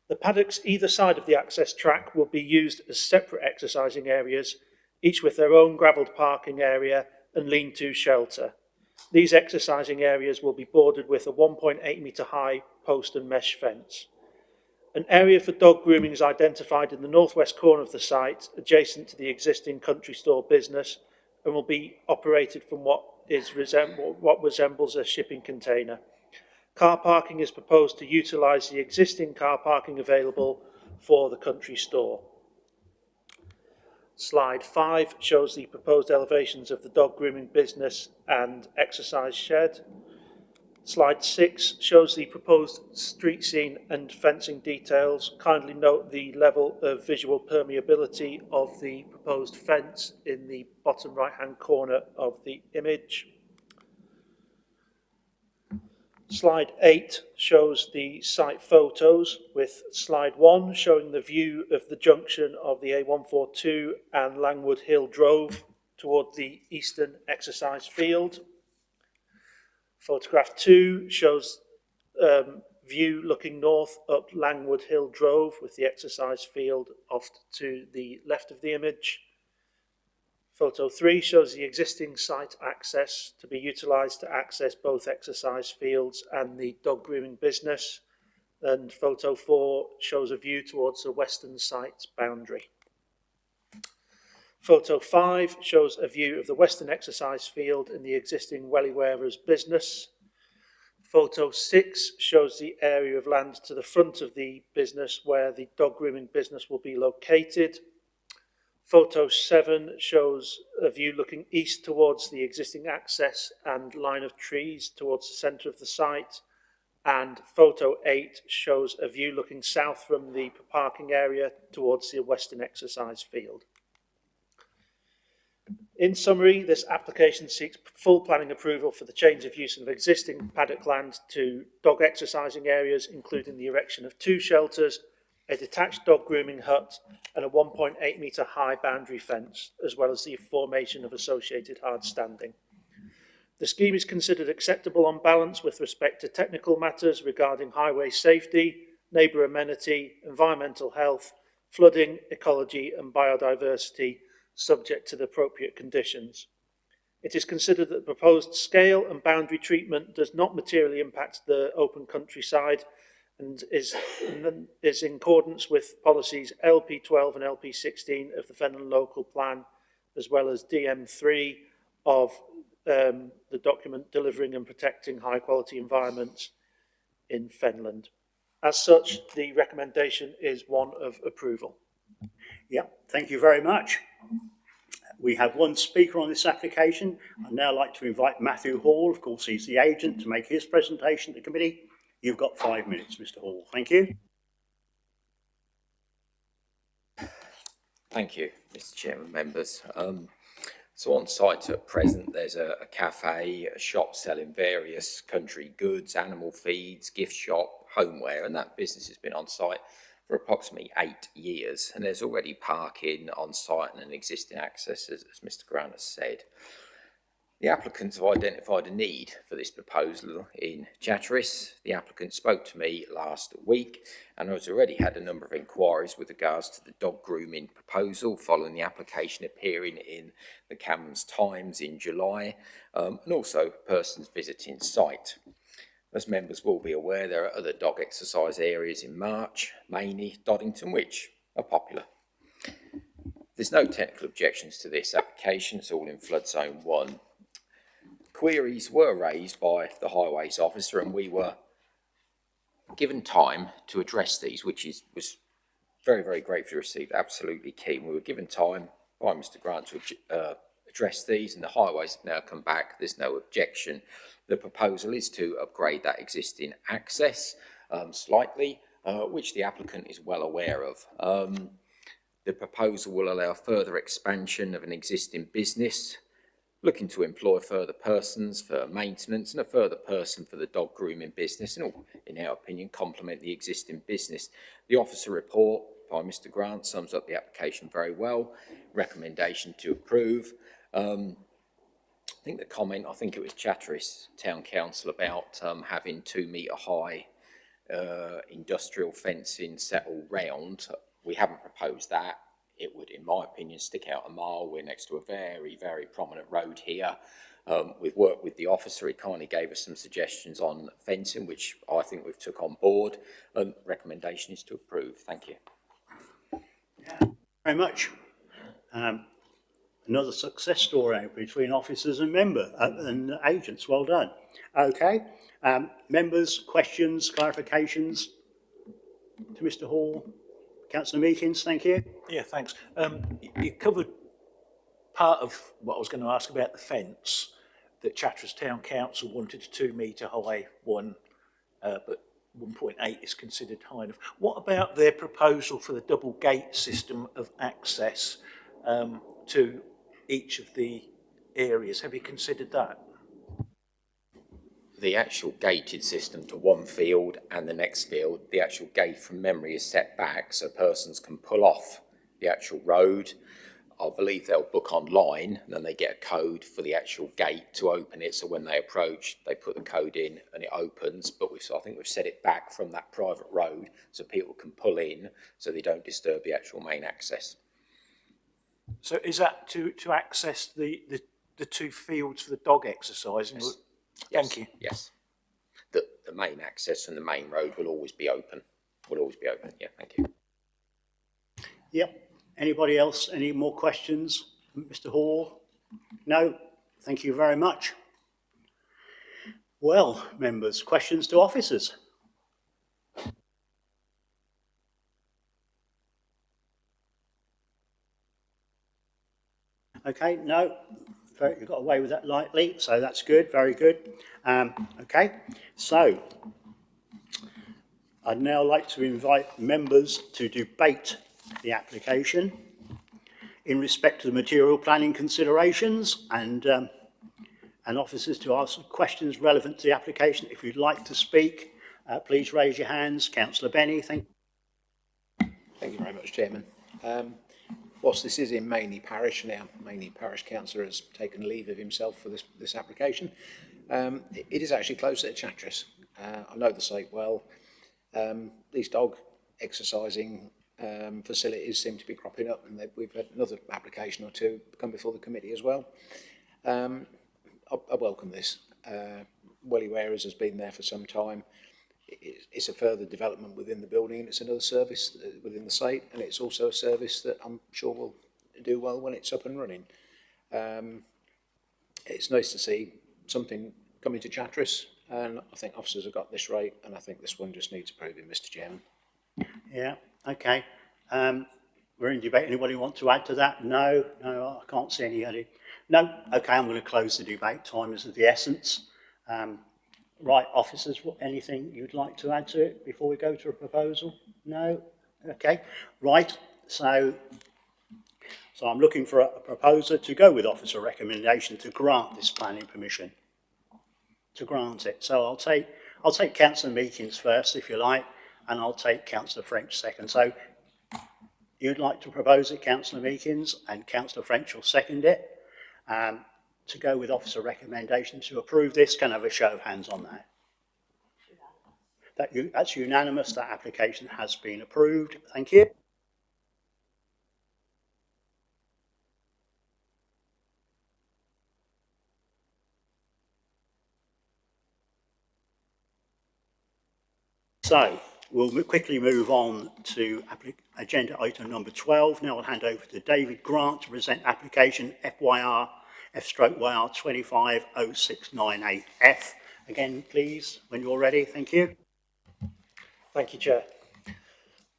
The paddocks either side of the access track will be used as separate exercising areas, each with their own gravelled parking area and lean-to shelter. These exercising areas will be bordered with a 1.8 metre high post and mesh fence. An area for dog grooming is identified in the northwest corner of the site, adjacent to the existing country store business, and will be operated from what resembles a shipping container. Car parking is proposed to utilise the existing car parking available for the country store. Slide 5 shows the proposed elevations of the dog grooming business and exercise shed. Slide 6 shows the proposed street scene and fencing details. Kindly note the level of visual permeability of the proposed fence in the bottom right-hand corner of the image. Slide 8 shows the site photos, with slide 1 showing the view of the junction of the A142 and Langwood Hill Drove toward the eastern exercise field. Photograph 2 shows view looking north up Langwood Hill Drove with the exercise field off to the left of the image. Photo 3 shows the existing site access to be utilised to access both exercise fields and the dog grooming business. And photo 4 shows a view towards the western site boundary. Photo 5 shows a view of the western exercise field and the existing Welly Wearers business. Photo 6 shows the area of land to the front of the business where the dog grooming business will be located. Photo 7 shows a view looking east towards the existing access and line of trees towards the centre of the site. And photo 8 shows a view looking south from the parking area towards the western exercise field. In summary, this application seeks full planning approval for the change of use of existing paddock land to dog exercising areas, including the erection of 2 shelters, a detached dog grooming hut, and a 1.8 metre high boundary fence, as well as the formation of associated hard standing. The scheme is considered acceptable on balance with respect to technical matters regarding highway safety, neighbour amenity, environmental health, flooding, ecology and biodiversity, subject to the appropriate conditions. It is considered that the proposed scale and boundary treatment does not materially impact the open countryside and is in accordance with policies LP12 and LP16 of the Fenland Local Plan, as well as DM3 of the document delivering and protecting high quality environments in Fenland. As such, the recommendation is one of approval. Yeah, thank you very much. We have one speaker on this application. I'd now like to invite Matthew Hall, of course he's the agent, to make his presentation to the committee. You've got 5 minutes, Mr. Hall. Thank you. Thank you, Mr. Chairman, members. So on site at present, there's a cafe, a shop selling various country goods, animal feeds, gift shop, homeware, and that business has been on site for approximately 8 years. And there's already parking on site and an existing access, as Mr. Grant has said. The applicants have identified a need for this proposal in Chatteris. The applicant spoke to me last week and has already had a number of inquiries with regards to the dog grooming proposal following the application appearing in the Cameron's Times in July, and also persons visiting site. As members will be aware, there are other dog exercise areas in March, Maney, Doddington, which are popular. There's no technical objections to this application, it's all in flood zone 1. Queries were raised by the highways officer and we were given time to address these, which was very, very grateful to receive, absolutely keen. We were given time by Mr. Grant to address these, and the highways have now come back. There's no objection. The proposal is to upgrade that existing access slightly, which the applicant is well aware of. The proposal will allow further expansion of an existing business, looking to employ further persons for maintenance and a further person for the dog grooming business, and all, in our opinion, complement the existing business. The officer report by Mr. Grant sums up the application very well. Recommendation to approve. I think the comment, I think it was Chatteris Town Council about having 2 metre high industrial fencing settled round. We haven't proposed that. It would, in my opinion, stick out a mile. We're next to a very, very prominent road here. We've worked with the officer. He kindly gave us some suggestions on fencing, which I think we've took on board. Recommendation is to approve. Thank you. Very much. Another success story between officers and and agents. Well done. Okay. Members, questions, clarifications to Mr. Hall? Councillor Meekins, thank you. Yeah, thanks. You covered part of what I was going to ask about the fence, that Chatteris Town Council wanted a 2 metre high one, but 1.8 is considered high enough. What about their proposal for the double gate system of access to each of the areas? Have you considered that? The actual gated system to one field and the next field, the actual gate from memory is set back so persons can pull off the actual road. I believe they'll book online and then they get a code for the actual gate to open it. So when they approach, they put the code in and it opens. But I think we've set it back from that private road so people can pull in so they don't disturb the actual main access. So is that to access the 2 fields for the dog exercising? Yes. Thank you. Yes. The main access from the main road will always be open. Yeah, thank you. Yep. Anybody else? Any more questions? Mr. Hall? No? Thank you very much. Well, members, questions to officers? Okay, no? You got away with that lightly, so that's good, very good. Okay, so I'd now like to invite members to debate the application in respect to the material planning considerations and officers to ask questions relevant to the application. If you'd like to speak, please raise your hands. Councillor Benny, thank you. Thank you very much, Chairman. Whilst this is in Mainey Parish, now Mainey Parish Councillor has taken leave of himself for this application. It is actually closer to Chatteris. I know the site well. These dog exercising facilities seem to be cropping up, and we've had another application or two come before the committee as well. I welcome this. Welly Wares has been there for some time. It's a further development within the building, and it's another service within the site, and it's also a service that I'm sure will do well when it's up and running. It's nice to see something coming to Chatteris, and I think officers have got this right, and I think this one just needs approving, Mr. Chairman. Yeah, okay. We're in debate. Anybody want to add to that? No, I can't see anybody. No, okay, I'm going to close the debate. Time is of the essence. Right, officers, anything you'd like to add to it before we go to a proposal? No? Okay, right, so I'm looking for a proposer to go with officer recommendation to grant this planning permission. To grant it. So I'll take Councillor Meekins first, if you like, and I'll take Councillor French second. So you'd like to propose it, Councillor Meekins, and Councillor French will second it. To go with officer recommendation to approve this. Can I have a show of hands on that? That's unanimous. That application has been approved. Thank you. So we'll quickly move on to agenda item number 12. Now I'll hand over to David Grant to present application FYR F/YR 250698F. Again, please, when you're ready. Thank you. Thank you, Chair.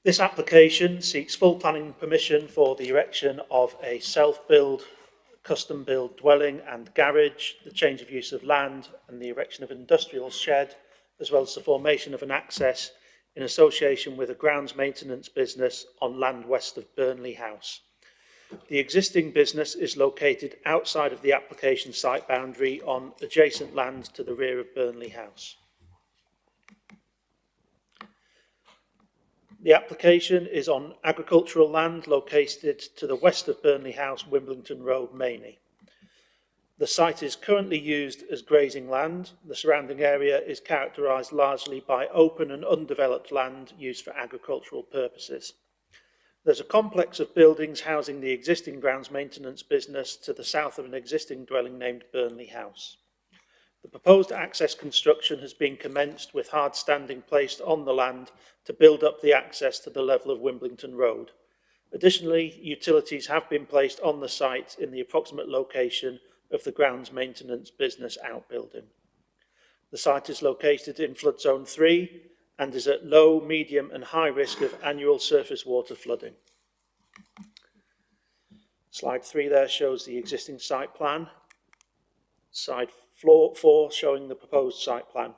This application seeks full planning permission for the erection of a self-build, custom-built dwelling and garage, the change of use of land and the erection of an industrial shed, as well as the formation of an access in association with a grounds maintenance business on land west of Burnley House. The existing business is located outside of the application site boundary on adjacent land to the rear of Burnley House. The application is on agricultural land located to the west of Burnley House, Wimbledon Road, Mainey. The site is currently used as grazing land. The surrounding area is characterised largely by open and undeveloped land used for agricultural purposes. There's a complex of buildings housing the existing grounds maintenance business to the south of an existing dwelling named Burnley House. The proposed access construction has been commenced with hard standing placed on the land to build up the access to the level of Wimbledon Road. Additionally, utilities have been placed on the site in the approximate location of the grounds maintenance business outbuilding. The site is located in flood zone 3 and is at low, medium and high risk of annual surface water flooding. Slide 3 there shows the existing site plan. Slide 4 showing the proposed site plan.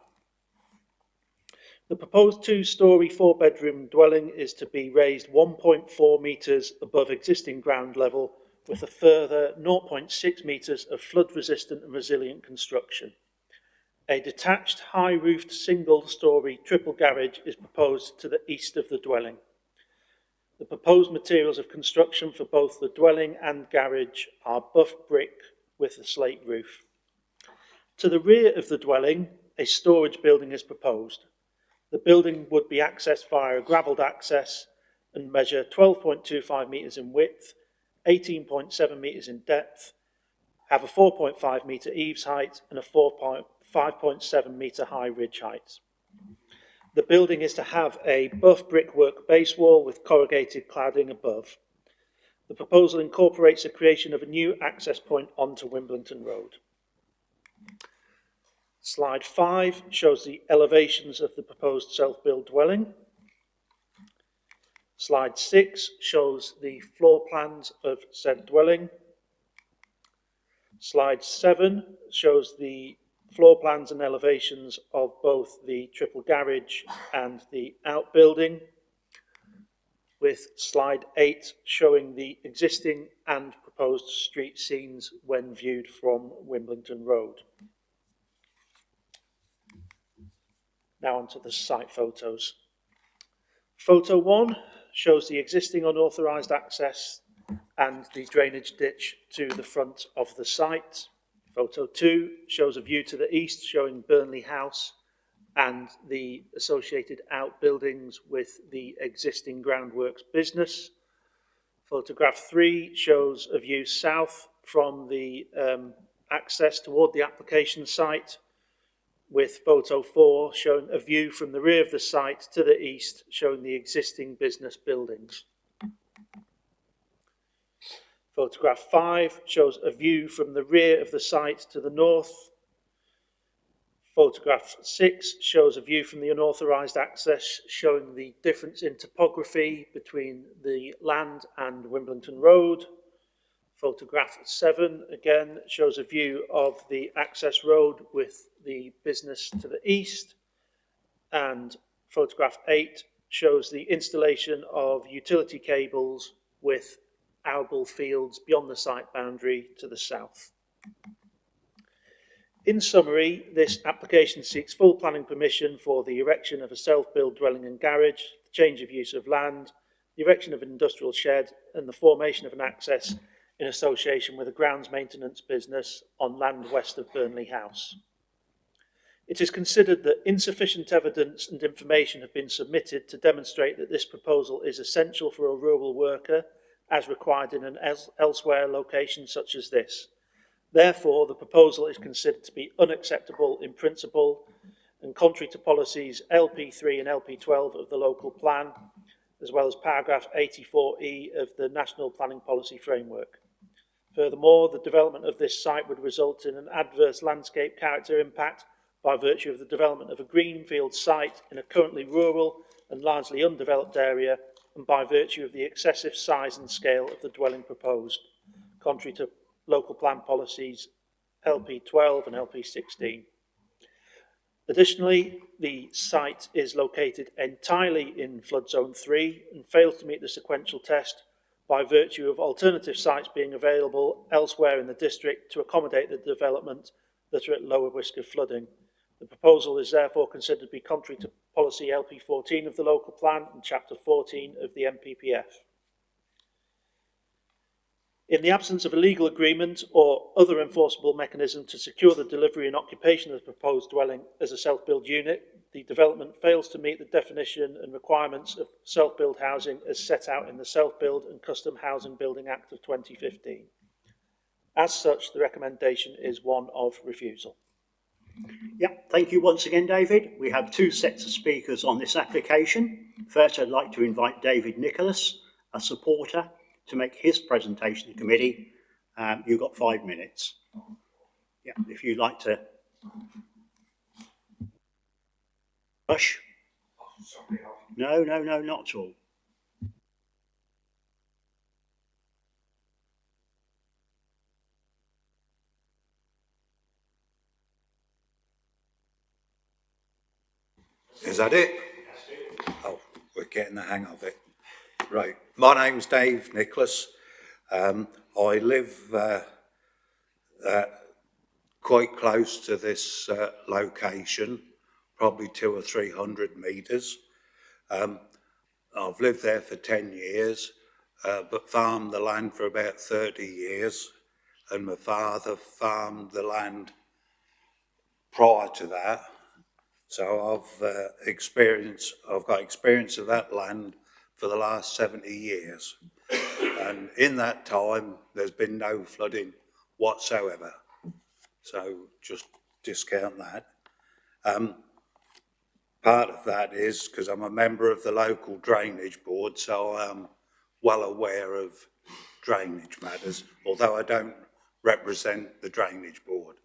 The proposed 2-storey 4-bedroom dwelling is to be raised 1.4 metres above existing ground level with a further 0.6 metres of flood-resistant and resilient construction. A detached high-roofed single-storey triple garage is proposed to the east of the dwelling. The proposed materials of construction for both the dwelling and garage are buff brick with a slate roof. To the rear of the dwelling, a storage building is proposed. The building would be accessed via a gravelled access and measure 12.25 metres in width, 18.7 metres in depth, have a 4.5 metre eaves height and a 5.7 metre high ridge height. The building is to have a buff brickwork base wall with corrugated cladding above. The proposal incorporates the creation of a new access point onto Wimbledon Road. Slide 5 shows the elevations of the proposed self-build dwelling. Slide 6 shows the floor plans of said dwelling. Slide 7 shows the floor plans and elevations of both the triple garage and the outbuilding, with slide 8 showing the existing and proposed street scenes when viewed from Wimbledon Road. Now onto the site photos. Photo 1 shows the existing unauthorised access and the drainage ditch to the front of the site. Photo 2 shows a view to the east showing Burnley House and the associated outbuildings with the existing groundworks business. Photograph 3 shows a view south from the access toward the application site, with photo 4 showing a view from the rear of the site to the east showing the existing business buildings. Photograph 5 shows a view from the rear of the site to the north. Photograph 6 shows a view from the unauthorised access showing the difference in topography between the land and Wimbledon Road. Photograph 7 again shows a view of the access road with the business to the east. And photograph 8 shows the installation of utility cables with arable fields beyond the site boundary to the south. In summary, this application seeks full planning permission for the erection of a self-built dwelling and garage, the change of use of land, the erection of an industrial shed and the formation of an access in association with a grounds maintenance business on land west of Burnley House. It is considered that insufficient evidence and information have been submitted to demonstrate that this proposal is essential for a rural worker as required in an elsewhere location such as this. Therefore, the proposal is considered to be unacceptable in principle and contrary to policies LP3 and LP12 of the local plan, as well as paragraph 84E of the National Planning Policy Framework. Furthermore, the development of this site would result in an adverse landscape character impact by virtue of the development of a greenfield site in a currently rural and largely undeveloped area, and by virtue of the excessive size and scale of the dwelling proposed, contrary to local plan policies LP12 and LP16. Additionally, the site is located entirely in flood zone 3 and fails to meet the sequential test by virtue of alternative sites being available elsewhere in the district to accommodate the development that are at lower risk of flooding. The proposal is therefore considered to be contrary to policy LP14 of the local plan and chapter 14 of the MPPF. In the absence of a legal agreement or other enforceable mechanism to secure the delivery and occupation of the proposed dwelling as a self-build unit, the development fails to meet the definition and requirements of self-build housing as set out in the Self-Build and Custom Housing Building Act of 2015. As such, the recommendation is one of refusal. Yeah, thank you once again, David. We have two sets of speakers on this application. First, I'd like to invite David Nicholas, a supporter, to make his presentation to the committee. You've got 5 minutes. Yeah, if you'd like to. Rush. No, no, no, not at all. Is that it? Oh, we're getting the hang of it. Right. My name's Dave Nicholas. I live quite close to this location, probably 200 or 300 metres. I've lived there for 10 years, but farmed the land for about 30 years. And my father farmed the land prior to that. So I've got experience of that land for the last 70 years. And in that time, there's been no flooding whatsoever. So just discount that. Part of that is because I'm a member of the local drainage board, so I'm well aware of drainage matters, although I don't represent the drainage board.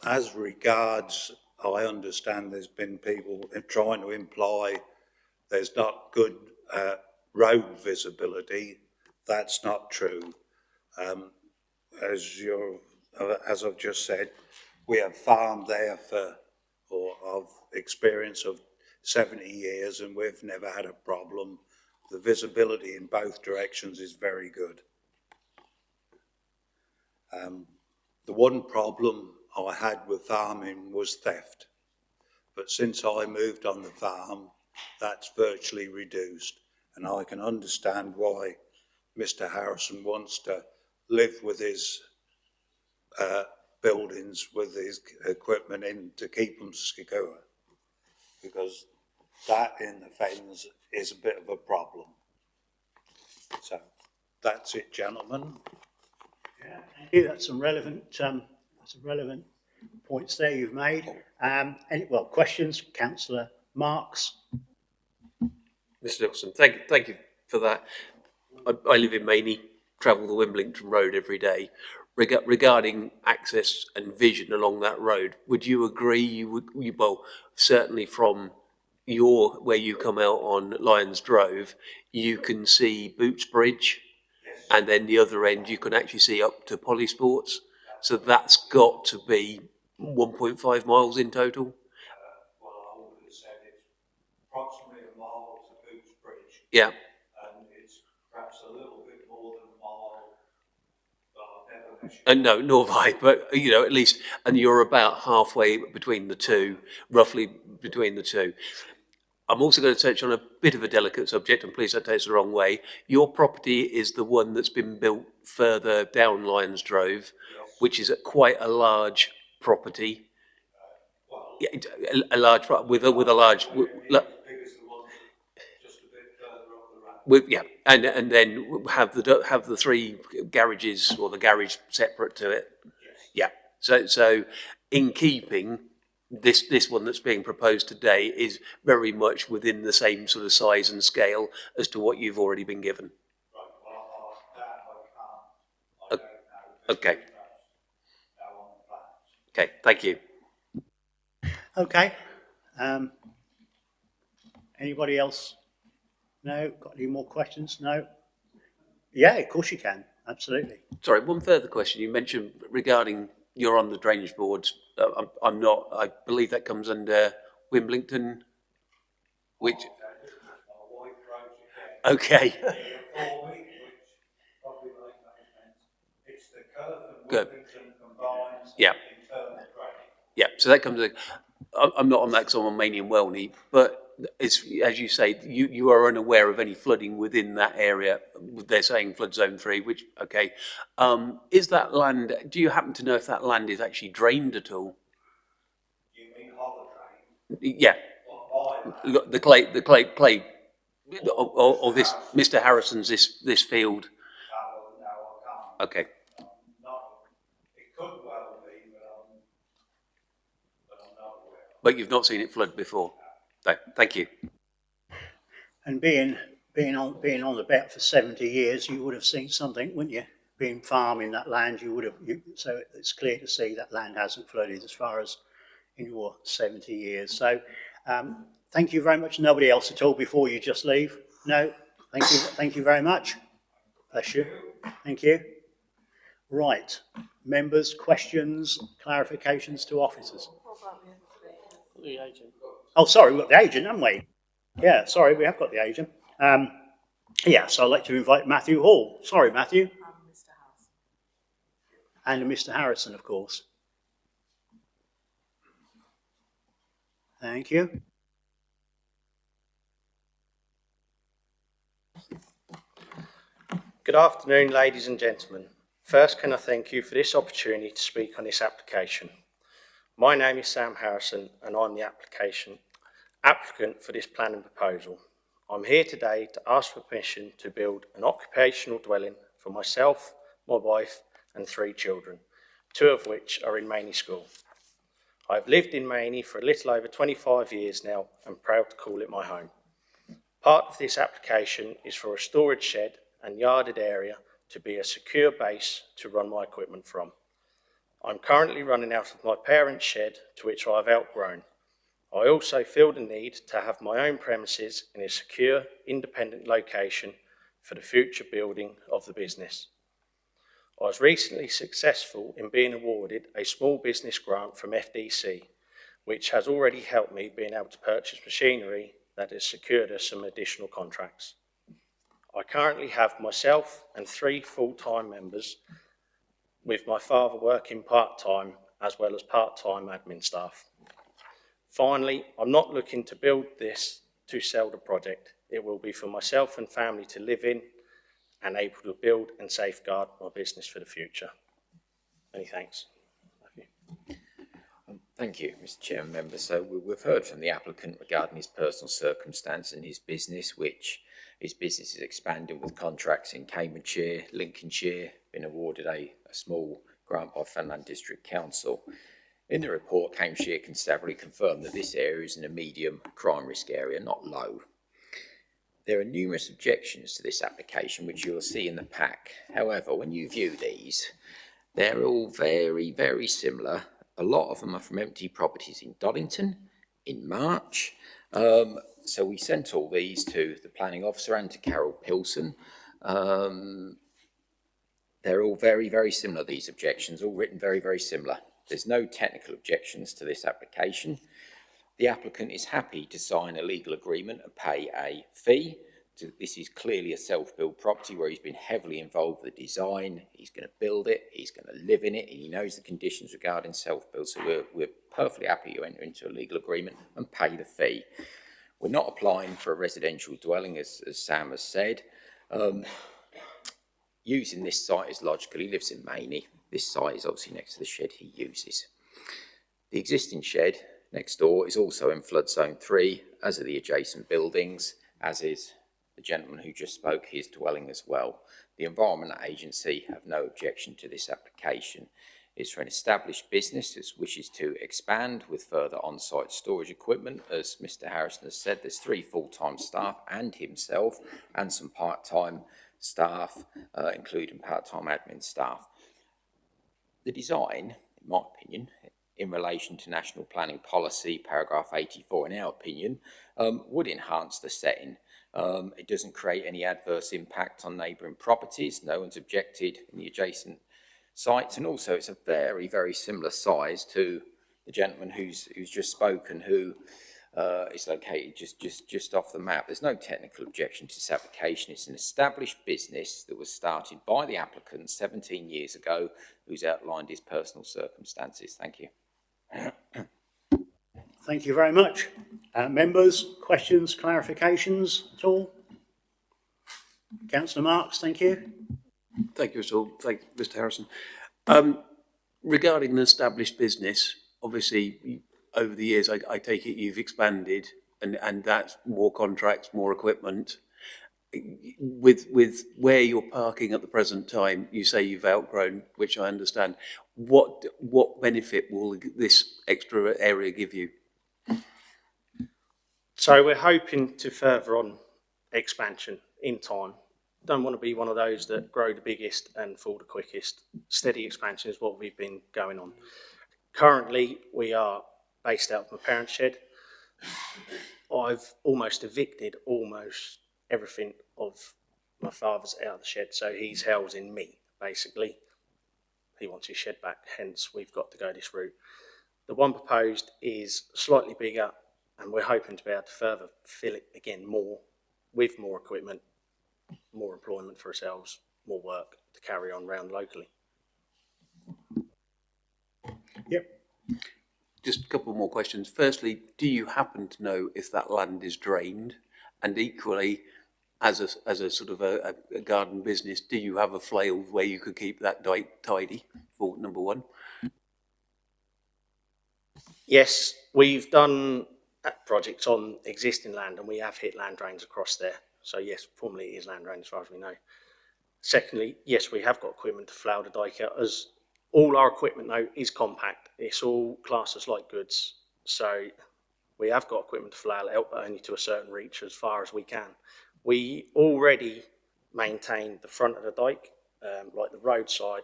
As regards, I understand there's been people trying to imply there's not good road visibility. That's not true. As I've just said, we have farmed there of experience of 70 years, and we've never had a problem. The visibility in both directions is very good. The one problem I had with farming was theft, but since I moved on the farm, that's virtually reduced, and I can understand why Mr. Harrison wants to live with his buildings with his equipment in to keep them secure, because that in the Fens is a bit of a problem. So that's it, gentlemen. Yeah, thank you. That's some relevant points there you've made. Well, questions, Councillor Marks. Mr. Nicholson, thank you for that. I live in Maney, travel the Wimbledon Road every day. Regarding access and vision along that road, would you agree? Well, certainly from where you come out on Lions Drove, you can see Boots Bridge, and then the other end you can actually see up to Polysports. So that's got to be 1.5 miles in total. Well, I would have said it's approximately a mile to Boots Bridge. Yeah. And it's perhaps a little bit more than a mile, but I've never measured. No, nor have I, but at least, and you're about halfway between the two, roughly between the two. I'm also going to touch on a bit of a delicate subject, and please don't take it the wrong way. Your property is the one that's been built further down Lions Drove, which is quite a large property. A large with a large. And then have the three garages or the garage separate to it. Yeah. So in keeping. This one that's being proposed today is very much within the same sort of size and scale as to what you've already been given. Okay. Okay, thank you. Okay. Anybody else? No? Got any more questions? No? Yeah, of course you can. Absolutely. Sorry, one further question. You mentioned regarding you're on the drainage boards. I'm not. I believe that comes under Wimbledon, which. Okay. Good. Yeah. Yeah. So that comes. I'm not on that because I'm on Maney and Welney, but it's, as you say, you are unaware of any flooding within that area. They're saying flood zone 3, which, okay. Is that land, do you happen to know if that land is actually drained at all? You mean hollow drain? Yeah. The clay, or this, Mr. Harrison's, this field? No, I can't. Okay. It could well be, but I'm not aware. But you've not seen it flood before? No, thank you. And being on the bet for 70 years, you would have seen something, wouldn't you? been farming that land, you would have, so it's clear to see that land hasn't flooded as far as in your 70 years. So thank you very much. Nobody else at all before you just leave? No? Thank you very much. Bless you. Thank you. Right. Members, questions, clarifications to officers? The agent. Oh, sorry, we've got the agent, haven't we? Yeah, sorry, we have got the agent. Yeah, so I'd like to invite Matthew Hall. Sorry, Matthew. And Mr. Harrison, of course. Thank you. Good afternoon, ladies and gentlemen. First, can I thank you for this opportunity to speak on this application. My name is Sam Harrison and I'm the applicant for this planning proposal. I'm here today to ask for permission to build an occupational dwelling for myself, my wife and 3 children, 2 of which are in Maney School. I've lived in Maney for a little over 25 years now and proud to call it my home. Part of this application is for a storage shed and yarded area to be a secure base to run my equipment from. I'm currently running out of my parents' shed, to which I have outgrown. I also feel the need to have my own premises in a secure, independent location for the future building of the business. I was recently successful in being awarded a small business grant from FDC, which has already helped me being able to purchase machinery that has secured us some additional contracts. I currently have myself and 3 full-time members, with my father working part-time as well as part-time admin staff. Finally, I'm not looking to build this to sell the project. It will be for myself and family to live in and able to build and safeguard my business for the future. Many thanks. Thank you, Mr. Chairman, members. So we've heard from the applicant regarding his personal circumstance and his business, which his business is expanding with contracts in Cambridgeshire, Lincolnshire, been awarded a small grant by Fenland District Council. In the report, Cambridgeshire Constabulary confirmed that this area is in a medium crime risk area, not low. There are numerous objections to this application, which you will see in the pack. However, when you view these, they're all very, very similar. A lot of them are from empty properties in Doddington in March. So we sent all these to the planning officer and to Carol Pilson. They're all very, very similar, these objections, all written very, very similar. There's no technical objections to this application. The applicant is happy to sign a legal agreement and pay a fee. This is clearly a self-built property where he's been heavily involved with the design. He's going to build it, he's going to live in it, and he knows the conditions regarding self-build. So we're perfectly happy to enter into a legal agreement and pay the fee. We're not applying for a residential dwelling, as Sam has said. Using this site is logical. He lives in Maney. This site is obviously next to the shed he uses. The existing shed next door is also in flood zone 3, as are the adjacent buildings, as is the gentleman who just spoke, his dwelling as well. The Environment Agency have no objection to this application. It's for an established business that wishes to expand with further on-site storage equipment. As Mr. Harrison has said, there's 3 full-time staff and himself, and some part-time staff, including part-time admin staff. The design, in my opinion, in relation to National Planning Policy, paragraph 84, in our opinion, would enhance the setting. It doesn't create any adverse impact on neighbouring properties. No one's objected in the adjacent sites, and also it's a very, very similar size to the gentleman who's just spoken, who is located just off the map. There's no technical objection to this application. It's an established business that was started by the applicant 17 years ago, who's outlined his personal circumstances. Thank you. Thank you very much. Members, questions, clarifications at all? Councillor Marks, thank you. Thank you, thank you, Mr. Harrison. Regarding an established business, obviously over the years, I take it you've expanded, and that's more contracts, more equipment. With where you're parking at the present time, you say you've outgrown, which I understand. What benefit will this extra area give you? So we're hoping to further on expansion in time. don't want to be one of those that grow the biggest and fall the quickest. Steady expansion is what we've been going on. Currently, we are based out of my parents' shed. I've almost evicted almost everything of my father's out of the shed, so he's housing me, basically. He wants his shed back, hence we've got to go this route. The one proposed is slightly bigger, and we're hoping to be able to further fill it again more, with more equipment, more employment for ourselves, more work to carry on round locally. Yep. Just a couple more questions. Firstly, do you happen to know if that land is drained? And equally, as a sort of a garden business, do you have a flail where you could keep that dike tidy, for number one? Yes, we've done projects on existing land and we have hit land drains across there. So yes, formally it is land drain as far as we know. Secondly, yes, we have got equipment to flow the dike out, as all our equipment though is compact. It's all classed as light goods. So we have got equipment to flow it out, but only to a certain reach as far as we can. We already maintain the front of the dike, like the roadside,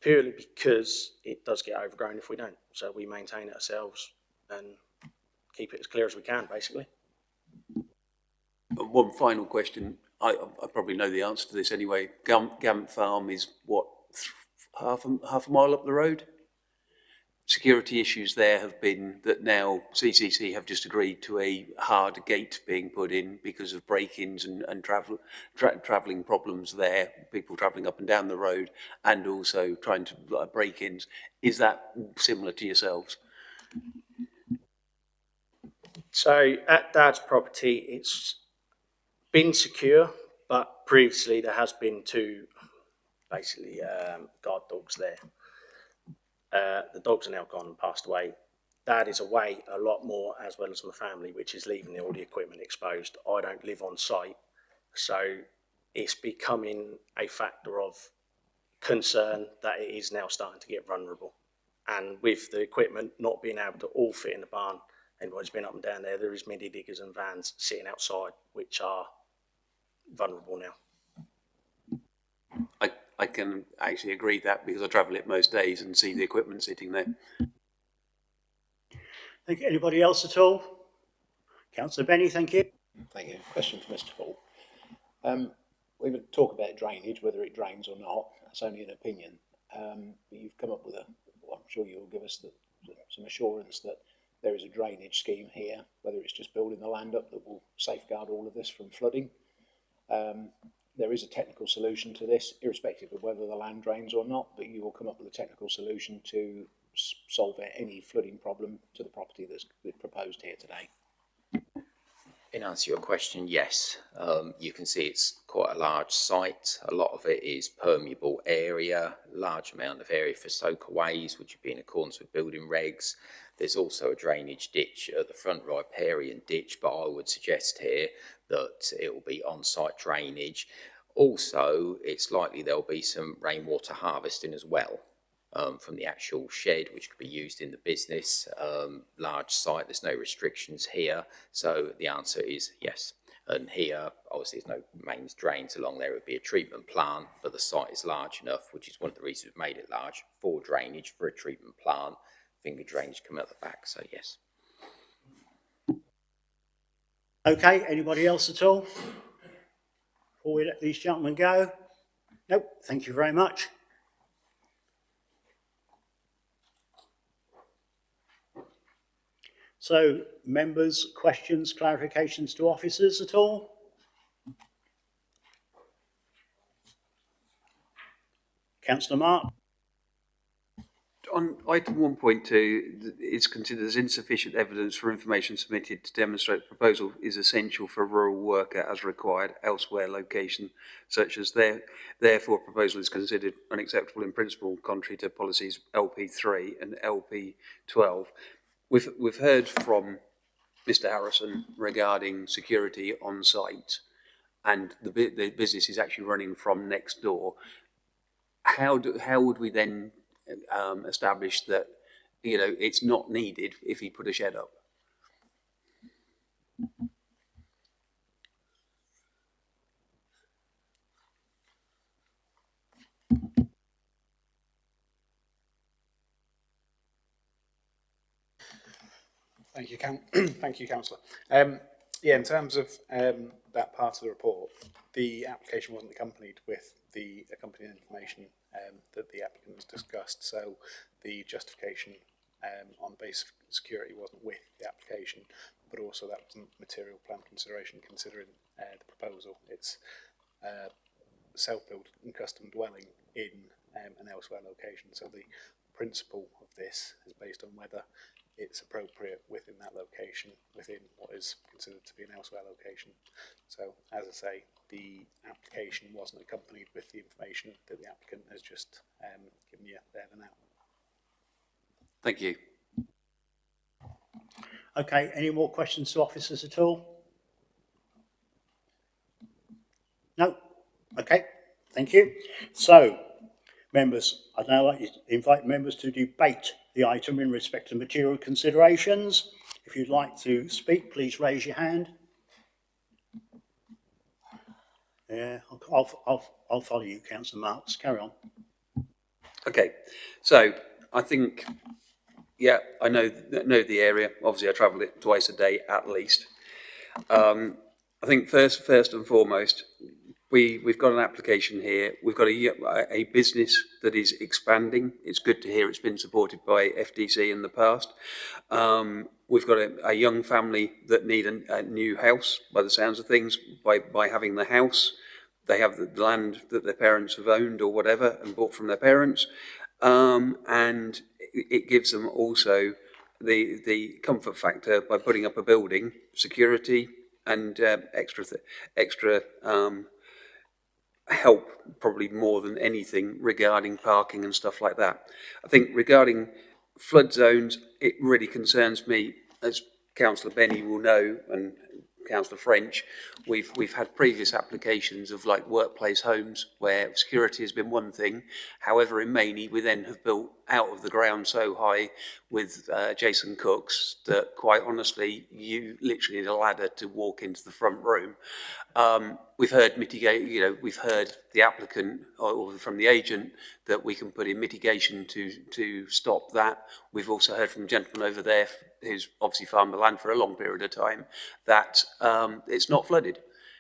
purely because it does get overgrown if we don't. So we maintain it ourselves and keep it as clear as we can, basically. And one final question. I probably know the answer to this anyway. Gamp Farm is what, half a mile up the road? Security issues there have been that now CCC have just agreed to a hard gate being put in because of break-ins and travelling problems there, people travelling up and down the road, and also trying to break-ins. Is that similar to yourselves? So at Dad's property, it's been secure, but previously there has been two, basically, guard dogs there. The dogs are now gone and passed away. Dad is away a lot more, as well as my family, which is leaving all the equipment exposed. I don't live on site, so it's becoming a factor of concern that it is now starting to get vulnerable. And with the equipment not being able to all fit in the barn, anybody's been up and down there, there is mini diggers and vans sitting outside, which are vulnerable now. I can actually agree that because I travel it most days and see the equipment sitting there. Thank you. Anybody else at all? Councillor Benny, thank you. Thank you. Question for Mr. Hall. We would talk about drainage, whether it drains or not. That's only an opinion. But you've come up with I'm sure you'll give us some assurance that there is a drainage scheme here, whether it's just building the land up that will safeguard all of this from flooding. There is a technical solution to this, irrespective of whether the land drains or not, but you will come up with a technical solution to solve any flooding problem to the property that's proposed here today. In answer to your question, yes. You can see it's quite a large site. A lot of it is permeable area, large amount of area for soakaways, which would be in accordance with building regs. There's also a drainage ditch at the front, riparian ditch, but I would suggest here that it will be on-site drainage. Also, it's likely there'll be some rainwater harvesting as well. From the actual shed, which could be used in the business. Large site, there's no restrictions here, so the answer is yes. And here, obviously, there's no mains drains along there. It would be a treatment plant, but the site is large enough, which is one of the reasons we've made it large, for drainage, for a treatment plant. Finger drainage come out the back, so yes. Okay, anybody else at all? Before we let these gentlemen go? Nope, thank you very much. So, members, questions, clarifications to officers at all? Councillor Mark? On item 1.2, it's considered as insufficient evidence for information submitted to demonstrate the proposal is essential for a rural worker as required elsewhere location, such as therefore proposal is considered unacceptable in principle, contrary to policies LP3 and LP12. We've heard from Mr. Harrison regarding security on site, and the business is actually running from next door. How would we then establish that it's not needed if he put a shed up? Thank you, thank you, councillor. Yeah, in terms of that part of the report, the application wasn't accompanied with the accompanying information that the applicant has discussed. So the justification on the basis of security wasn't with the application, but also that wasn't material plan consideration considering the proposal. It's self-built and custom dwelling in an elsewhere location. So the principle of this is based on whether it's appropriate within that location, within what is considered to be an elsewhere location. So, as I say, the application wasn't accompanied with the information that the applicant has just given you there and now. Thank you. Okay, any more questions to officers at all? No? Okay, thank you. So, members, I'd now like to invite members to debate the item in respect to material considerations. If you'd like to speak, please raise your hand. Yeah, I'll follow you, Councillor Marks. Carry on. Okay, so I think, yeah, I know the area. Obviously, I travel it twice a day at least. I think first and foremost, we've got an application here. We've got a business that is expanding. It's good to hear it's been supported by FDC in the past. We've got a young family that need a new house, by the sounds of things. By having the house, they have the land that their parents have owned or whatever and bought from their parents, and it gives them also the comfort factor by putting up a building, security, and extra help, probably more than anything, regarding parking and stuff like that. I think regarding flood zones, it really concerns me, as Councillor Benny will know, and Councillor French, we've had previous applications of like workplace homes where security has been one thing. However, in Maney, we then have built out of the ground so high with Jason Cooks that quite honestly, you literally need a ladder to walk into the front room. We've heard we've heard the applicant or from the agent that we can put in mitigation to stop that. We've also heard from a gentleman over there who's obviously farmed the land for a long period of time that it's not flooded.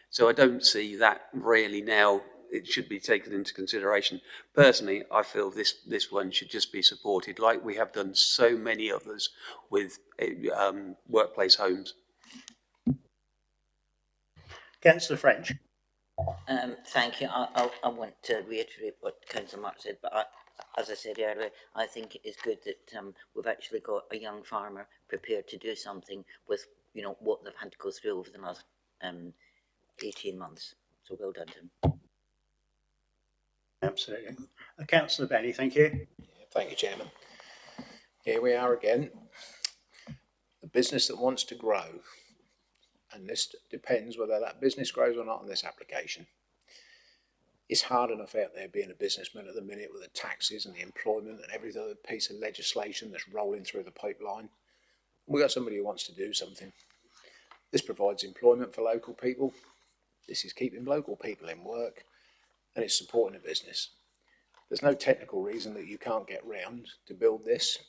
So I don't see that really now. It should be taken into consideration. Personally, I feel this one should just be supported like we have done so many others with workplace homes. Councillor French. Thank you. I want to reiterate what Councillor Mark said, but as I said earlier, I think it is good that we've actually got a young farmer prepared to do something with what they've had to go through over the last 18 months. So well done to him. Absolutely. Councillor Benny, thank you. Thank you, Chairman. Here we are again. A business that wants to grow. And this depends whether that business grows or not on this application. It's hard enough out there being a businessman at the minute with the taxes and the employment and every other piece of legislation that's rolling through the pipeline. We've got somebody who wants to do something. This provides employment for local people. This is keeping local people in work. And it's supporting a business. There's no technical reason that you can't get round to build this,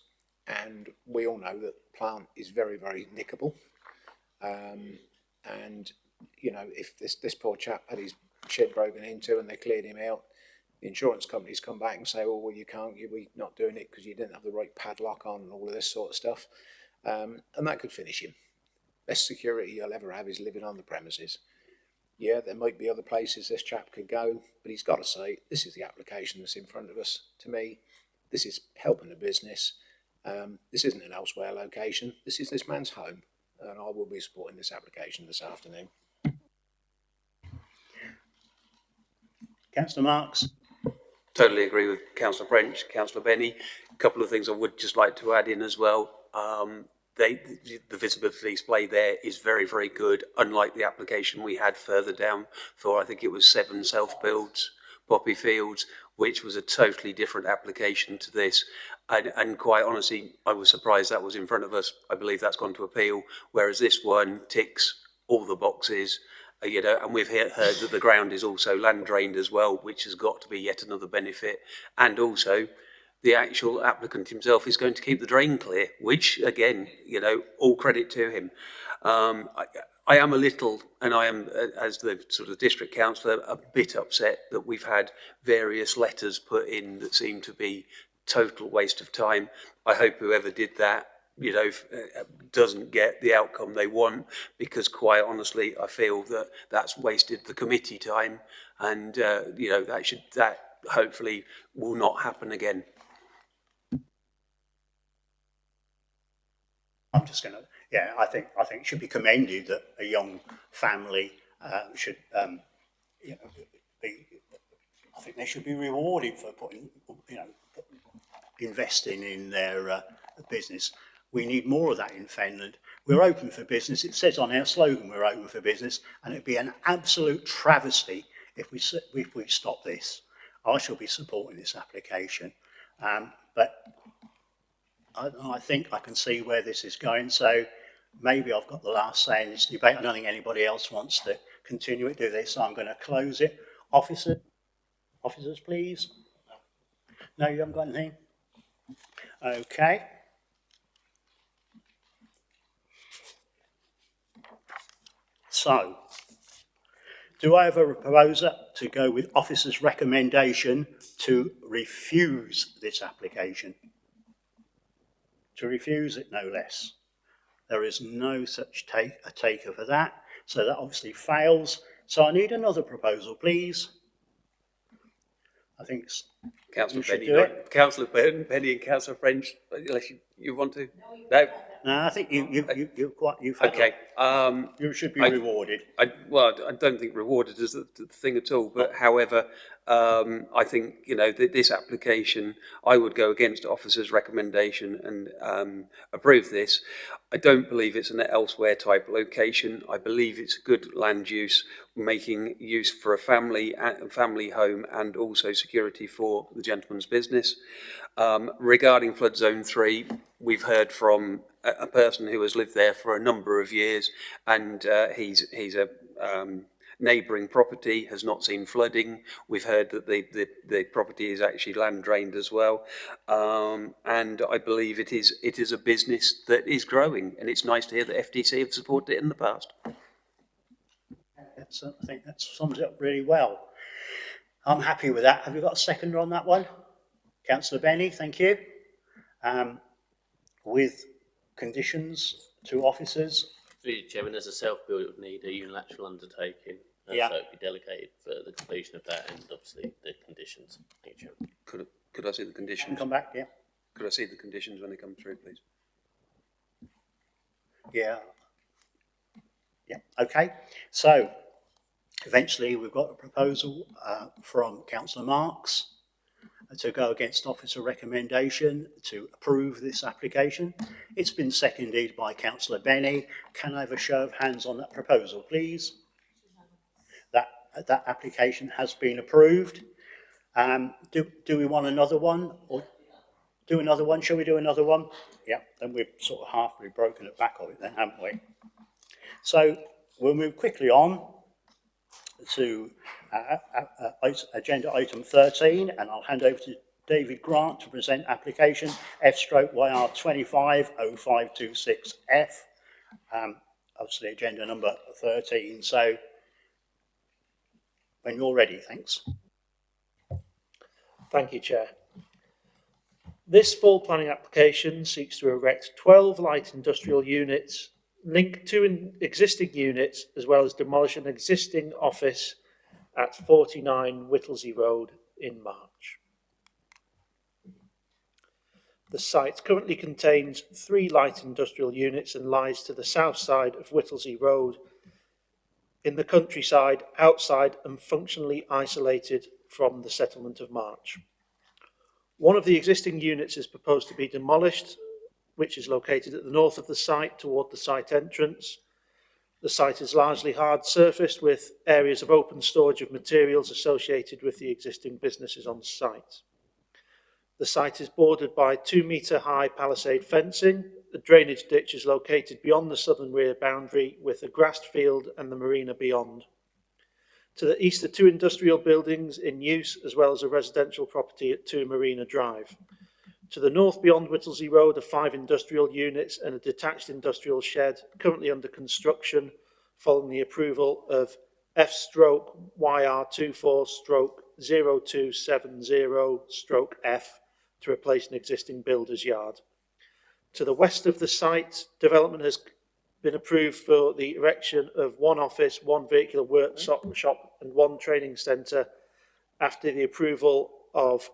and we all know that plant is very, very nickable. And if this poor chap had his shed broken into and they cleared him out, the insurance companies come back and say, "Oh, well, we're not doing it because you didn't have the right padlock on," and all of this sort of stuff, and that could finish him. Best security you'll ever have is living on the premises. Yeah, there might be other places this chap could go, but he's got to say, this is the application that's in front of us. To me, this is helping a business. This isn't an elsewhere location. This is this man's home, and I will be supporting this application this afternoon. Councillor Marks. Totally agree with Councillor French, Councillor Benny. A couple of things I would just like to add in as well. The visibility display there is very, very good, unlike the application we had further down for, I think it was 7 self-builds, Poppy Fields, which was a totally different application to this. And quite honestly, I was surprised that was in front of us. I believe that's gone to appeal, whereas this one ticks all the boxes, and we've heard that the ground is also land drained as well, which has got to be yet another benefit. And also, the actual applicant himself is going to keep the drain clear, which again, you know, all credit to him. I am a little, and I am, as the sort of district councillor, a bit upset that we've had various letters put in that seem to be total waste of time. I hope whoever did that, you know, doesn't get the outcome they want, because quite honestly, I feel that that's wasted the committee time, and you know, that hopefully will not happen again. I'm just going to, yeah, I think it should be commended that a young family should, you know, be. I think they should be rewarded for putting, you know, investing in their business. We need more of that in Fenland. We're open for business. It says on our slogan, we're open for business, and it'd be an absolute travesty if we stop this. I shall be supporting this application, but I think I can see where this is going. So maybe I've got the last say in this debate. I don't think anybody else wants to continue it, do they? So I'm going to close it. Officers, please. No, you haven't got anything? Okay. So, do I have a proposer to go with officers' recommendation to refuse this application? To refuse it, no less. There is no such taker for that, so that obviously fails. So I need another proposal, please. I think Councillor Penny, Penny and Councillor French, unless you want to. No. No, I think you've had okay. You should be rewarded. I don't think rewarded is the thing at all. But however, I think, you know, this application, I would go against officers' recommendation and approve this. I don't believe it's an elsewhere type location. I believe it's a good land use, making use for a family home and also security for the gentleman's business. Regarding flood zone 3, we've heard from a person who has lived there for a number of years, and he's a neighbouring property, has not seen flooding. We've heard that the property is actually land drained as well, and I believe it is a business that is growing, and it's nice to hear that FTC have supported it in the past. I think that sums it up really well. I'm happy with that. Have you got a seconder on that one? Councillor Benny, thank you. With conditions to officers. Through you, Chairman, as a self-build, it would need a unilateral undertaking, so it would be delegated for the completion of that, and obviously the conditions. Thank you, Chairman. Could I see the conditions? Come back, yeah. Could I see the conditions when they come through, please? Yeah. Yeah, okay. So, eventually we've got a proposal from Councillor Marks to go against officer recommendation to approve this application. It's been seconded by Councillor Benny. Can I have a show of hands on that proposal, please? That application has been approved. Do we want another one? Or do another one? Shall we do another one? Yeah, then we've sort of halfway broken the back of it then, haven't we? So we'll move quickly on to agenda item 13, and I'll hand over to David Grant to present application F/YR 250526F, obviously agenda number 13. So when you're ready, thanks. Thank you, Chair. This full planning application seeks to erect 12 light industrial units, link two existing units, as well as demolish an existing office at 49 Whittlesey Road in March. The site currently contains 3 light industrial units and lies to the south side of Whittlesey Road in the countryside, outside and functionally isolated from the settlement of March. One of the existing units is proposed to be demolished, which is located at the north of the site toward the site entrance. The site is largely hard surfaced with areas of open storage of materials associated with the existing businesses on site. The site is bordered by 2-metre high palisade fencing. The drainage ditch is located beyond the southern rear boundary with a grassed field and the marina beyond. To the east are 2 industrial buildings in use, as well as a residential property at 2 Marina Drive. To the north beyond Whittlesey Road are 5 industrial units and a detached industrial shed currently under construction following the approval of F/YR24/0270/F to replace an existing builder's yard. To the west of the site, development has been approved for the erection of 1 office, 1 vehicular workshop and 1 training centre after the approval of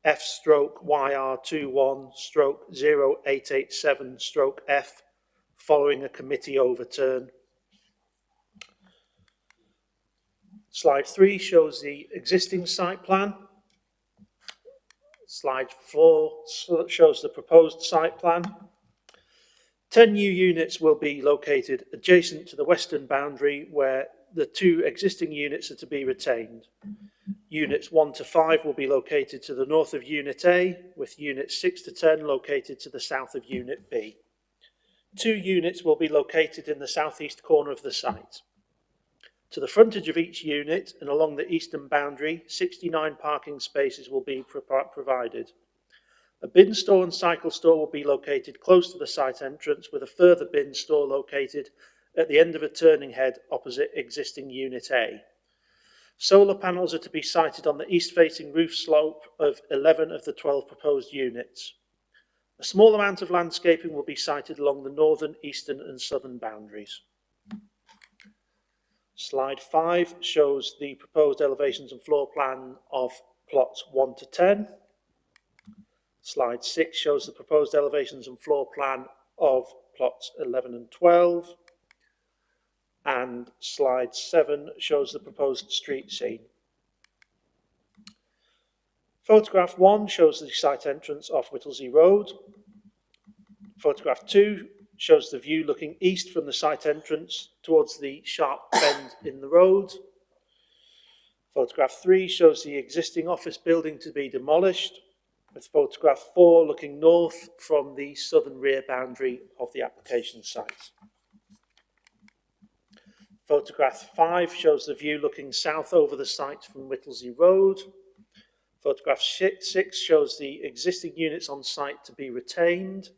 F/YR21/0887/F following a committee overturn. Slide 3 shows the existing site plan. Slide 4 shows the proposed site plan. 10 new units will be located adjacent to the western boundary where the 2 existing units are to be retained. Units 1 to 5 will be located to the north of Unit A, with Units 6 to 10 located to the south of Unit B. 2 units will be located in the southeast corner of the site. To the frontage of each unit and along the eastern boundary, 69 parking spaces will be provided. A bin store and cycle store will be located close to the site entrance, with a further bin store located at the end of a turning head opposite existing Unit A. Solar panels are to be sited on the east-facing roof slope of 11 of the 12 proposed units. A small amount of landscaping will be sited along the northern, eastern and southern boundaries. Slide 5 shows the proposed elevations and floor plan of plots 1 to 10. Slide 6 shows the proposed elevations and floor plan of plots 11 and 12. And slide 7 shows the proposed street scene. Photograph 1 shows the site entrance off Whittlesey Road. Photograph 2 shows the view looking east from the site entrance towards the sharp bend in the road. Photograph 3 shows the existing office building to be demolished, with photograph 4 looking north from the southern rear boundary of the application site. Photograph 5 shows the view looking south over the site from Whittlesey Road. Photograph 6 shows the existing units on site to be retained.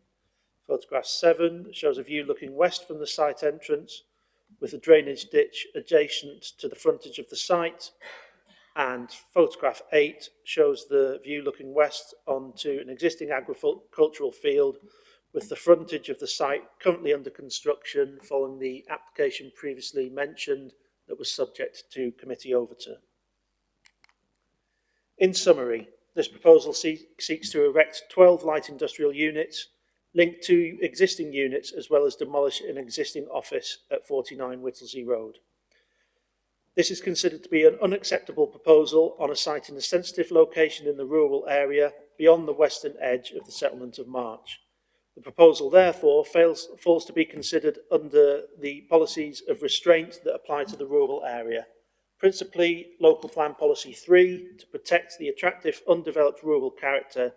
Photograph 7 shows a view looking west from the site entrance with a drainage ditch adjacent to the frontage of the site. And photograph 8 shows the view looking west onto an existing agricultural field with the frontage of the site currently under construction following the application previously mentioned that was subject to committee overturn. In summary, this proposal seeks to erect 12 light industrial units, link 2 existing units, as well as demolish an existing office at 49 Whittlesey Road. This is considered to be an unacceptable proposal on a site in a sensitive location in the rural area beyond the western edge of the settlement of March. The proposal, therefore, falls to be considered under the policies of restraint that apply to the rural area, principally Local Plan Policy 3 to protect the attractive, undeveloped rural character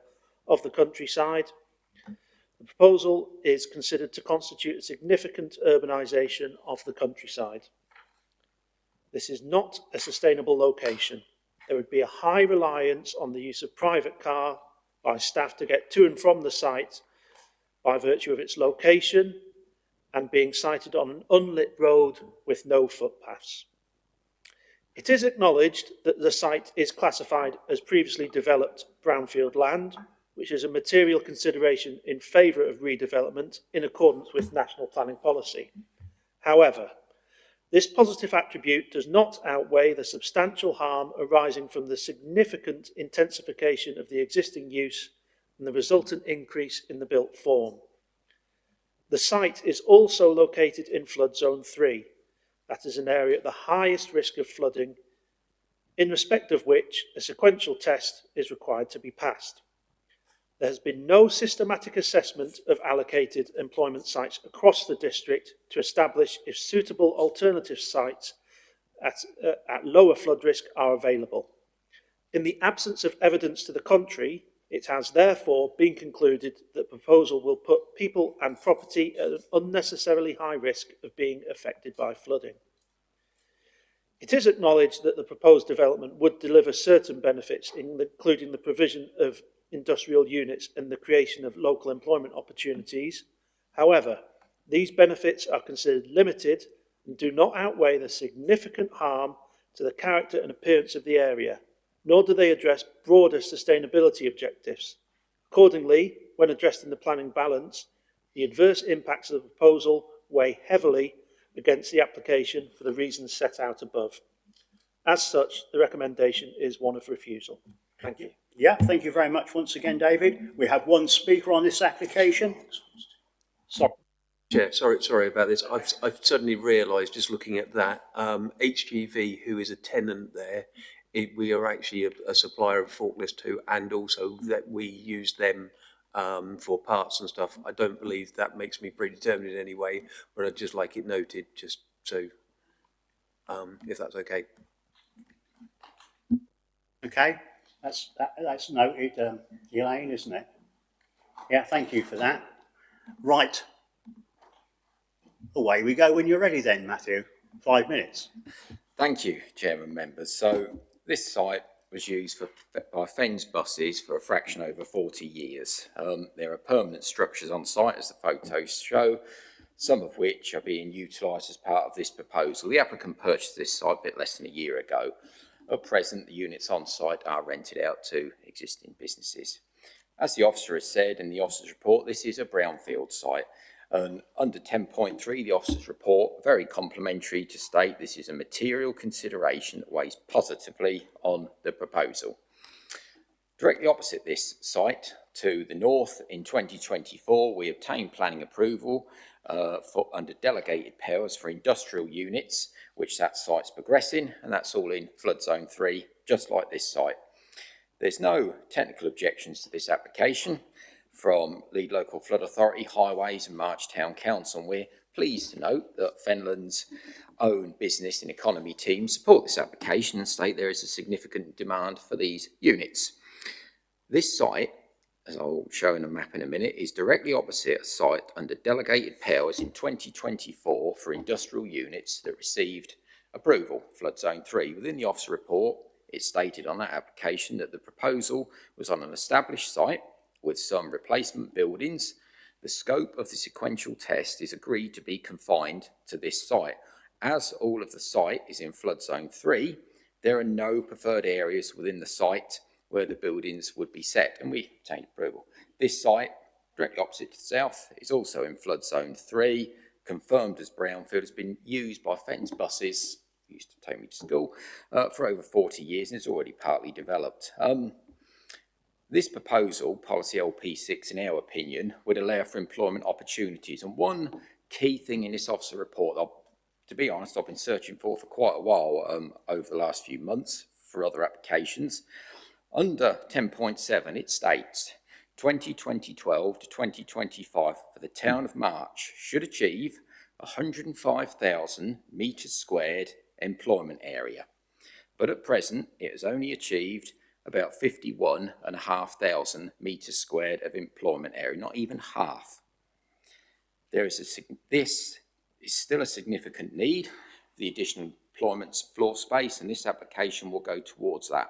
of the countryside. The proposal is considered to constitute a significant urbanisation of the countryside. This is not a sustainable location. There would be a high reliance on the use of private car by staff to get to and from the site by virtue of its location and being sited on an unlit road with no footpaths. It is acknowledged that the site is classified as previously developed brownfield land, which is a material consideration in favour of redevelopment in accordance with national planning policy. However, this positive attribute does not outweigh the substantial harm arising from the significant intensification of the existing use and the resultant increase in the built form. The site is also located in flood zone 3, that is an area at the highest risk of flooding, in respect of which a sequential test is required to be passed. There has been no systematic assessment of allocated employment sites across the district to establish if suitable alternative sites at lower flood risk are available. In the absence of evidence to the contrary, it has therefore been concluded that the proposal will put people and property at an unnecessarily high risk of being affected by flooding. It is acknowledged that the proposed development would deliver certain benefits, including the provision of industrial units and the creation of local employment opportunities. However, these benefits are considered limited and do not outweigh the significant harm to the character and appearance of the area, nor do they address broader sustainability objectives. Accordingly, when addressed in the planning balance, the adverse impacts of the proposal weigh heavily against the application for the reasons set out above. As such, the recommendation is one of refusal. Thank you. Yeah, thank you very much once again, David. We have one speaker on this application. Sorry. Chair, sorry about this. I've suddenly realised, just looking at that, HGV, who is a tenant there, we are actually a supplier of forklifts too, and also that we use them for parts and stuff. I don't believe that makes me predetermined in any way, but I'd just like it noted, just so, if that's okay. Okay, that's noted, Elaine, isn't it? Yeah, thank you for that. Right. Away we go when you're ready then, Matthew. 5 minutes. Thank you, Chairman, members. So this site was used by Fens buses for a fraction over 40 years. There are permanent structures on site, as the photos show, some of which are being utilised as part of this proposal. The applicant purchased this site a bit less than a year ago. At present, the units on site are rented out to existing businesses. As the officer has said in the officer's report, this is a brownfield site. And under 10.3, the officer's report, very complimentary to state this is a material consideration that weighs positively on the proposal. Directly opposite this site, to the north, in 2024, we obtained planning approval under delegated powers for industrial units, which that site's progressing, and that's all in flood zone 3, just like this site. There's no technical objections to this application from Lead Local Flood Authority, Highways and March Town Council, and we're pleased to note that Fenland's own business and economy team support this application and state there is a significant demand for these units. This site, as I'll show in a map in a minute, is directly opposite a site under delegated powers in 2024 for industrial units that received approval, flood zone 3. Within the officer report, it stated on that application that the proposal was on an established site with some replacement buildings. The scope of the sequential test is agreed to be confined to this site. As all of the site is in flood zone 3, there are no preferred areas within the site where the buildings would be set, and we obtained approval. This site, directly opposite to the south, is also in flood zone 3, confirmed as brownfield, has been used by Fens buses, used to take me to school, for over 40 years, and is already partly developed. This proposal, policy LP6 in our opinion, would allow for employment opportunities. And one key thing in this officer report, to be honest, I've been searching for quite a while over the last few months for other applications. Under 10.7, it states 2012 to 2025 for the town of March should achieve 105,000 metres squared employment area. But at present, it has only achieved about 51,500 metres squared of employment area, not even half. This is still a significant need, the additional employment floor space, and this application will go towards that.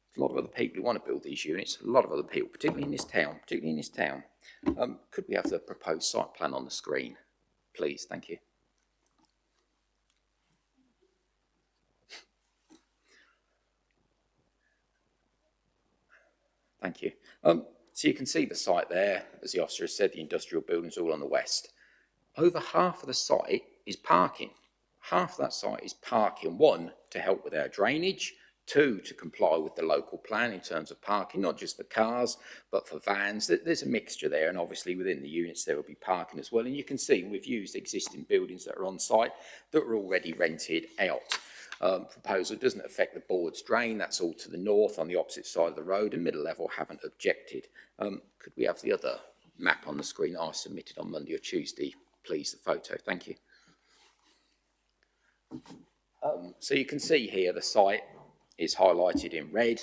There's a lot of other people who want to build these units, a lot of other people, particularly in this town. Could we have the proposed site plan on the screen, please? Thank you. Thank you. So you can see the site there, as the officer has said, the industrial buildings all on the west. Over half of the site is parking. Half of that site is parking, one, to help with our drainage, two, to comply with the local plan in terms of parking, not just for cars, but for vans. There's a mixture there, and obviously within the units there will be parking as well. And you can see we've used existing buildings that are on site that are already rented out. Proposal doesn't affect the board's drain, that's all to the north on the opposite side of the road, and middle level haven't objected. Could we have the other map on the screen I submitted on Monday or Tuesday, please, the photo, thank you. So you can see here the site is highlighted in red.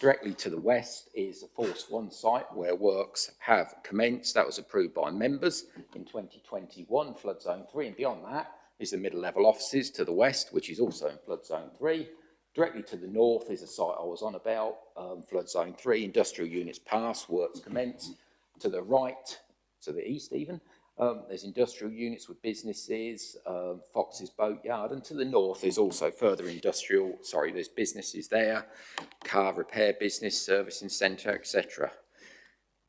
Directly to the west is the Force 1 site where works have commenced. That was approved by members in 2021, flood zone 3, and beyond that is the middle level offices to the west, which is also in flood zone 3. Directly to the north is a site I was on about, flood zone 3, industrial units pass, works commence. To the right, to the east even, there's industrial units with businesses, Fox's Boatyard, and to the north is also further industrial, there's businesses there, car repair business, servicing centre, etc.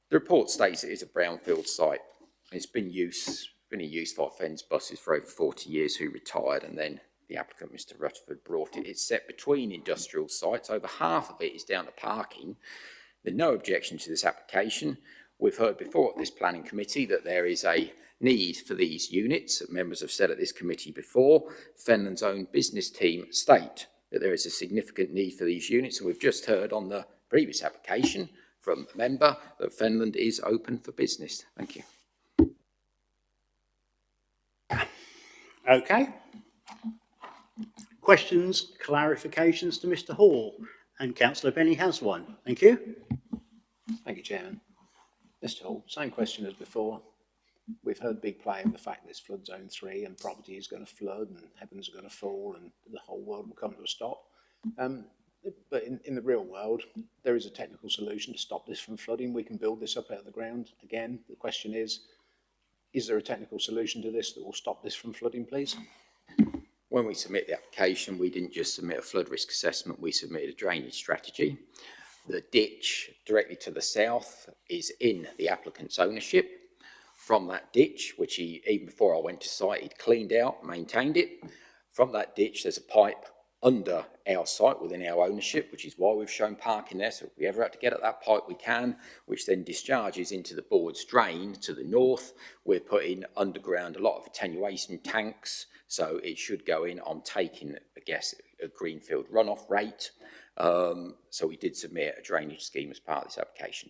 The report states it is a brownfield site. It's been in use by Fens buses for over 40 years who retired, and then the applicant, Mr. Rutherford, brought it. It's set between industrial sites. Over half of it is down to parking. There's no objection to this application. We've heard before at this planning committee that there is a need for these units. Members have said at this committee before, Fenland's own business team state that there is a significant need for these units, and we've just heard on the previous application from a member that Fenland is open for business. Thank you. Okay. Questions, clarifications to Mr. Hall? And Councillor Benny has one. Thank you. Thank you, Chairman. Mr. Hall, same question as before. We've heard big play of the fact that it's flood zone 3 and property is going to flood and heavens are going to fall and the whole world will come to a stop. But in the real world, there is a technical solution to stop this from flooding. We can build this up out of the ground. Again, the question is there a technical solution to this that will stop this from flooding, please? When we submit the application, we didn't just submit a flood risk assessment, we submitted a drainage strategy. The ditch directly to the south is in the applicant's ownership. From that ditch, which he, even before I went to site, he'd cleaned out, maintained it. From that ditch, there's a pipe under our site within our ownership, which is why we've shown parking there. So if we ever had to get at that pipe, we can, which then discharges into the board's drain to the north. We're putting underground a lot of attenuation tanks, so it should go in on taking, I guess, a greenfield runoff rate. So we did submit a drainage scheme as part of this application.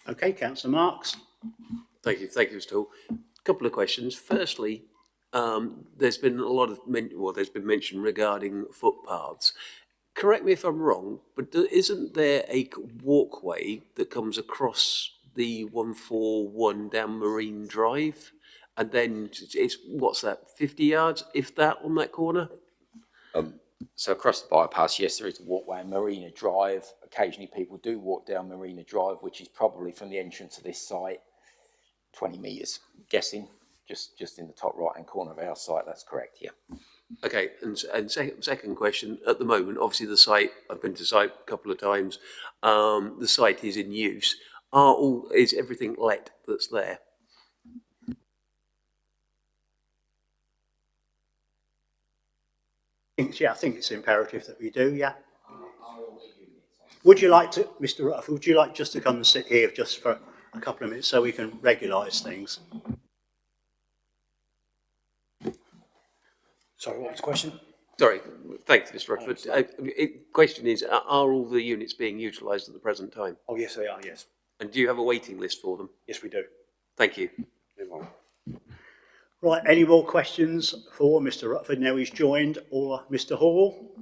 Okay, Councillor Marks. Thank you, Mr. Hall. A couple of questions. Firstly, there's been a lot of there's been mention regarding footpaths. Correct me if I'm wrong, but isn't there a walkway that comes across the 141 down Marine Drive, and then it's what's that, 50 yards, if that, on that corner? So across the bypass, yes, there is a walkway on Marina Drive. Occasionally people do walk down Marina Drive, which is probably from the entrance of this site, 20 metres, guessing, just in the top right-hand corner of our site. That's correct, yeah. Okay, and second question, at the moment, obviously the site, I've been to the site a couple of times, the site is in use. Is everything let that's there? Yeah, I think it's imperative that we do, yeah. Would you like to, Mr. Rutherford, would you like just to come and sit here just for a couple of minutes so we can regulise things? Sorry, what was the question? Sorry, thanks, Mr. Rutherford. Question is, are all the units being utilised at the present time? Oh, yes, they are, yes. And do you have a waiting list for them? Yes, we do. Thank you. Right, any more questions for Mr. Rutherford now he's joined, or Mr. Hall?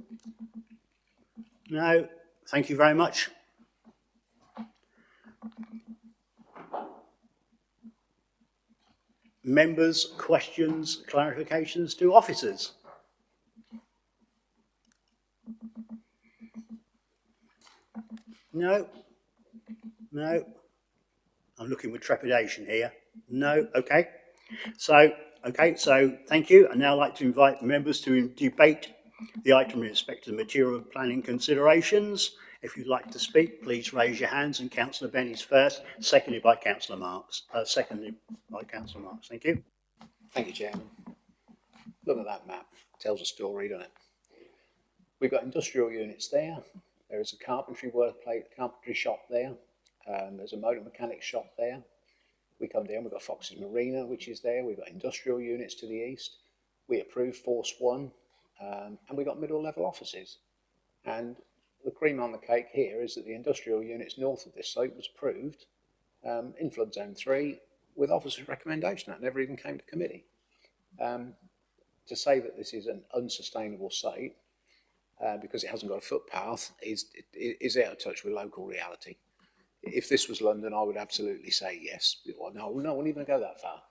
No, thank you very much. Members, questions, clarifications to officers? No? No? I'm looking with trepidation here. No? Okay. So thank you. I'd now like to invite members to debate the item in respect to the material planning considerations. If you'd like to speak, please raise your hands, and Councillor Benny's first, seconded by Councillor Marks. Thank you. Thank you, Chairman. Look at that map. It tells a story, doesn't it? We've got industrial units there. There is a carpentry shop there. There's a motor mechanic shop there. We come down, we've got Fox's Marina, which is there. We've got industrial units to the east. We approved Force 1, and we've got middle level offices. And the cream on the cake here is that the industrial units north of this site was approved in flood zone 3 with officer's recommendation. That never even came to committee. To say that this is an unsustainable site because it hasn't got a footpath is out of touch with local reality. If this was London, I would absolutely say yes. Well, no, I wouldn't even go that far.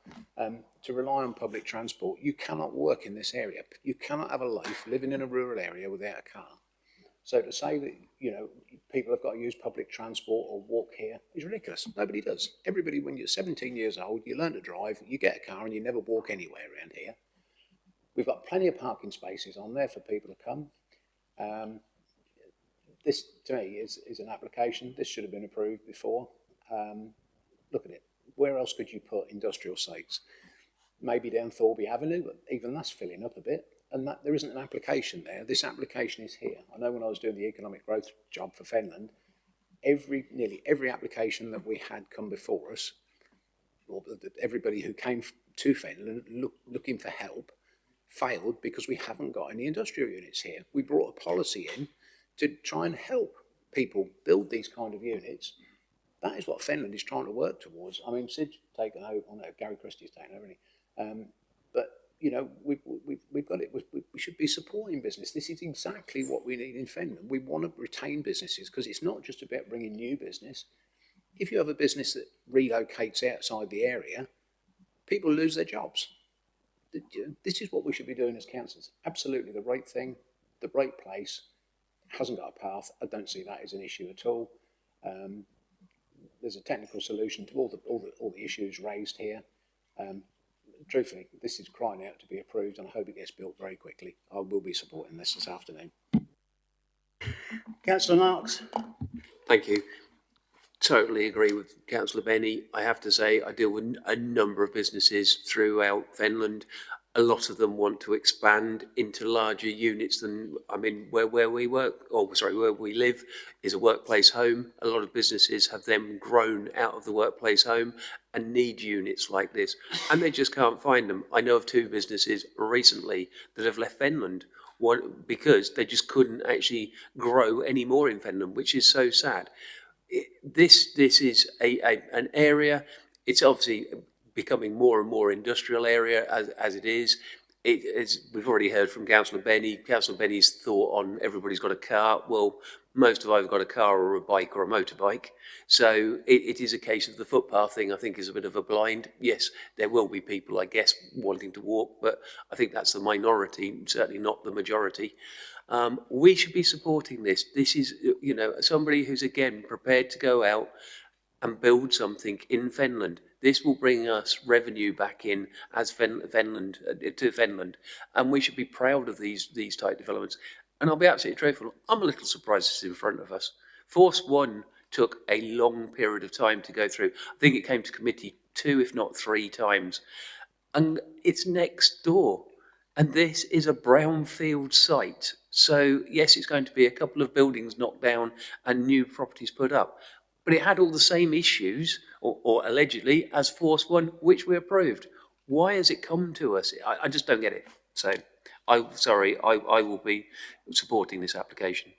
To rely on public transport, you cannot work in this area. You cannot have a life living in a rural area without a car. So to say that, you know, people have got to use public transport or walk here is ridiculous. Nobody does. Everybody, when you're 17 years old, you learn to drive, you get a car and you never walk anywhere around here. We've got plenty of parking spaces on there for people to come. This, to me, is an application. This should have been approved before. Look at it. Where else could you put industrial sites? Maybe down Thorby Avenue, but even that's filling up a bit. And that there isn't an application there. This application is here. I know when I was doing the economic growth job for Fenland, nearly every application that we had come before us, or everybody who came to Fenland looking for help, failed because we haven't got any industrial units here. We brought a policy in to try and help people build these kind of units. That is what Fenland is trying to work towards. I mean, Sid's taken over, oh no, Gary Christie's taken over, but you know, we've got it. We should be supporting business. This is exactly what we need in Fenland. We want to retain businesses because it's not just about bringing new business. If you have a business that relocates outside the area, people lose their jobs. This is what we should be doing as councillors. Absolutely the right thing, the right place. Hasn't got a path. I don't see that as an issue at all. There's a technical solution to all the issues raised here. Truthfully, this is crying out to be approved, and I hope it gets built very quickly. I will be supporting this afternoon. Councillor Marks. Thank you. Totally agree with Councillor Benny. I have to say I deal with a number of businesses throughout Fenland. A lot of them want to expand into larger units than, I mean, where we work, or sorry, where we live is a workplace home. A lot of businesses have then grown out of the workplace home and need units like this, and they just can't find them. I know of 2 businesses recently that have left Fenland because they just couldn't actually grow any more in Fenland, which is so sad. This is an area, it's obviously becoming more and more industrial area as it is. We've already heard from Councillor Benny. Councillor Benny's thought on everybody's got a car. Well, most of us have got a car or a bike or a motorbike. So it is a case of the footpath thing, I think, is a bit of a blind. Yes, there will be people, I guess, wanting to walk, but I think that's the minority, certainly not the majority. We should be supporting this. This is, you know, somebody who's, again, prepared to go out and build something in Fenland. This will bring us revenue back in as Fenland, and we should be proud of these type developments. And I'll be absolutely truthful, I'm a little surprised this is in front of us. Force 1 took a long period of time to go through. I think it came to committee 2, if not 3 times. And it's next door. And this is a brownfield site. So yes, it's going to be a couple of buildings knocked down and new properties put up. But it had all the same issues, or allegedly, as Force 1, which we approved. Why has it come to us? I just don't get it. So, I will be supporting this application.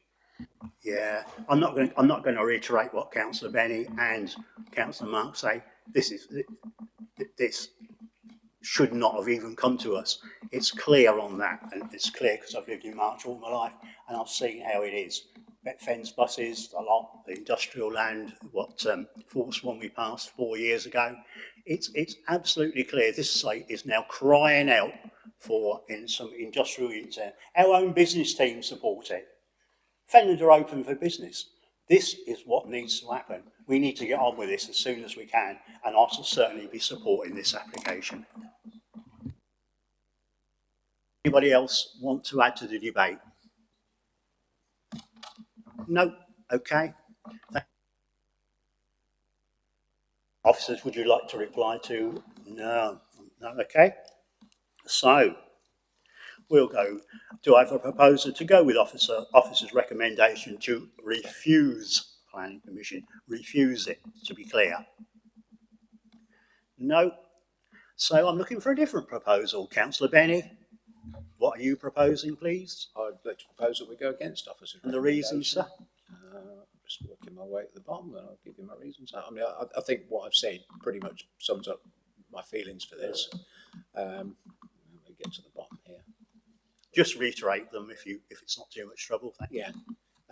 Yeah, I'm not going to reiterate what Councillor Benny and Councillor Mark say. This should not have even come to us. It's clear on that, and it's clear because I've lived in March all my life, and I've seen how it is. Fens buses, a lot, the industrial land, what Force 1 we passed 4 years ago. It's absolutely clear this site is now crying out for in some industrial units. Our own business team support it. Fenland are open for business. This is what needs to happen. We need to get on with this as soon as we can, and I shall certainly be supporting this application. Anybody else want to add to the debate? No? Okay. Officers, would you like to reply to? No. No, okay. So, we'll go. Do I have a proposal to go with officer's recommendation to refuse planning permission? Refuse it, to be clear. No. So I'm looking for a different proposal. Councillor Benny, what are you proposing, please? I'd like to propose that we go against officers. And the reasons, sir? Just working my way at the bottom, and I'll give you my reasons. I mean, I think what I've said pretty much sums up my feelings for this. Let me get to the bottom here. Just reiterate them if it's not too much trouble. Thank you. Yeah.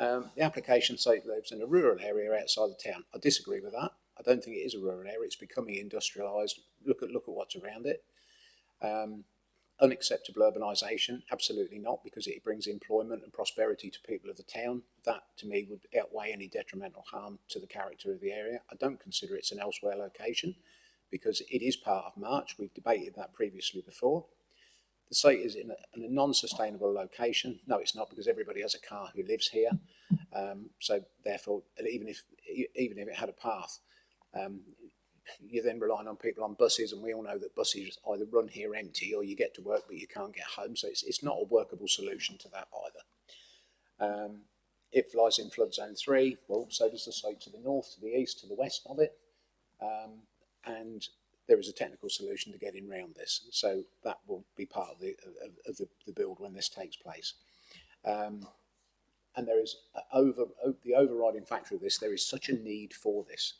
The application site lives in a rural area outside the town. I disagree with that. I don't think it is a rural area. It's becoming industrialised. Look at what's around it. Unacceptable urbanisation, absolutely not, because it brings employment and prosperity to people of the town. That, to me, would outweigh any detrimental harm to the character of the area. I don't consider it's an elsewhere location, because it is part of March. We've debated that previously before. The site is in a non-sustainable location. No, it's not, because everybody has a car who lives here. So therefore, even if it had a path, you're then relying on people on buses, and we all know that buses either run here empty or you get to work but you can't get home. So it's not a workable solution to that either. It lies in flood zone 3. Well, so does the site to the north, to the east, to the west of it. And there is a technical solution to getting round this. So that will be part of the build when this takes place. And there is the overriding factor of this. There is such a need for this.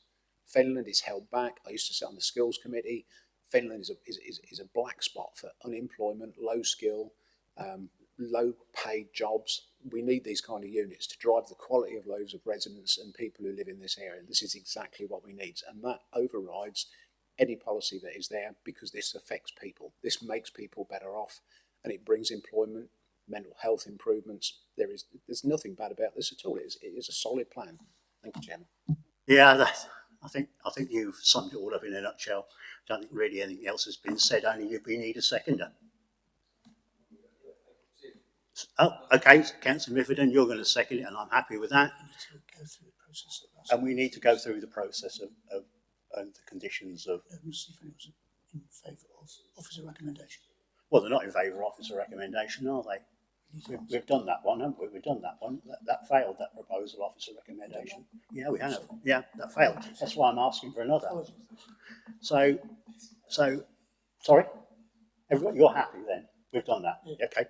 Fenland is held back. I used to sit on the skills committee. Fenland is a black spot for unemployment, low skill, low paid jobs. We need these kind of units to drive the quality of lives of residents and people who live in this area. This is exactly what we need, and that overrides any policy that is there, because this affects people. This makes people better off, and it brings employment, mental health improvements. There's nothing bad about this at all. It is a solid plan. Thank you, Chairman. Yeah, I think you've summed it all up in a nutshell. I don't think really anything else has been said, only we need a seconder. Oh, okay, Councillor Mifferton, you're going to second it, and I'm happy with that. And we need to go through the process of the conditions of... See if anyone's in favour of officer recommendation. Well, they're not in favour of officer recommendation, are they? We've done that one, haven't we? We've done that one. That failed, that proposal, officer recommendation. Yeah, we have. Yeah, that failed. That's why I'm asking for another. So, sorry? Everybody, you're happy then? We've done that. Yeah. Okay.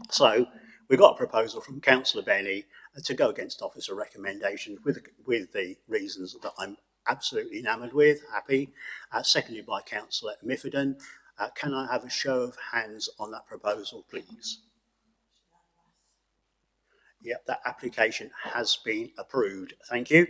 So, we've got a proposal from Councillor Benny to go against officer recommendation with the reasons that I'm absolutely enamoured with, happy. Seconded by Councillor Mifferton. Can I have a show of hands on that proposal, please? Yep, that application has been approved. Thank you.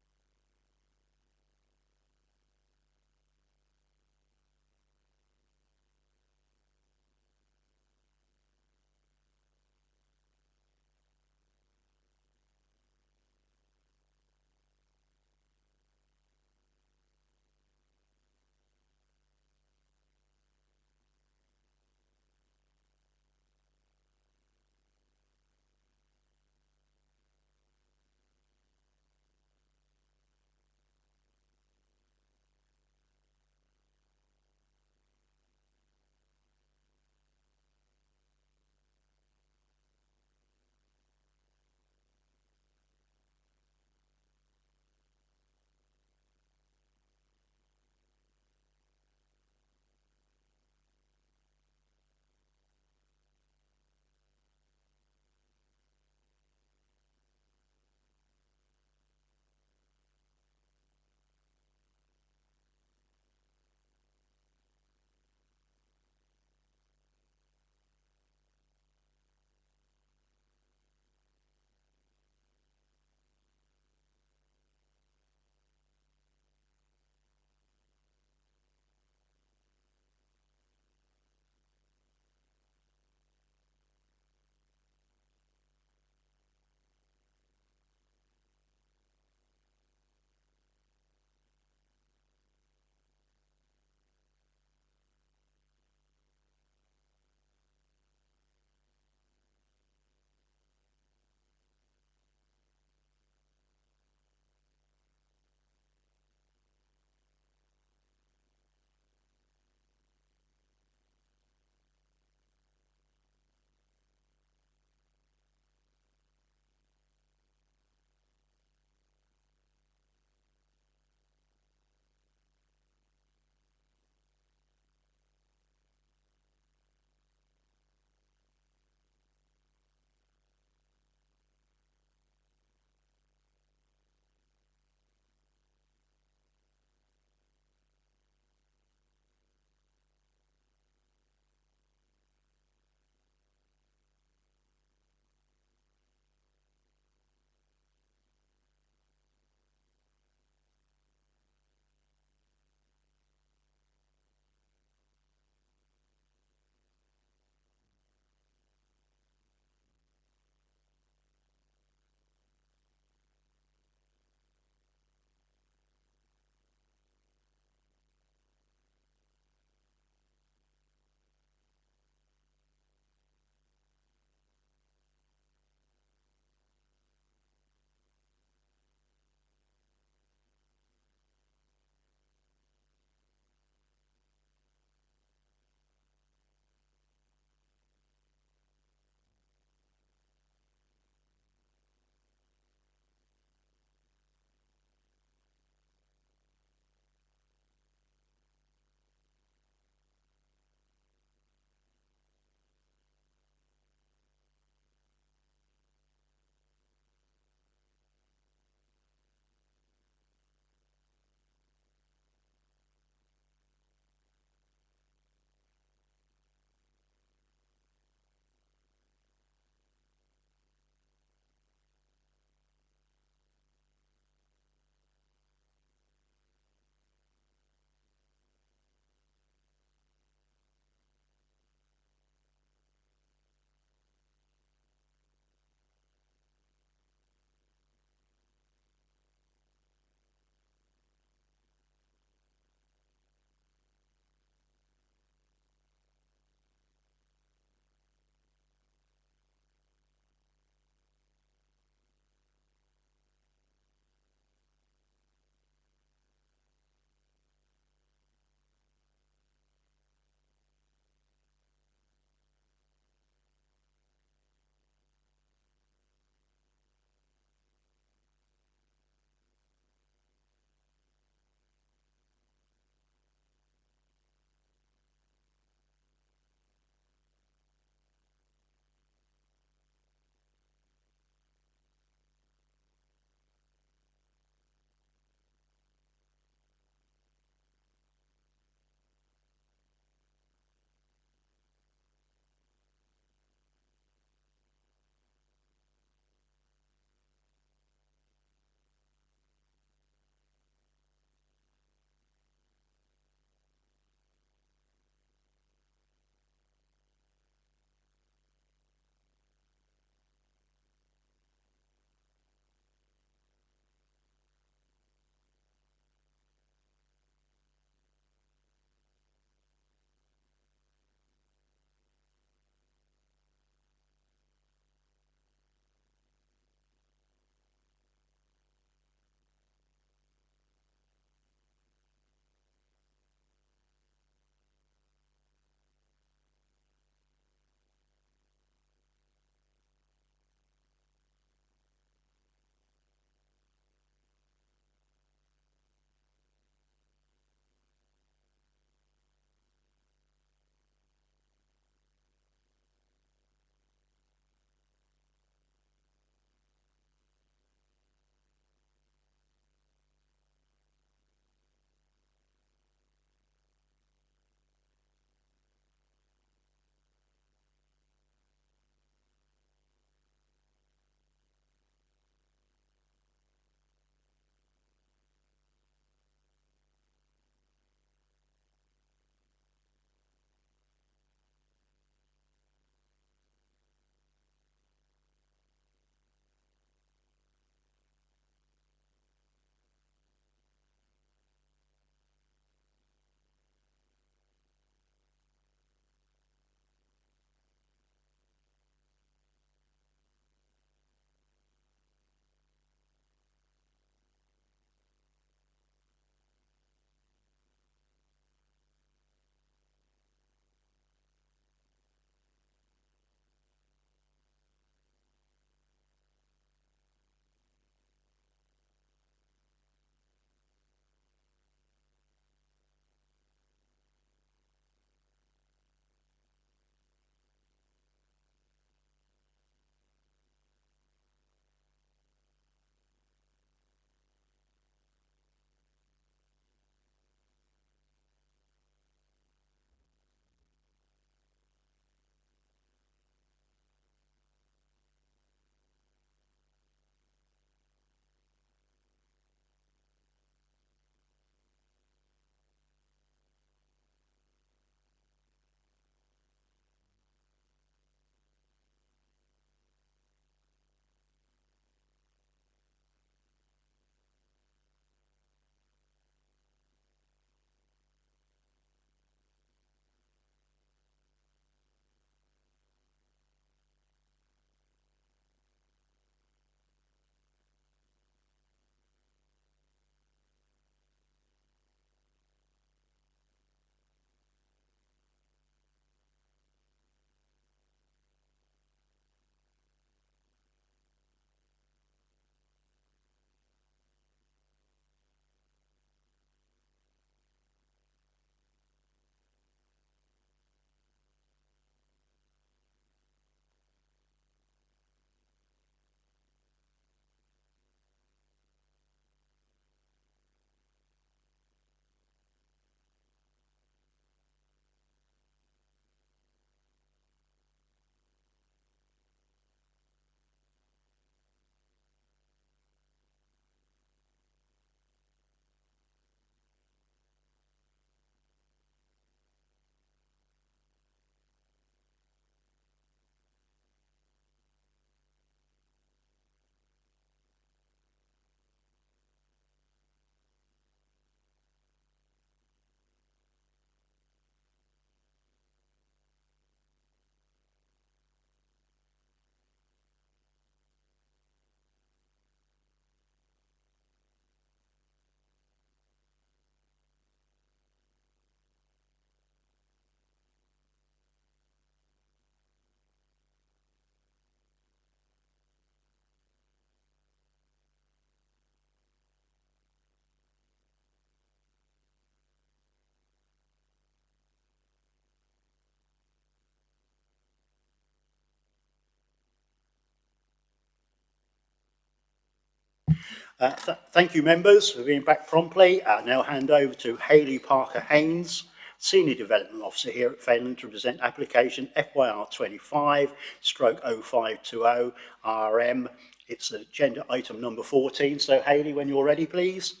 Thank you, members, for being back promptly. I now hand over to Hayley Parker-Haynes, Senior Development Officer here at Fenland, to present application FYR 25/0520 RM. It's agenda item number 14. So, Hayley, when you're ready, please.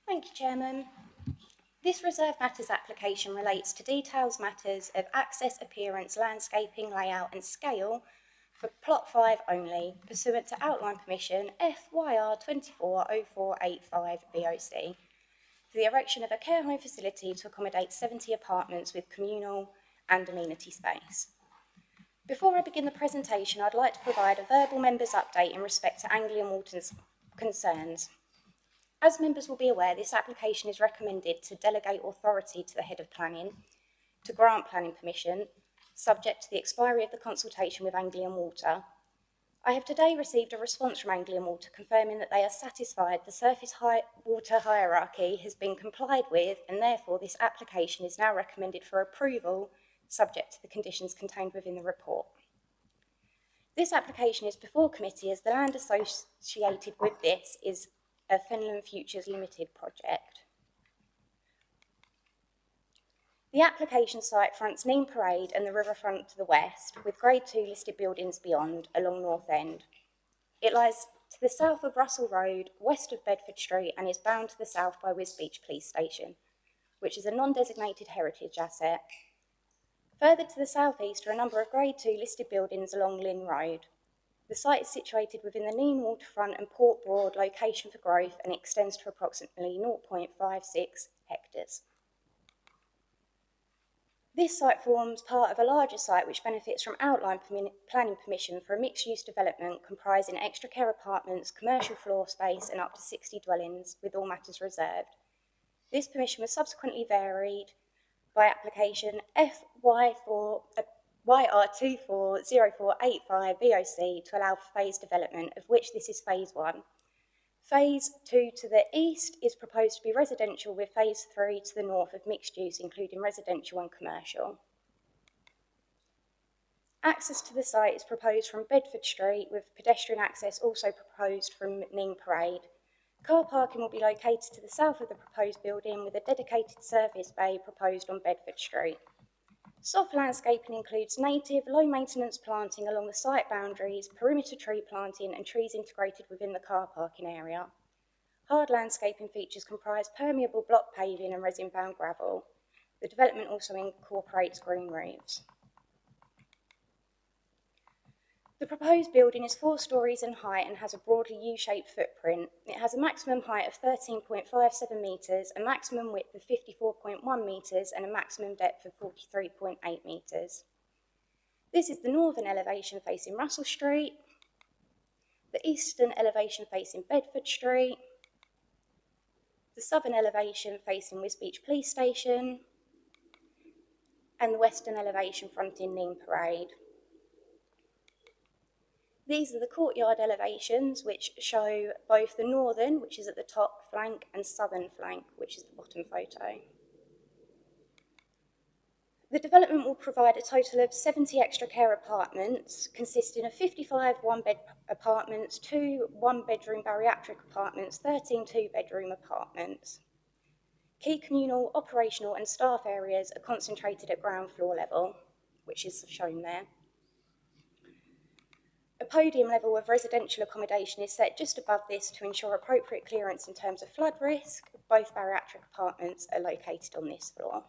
Thank you, Chairman. This reserve matters application relates to details matters of access, appearance, landscaping, layout and scale for Plot 5 only, pursuant to outline permission FYR 240485 BOC, for the erection of a care home facility to accommodate 70 apartments with communal and amenity space. Before I begin the presentation, I'd like to provide a verbal members' update in respect to Anglian Water's concerns. As members will be aware, this application is recommended to delegate authority to the head of planning to grant planning permission, subject to the expiry of the consultation with Anglian Water. I have today received a response from Anglian Water confirming that they are satisfied the surface water hierarchy has been complied with, and therefore this application is now recommended for approval, subject to the conditions contained within the report. This application is before committee as the land associated with this is a Fenland Futures Limited project. The application site fronts Neem Parade and the riverfront to the west, with Grade 2 listed buildings beyond along North End. It lies to the south of Russell Road, west of Bedford Street, and is bound to the south by Wisbeach Police Station, which is a non-designated heritage asset. Further to the southeast are a number of Grade 2 listed buildings along Lynn Road. The site is situated within the Neem waterfront and Port Broad location for growth and extends to approximately 0.56 hectares. This site forms part of a larger site which benefits from outline planning permission for a mixed-use development comprising extra care apartments, commercial floor space and up to 60 dwellings, with all matters reserved. This permission was subsequently varied by application YR240485 VOC to allow for phase development, of which this is phase 1. Phase 2 to the east is proposed to be residential, with phase 3 to the north of mixed use, including residential and commercial. Access to the site is proposed from Bedford Street, with pedestrian access also proposed from Neem Parade. Car parking will be located to the south of the proposed building, with a dedicated service bay proposed on Bedford Street. Soft landscaping includes native, low-maintenance planting along the site boundaries, perimeter tree planting and trees integrated within the car parking area. Hard landscaping features comprise permeable block paving and resin-bound gravel. The development also incorporates green roofs. The proposed building is 4 stories in height and has a broadly U-shaped footprint. It has a maximum height of 13.57 metres, a maximum width of 54.1 metres and a maximum depth of 43.8 metres. This is the northern elevation facing Russell Street, the eastern elevation facing Bedford Street, the southern elevation facing Wisbeach Police Station, and the western elevation fronting Neem Parade. These are the courtyard elevations, which show both the northern, which is at the top flank, and southern flank, which is the bottom photo. The development will provide a total of 70 extra care apartments, consisting of 55 one-bed apartments, 2 one-bedroom bariatric apartments, 13 two-bedroom apartments. Key communal, operational and staff areas are concentrated at ground floor level, which is shown there. A podium level of residential accommodation is set just above this to ensure appropriate clearance in terms of flood risk. Both bariatric apartments are located on this floor.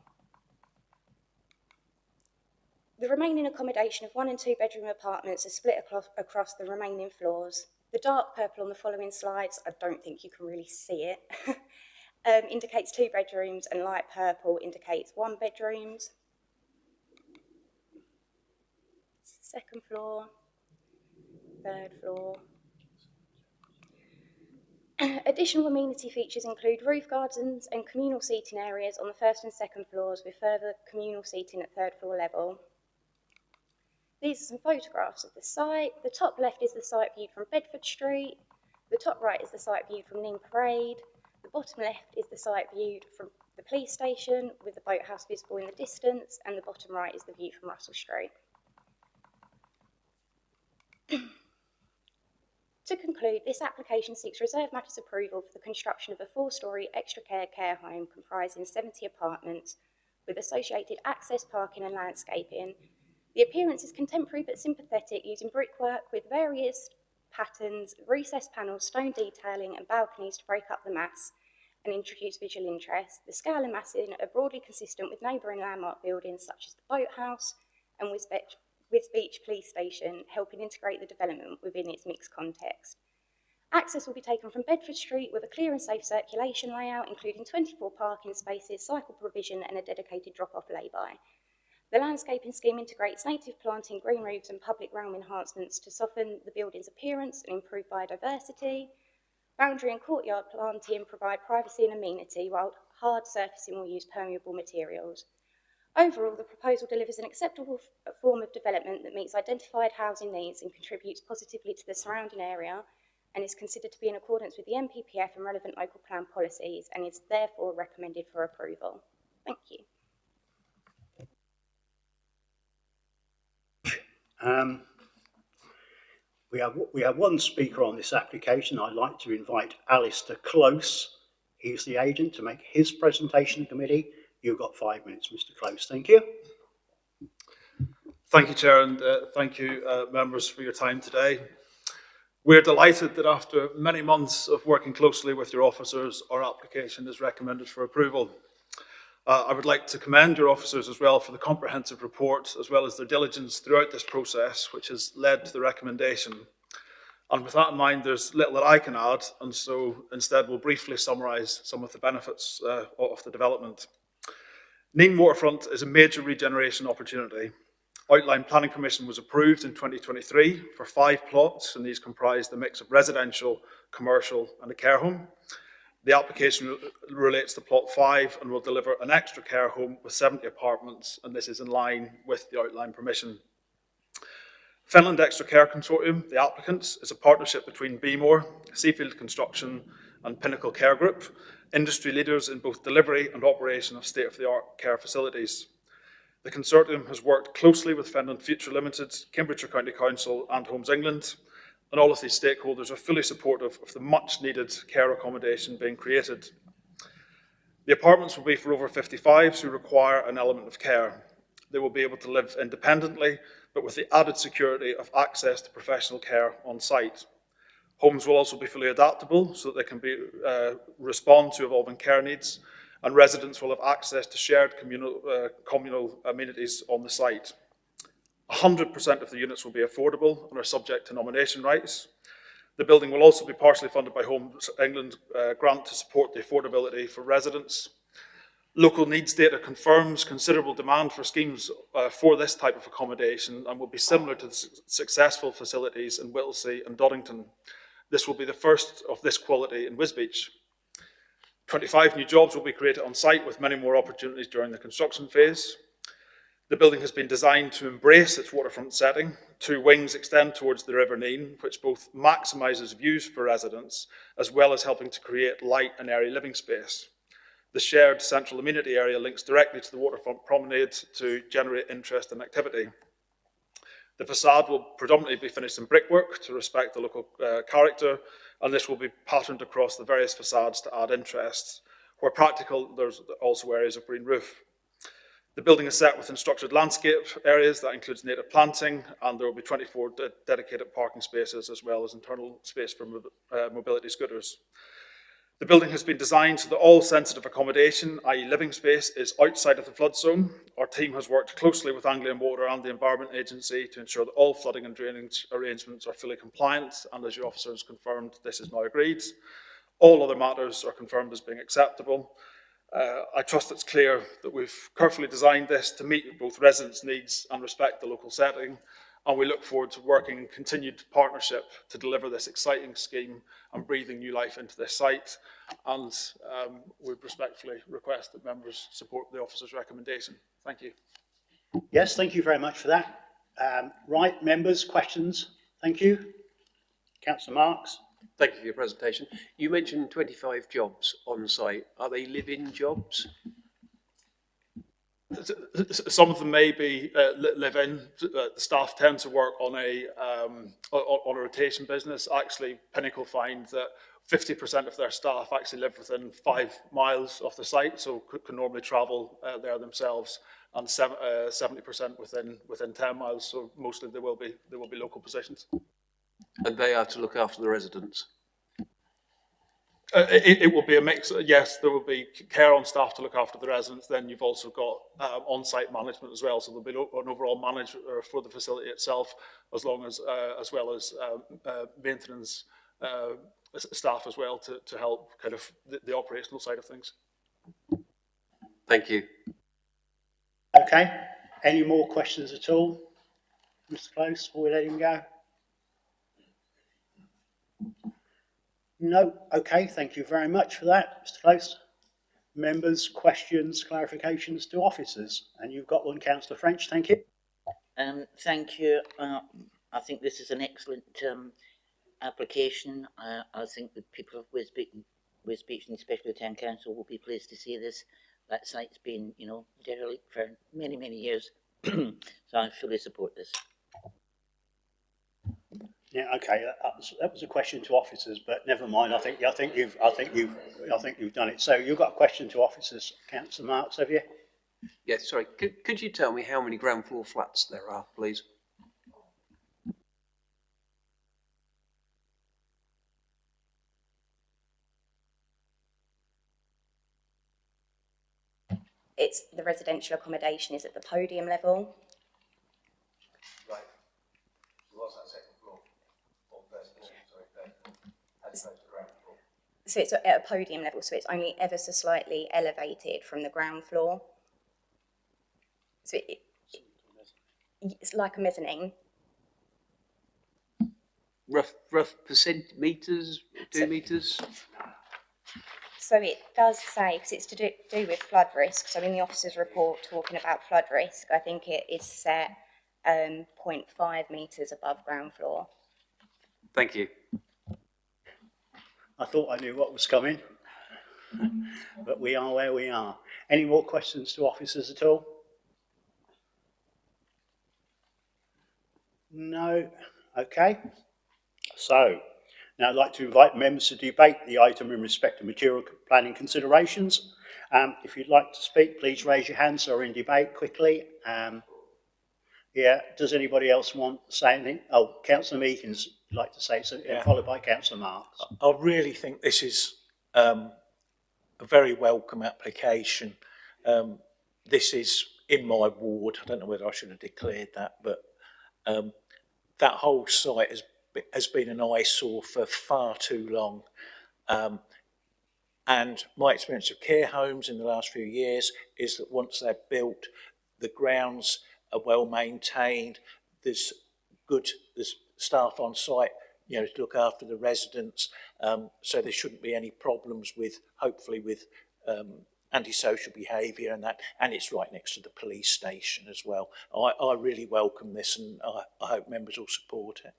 The remaining accommodation of 1 and 2 bedroom apartments are split across the remaining floors. The dark purple on the following slides, I don't think you can really see it, indicates 2 bedrooms, and light purple indicates 1 bedrooms. Second floor. Third floor. Additional amenity features include roof gardens and communal seating areas on the first and second floors, with further communal seating at third floor level. These are some photographs of the site. The top left is the site viewed from Bedford Street. The top right is the site viewed from Neem Parade. The bottom left is the site viewed from the police station, with the boathouse visible in the distance, and the bottom right is the view from Russell Street. To conclude, this application seeks reserved matters approval for the construction of a 4-storey extra care home comprising 70 apartments with associated access, parking and landscaping. The appearance is contemporary but sympathetic, using brickwork with various patterns, recessed panels, stone detailing and balconies to break up the mass and introduce visual interest. The scale and massing are broadly consistent with neighbouring landmark buildings such as the Boathouse and Wisbeach Police Station, helping integrate the development within its mixed context. Access will be taken from Bedford Street with a clear and safe circulation layout, including 24 parking spaces, cycle provision and a dedicated drop-off lay-by. The landscaping scheme integrates native planting, green roofs and public realm enhancements to soften the building's appearance and improve biodiversity. Boundary and courtyard planting provide privacy and amenity, while hard surfacing will use permeable materials. Overall, the proposal delivers an acceptable form of development that meets identified housing needs and contributes positively to the surrounding area, and is considered to be in accordance with the NPPF and relevant local plan policies, and is therefore recommended for approval. Thank you. We have one speaker on this application. I'd like to invite Alistair Close. He's the agent to make his presentation to committee. You've got 5 minutes, Mr. Close. Thank you. Thank you, Chair, and thank you, members, for your time today. We're delighted that after many months of working closely with your officers, our application is recommended for approval. I would like to commend your officers as well for the comprehensive report, as well as their diligence throughout this process, which has led to the recommendation. And with that in mind, there's little that I can add, and so instead we'll briefly summarise some of the benefits of the development. Neen Waterfront is a major regeneration opportunity. Outline planning permission was approved in 2023 for 5 plots, and these comprised a mix of residential, commercial and a care home. The application relates to plot 5 and will deliver an extra care home with 70 apartments, and this is in line with the outline permission. Fenland Extra Care Consortium, the applicants, is a partnership between Beemore, Seafield Construction and Pinnacle Care Group, industry leaders in both delivery and operation of state-of-the-art care facilities. The consortium has worked closely with Fenland Future Limited, Cambridgeshire County Council and Homes England, and all of these stakeholders are fully supportive of the much-needed care accommodation being created. The apartments will be for over 55s who require an element of care. They will be able to live independently, but with the added security of access to professional care on site. Homes will also be fully adaptable so that they can respond to evolving care needs, and residents will have access to shared communal amenities on the site. 100% of the units will be affordable and are subject to nomination rights. The building will also be partially funded by Homes England grant to support the affordability for residents. Local needs data confirms considerable demand for schemes for this type of accommodation and will be similar to the successful facilities in Whittlesea and Doddington. This will be the first of this quality in Wisbech. 25 new jobs will be created on site, with many more opportunities during the construction phase. The building has been designed to embrace its waterfront setting. 2 wings extend towards the River Neen, which both maximises views for residents, as well as helping to create light and airy living space. The shared central amenity area links directly to the waterfront promenade to generate interest and activity. The facade will predominantly be finished in brickwork to respect the local character, and this will be patterned across the various facades to add interest. Where practical, there's also areas of green roof. The building is set within structured landscape areas that includes native planting, and there will be 24 dedicated parking spaces as well as internal space for mobility scooters. The building has been designed so that all sensitive accommodation, i.e. living space, is outside of the flood zone. Our team has worked closely with Anglian Water and the Environment Agency to ensure that all flooding and drainage arrangements are fully compliant, and as your officers confirmed, this is now agreed. All other matters are confirmed as being acceptable. I trust it's clear that we've carefully designed this to meet both residents' needs and respect the local setting, and we look forward to working in continued partnership to deliver this exciting scheme and breathing new life into this site. And we respectfully request that members support the officer's recommendation. Thank you. Yes, thank you very much for that. Right, members, questions? Thank you. Councillor Marks. Thank you for your presentation. You mentioned 25 jobs on site. Are they live-in jobs? Some of them may be live-in. The staff tend to work on a rotation business. Actually, Pinnacle find that 50% of their staff actually live within 5 miles of the site, so can normally travel there themselves, and 70% within 10 miles. So mostly there will be local positions. And they are to look after the residents. It will be a mix. Yes, there will be care on staff to look after the residents. Then you've also got on-site management as well. So there'll be an overall manager for the facility itself, as well as maintenance staff as well to help kind of the operational side of things. Thank you. Okay. Any more questions at all, Mr. Close, before we let him go? No. Okay. Thank you very much for that, Mr. Close. Members, questions, clarifications to officers, and you've got one, Councillor French. Thank you. Thank you. I think this is an excellent application. I think the people of Wisbech, and especially the Town Council, will be pleased to see this. That site's been, derelict for many, many years, so I fully support this. Yeah. Okay. That was a question to officers, but never mind. I think you've done it. So you've got a question to officers, Councillor Marks, have you? Yes, sorry. Could you tell me how many ground floor flats there are, please? It's the residential accommodation is at the podium level. Right. What's that second floor? Or first floor? Sorry, as opposed to ground floor. So it's at a podium level, so it's only ever so slightly elevated from the ground floor. So it's like a mezzanine. Rough percent meters, 2 meters? So it does say, because it's to do with flood risk, so in the officer's report talking about flood risk, I think it is set 0.5 metres above ground floor. Thank you. I thought I knew what was coming, but we are where we are. Any more questions to officers at all? No? Okay. So, now I'd like to invite members to debate the item in respect of material planning considerations. If you'd like to speak, please raise your hand so we're in debate quickly. Yeah, does anybody else want to say anything? Oh, Councillor Meekins would like to say something, Yeah. followed by Councillor Marks. I really think this is a very welcome application. This is in my ward. I don't know whether I should have declared that, but that whole site has been an eyesore for far too long. And my experience of care homes in the last few years is that once they're built, the grounds are well maintained, there's staff on site, to look after the residents, so there shouldn't be any problems hopefully with antisocial behaviour and that, and it's right next to the police station as well. I really welcome this, and I hope members will support it.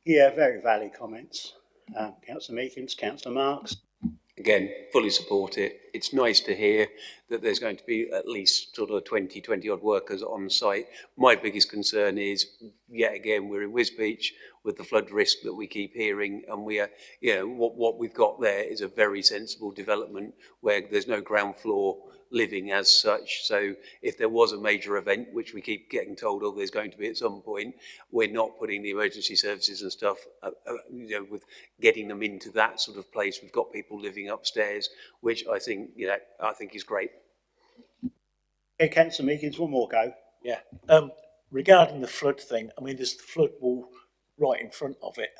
Yeah, very valid comments. Councillor Meekins, Councillor Marks. Again, fully support it. It's nice to hear that there's going to be at least sort of 20 odd workers on site. My biggest concern is, yet again, we're in Wisbech with the flood risk that we keep hearing, and we are, what we've got there is a very sensible development where there's no ground floor living as such. So if there was a major event, which we keep getting told, there's going to be at some point, we're not putting the emergency services and stuff, with getting them into that sort of place. We've got people living upstairs, which I think is great. Okay, Councillor Meekins, one more go. Yeah. Regarding the flood thing, I mean, there's the flood wall right in front of it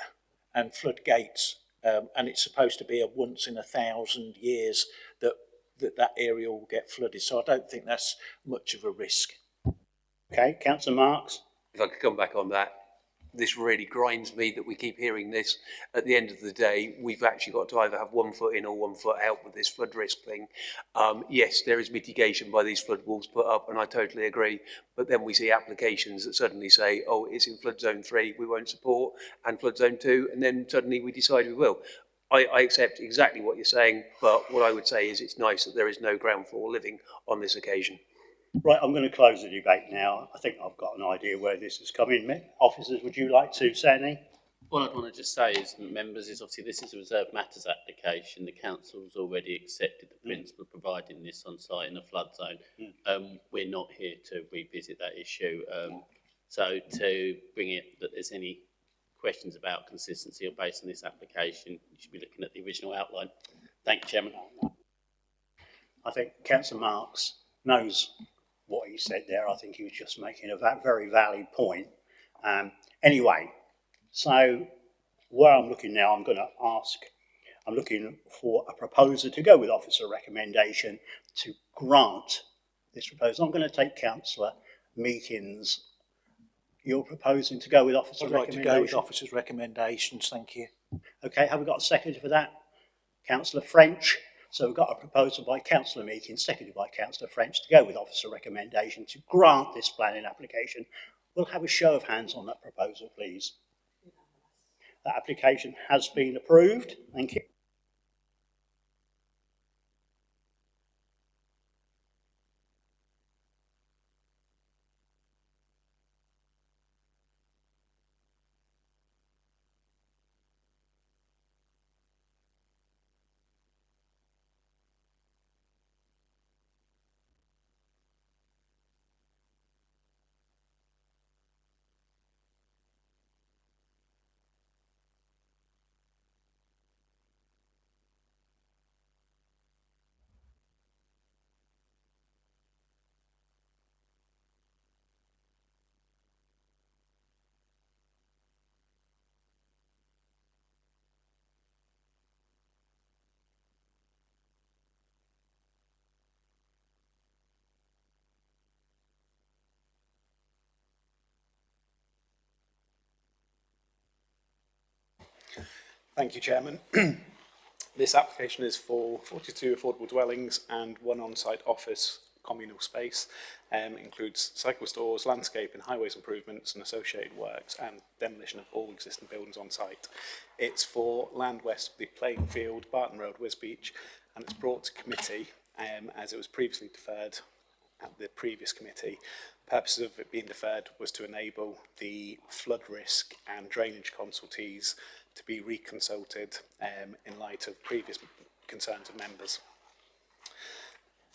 and floodgates, and it's supposed to be a once in 1,000 years that area will get flooded. So I don't think that's much of a risk. Okay, Councillor Marks. If I could come back on that, this really grinds me that we keep hearing this. At the end of the day, we've actually got to either have 1 foot in or 1 foot out with this flood risk thing. Yes, there is mitigation by these flood walls put up, and I totally agree. But then we see applications that suddenly say, oh, it's in flood zone 3, we won't support, and flood zone 2, and then suddenly we decide we will. I accept exactly what you're saying, but what I would say is it's nice that there is no ground floor living on this occasion. Right, I'm going to close the debate now. I think I've got an idea where this is coming. Officers, would you like to say anything? What I'd want to just say is, members, is obviously this is a reserved matters application. The council's already accepted the principle of providing this on site in a flood zone. We're not here to revisit that issue. So to bring it that there's any questions about consistency or based on this application, you should be looking at the original outline. Thank you, Chairman. I think Councillor Marks knows what he said there. I think he was just making a very valid point. Anyway, so where I'm looking now, I'm looking for a proposer to go with officer recommendation to grant this proposal. I'm going to take Councillor Meakins. You're proposing to go with officer recommendation? I'd like to go with officer's recommendations, thank you. Okay, have we got a second for that? Councillor French. So we've got a proposal by Councillor Meakins, seconded by Councillor French, to go with officer recommendation to grant this planning application. We'll have a show of hands on that proposal, please. That application has been approved. Thank you. Thank you, Chairman. This application is for 42 affordable dwellings and 1 on-site office communal space. Includes cycle stores, landscape and highways improvements and associated works, and demolition of all existing buildings on site. It's for land west of the playing field, Barton Road, Wisbech, and it's brought to committee as it was previously deferred at the previous committee. The purpose of it being deferred was to enable the flood risk and drainage consultees to be reconsulted in light of previous concerns of members.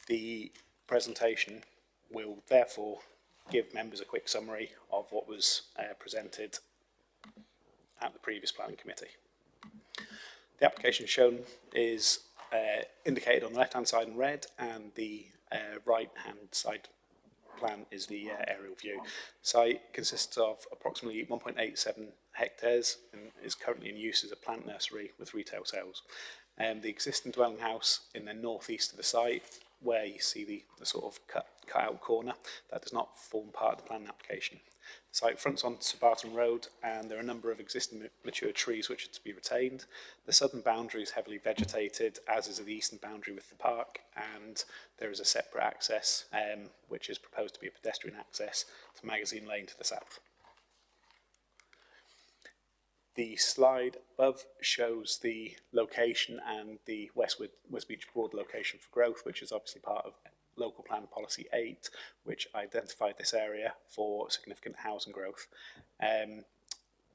The presentation will therefore give members a quick summary of what was presented at the previous planning committee. The application shown is indicated on the left-hand side in red, and the right-hand side plan is the aerial view. Site consists of approximately 1.87 hectares and is currently in use as a plant nursery with retail sales. The existing dwelling house in the northeast of the site, where you see the sort of cut out corner, that does not form part of the planning application. The site fronts onto Barton Road, and there are a number of existing mature trees which are to be retained. The southern boundary is heavily vegetated, as is the eastern boundary with the park, and there is a separate access which is proposed to be a pedestrian access to Magazine Lane to the south. The slide above shows the location and the Wisbech broad location for growth, which is obviously part of Local Plan Policy 8, which identified this area for significant housing growth.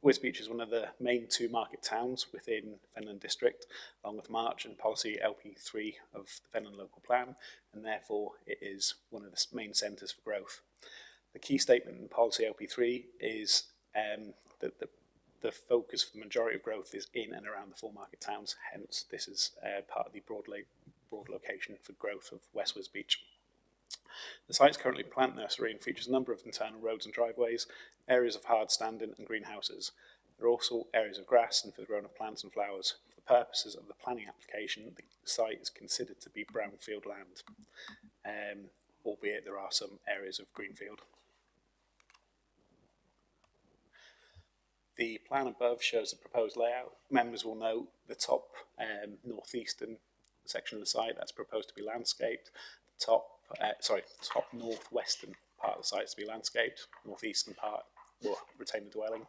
Wisbech is one of the main 2 market towns within Fenland District, along with March and Policy LP3 of the Fenland Local Plan, and therefore it is one of the main centres for growth. The key statement in Policy LP3 is that the focus for the majority of growth is in and around the 4 market towns, hence this is part of the broad location for growth of West Wisbech. The site is currently a plant nursery and features a number of internal roads and driveways, areas of hard standing and greenhouses. There are also areas of grass and for the growing of plants and flowers. For the purposes of the planning application, the site is considered to be brownfield land, albeit there are some areas of greenfield. The plan above shows the proposed layout. Members will note the top northeastern section of the site that's proposed to be landscaped. The top northwestern part of the site is to be landscaped. Northeastern part will retain the dwelling,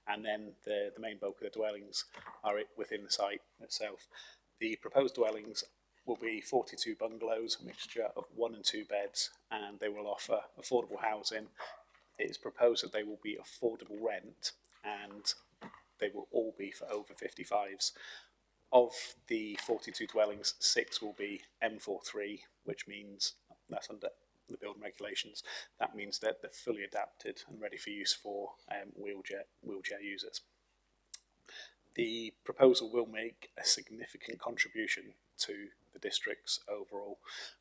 and then the main bulk of the dwellings are within the site itself. The proposed dwellings will be 42 bungalows, a mixture of 1 and 2 beds, and they will offer affordable housing. It is proposed that they will be affordable rent, and they will all be for over 55s. Of the 42 dwellings, 6 will be M43, which means that's under the building regulations. That means that they're fully adapted and ready for use for wheelchair users. The proposal will make a significant contribution to the district's overall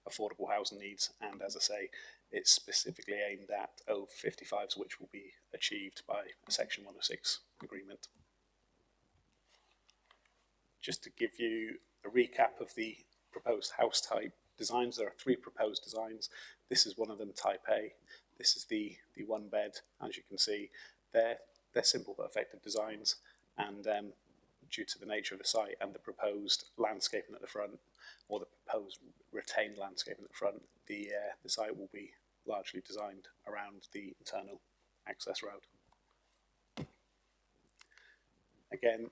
affordable housing needs, and as I say, it's specifically aimed at over 55s, which will be achieved by a Section 106 agreement. Just to give you a recap of the proposed house type designs, there are 3 proposed designs. This is one of them, type A. This is the 1 bed. As you can see, they're simple but effective designs, and due to the nature of the site and the proposed landscaping at the front, or the proposed retained landscaping at the front, the site will be largely designed around the internal access road. Again,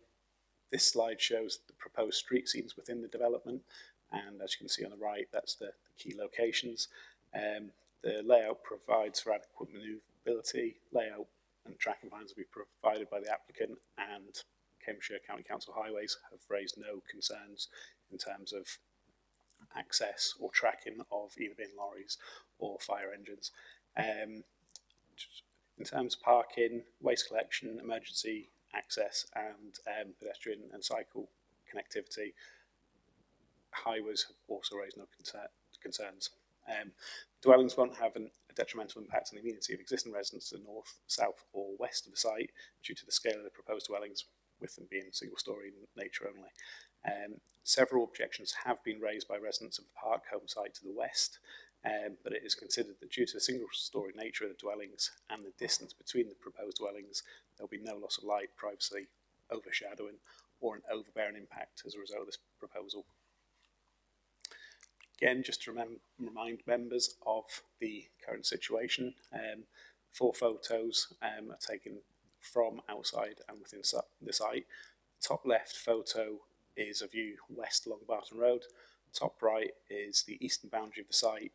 this slide shows the proposed street scenes within the development, and as you can see on the right, that's the key locations. The layout provides for adequate manoeuvrability. Layout and tracking plans will be provided by the applicant, and Cambridgeshire County Council Highways have raised no concerns in terms of access or tracking of either bin lorries or fire engines. In terms of parking, waste collection, emergency access, and pedestrian and cycle connectivity, highways have also raised no concerns. Dwellings won't have a detrimental impact on the amenity of existing residents to the north, south or west of the site due to the scale of the proposed dwellings, with them being single-storey in nature only. Several objections have been raised by residents of the Park Home site to the west, but it is considered that due to the single-storey nature of the dwellings and the distance between the proposed dwellings, there will be no loss of light, privacy, overshadowing, or an overbearing impact as a result of this proposal. Again, just to remind members of the current situation, 4 photos are taken from outside and within the site. Top left photo is a view west along Barton Road. Top right is the eastern boundary of the site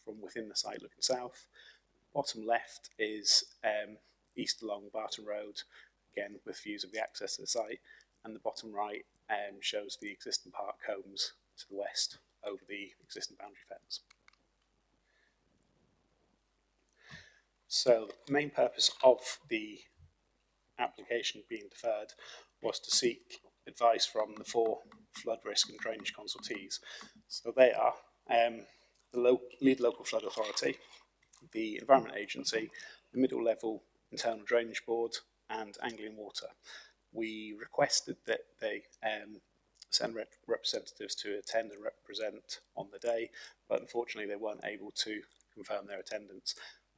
from within the site looking south. Bottom left is east along Barton Road, again with views of the access to the site. And the bottom right shows the existing park homes to the west over the existing boundary fence. So the main purpose of the application being deferred was to seek advice from the 4 flood risk and drainage consultees. So they are the lead local flood authority, the Environment Agency, the middle level internal drainage board, and Anglian Water. We requested that they send representatives to attend and represent on the day, but unfortunately they weren't able to confirm their attendance.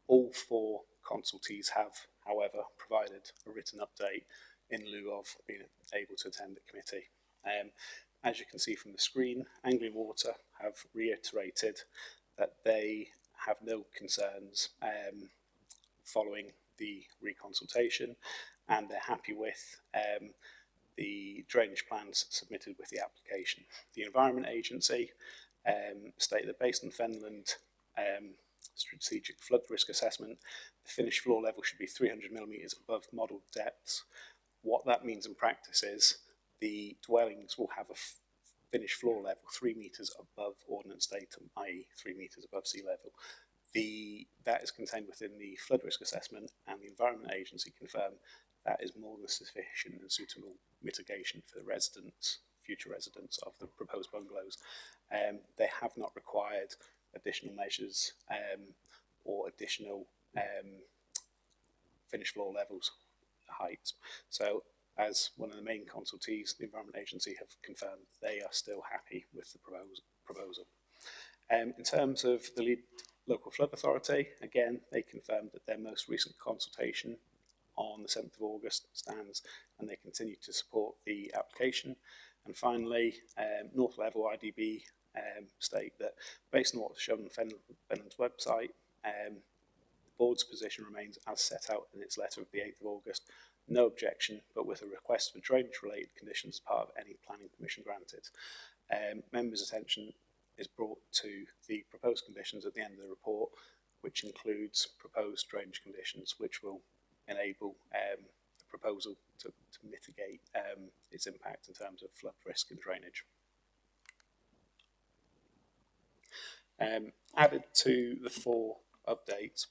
All 4 consultees have, however, provided a written update in lieu of being able to attend the committee. As you can see from the screen, Anglian Water have reiterated that they have no concerns following the reconsultation, and they're happy with the drainage plans submitted with the application. The Environment Agency state that based on Fenland strategic flood risk assessment, the finished floor level should be 300 millimetres above modelled depths. What that means in practice is the dwellings will have a finished floor level 3 metres above ordnance datum, i.e. 3 metres above sea level. That is contained within the flood risk assessment, and the Environment Agency confirm that is more than sufficient and suitable mitigation for the residents, future residents of the proposed bungalows. They have not required additional measures or additional finished floor levels, heights. So as one of the main consultees, the Environment Agency have confirmed they are still happy with the proposal. In terms of the lead local flood authority, again, they confirmed that their most recent consultation on the 7th of August stands, and they continue to support the application. And finally, North Level IDB state that based on what's shown on Fenland's website, Board's position remains as set out in its letter of the 8th of August. No objection, but with a request for drainage-related conditions as part of any planning permission granted. Members' attention is brought to the proposed conditions at the end of the report, which includes proposed drainage conditions, which will enable the proposal to mitigate its impact in terms of flood risk and drainage. Added to the 4 updates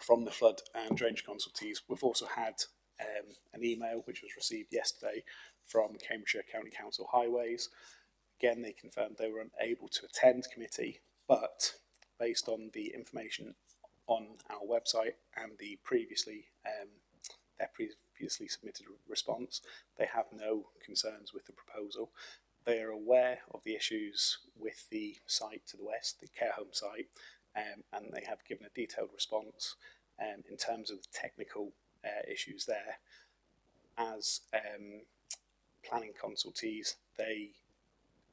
from the flood and drainage consultees, we've also had an email which was received yesterday from Cambridgeshire County Council Highways. Again, they confirmed they were unable to attend committee, but based on the information on our website and the their previously submitted response, they have no concerns with the proposal. They are aware of the issues with the site to the west, the care home site, and they have given a detailed response in terms of the technical issues there. As planning consultees, they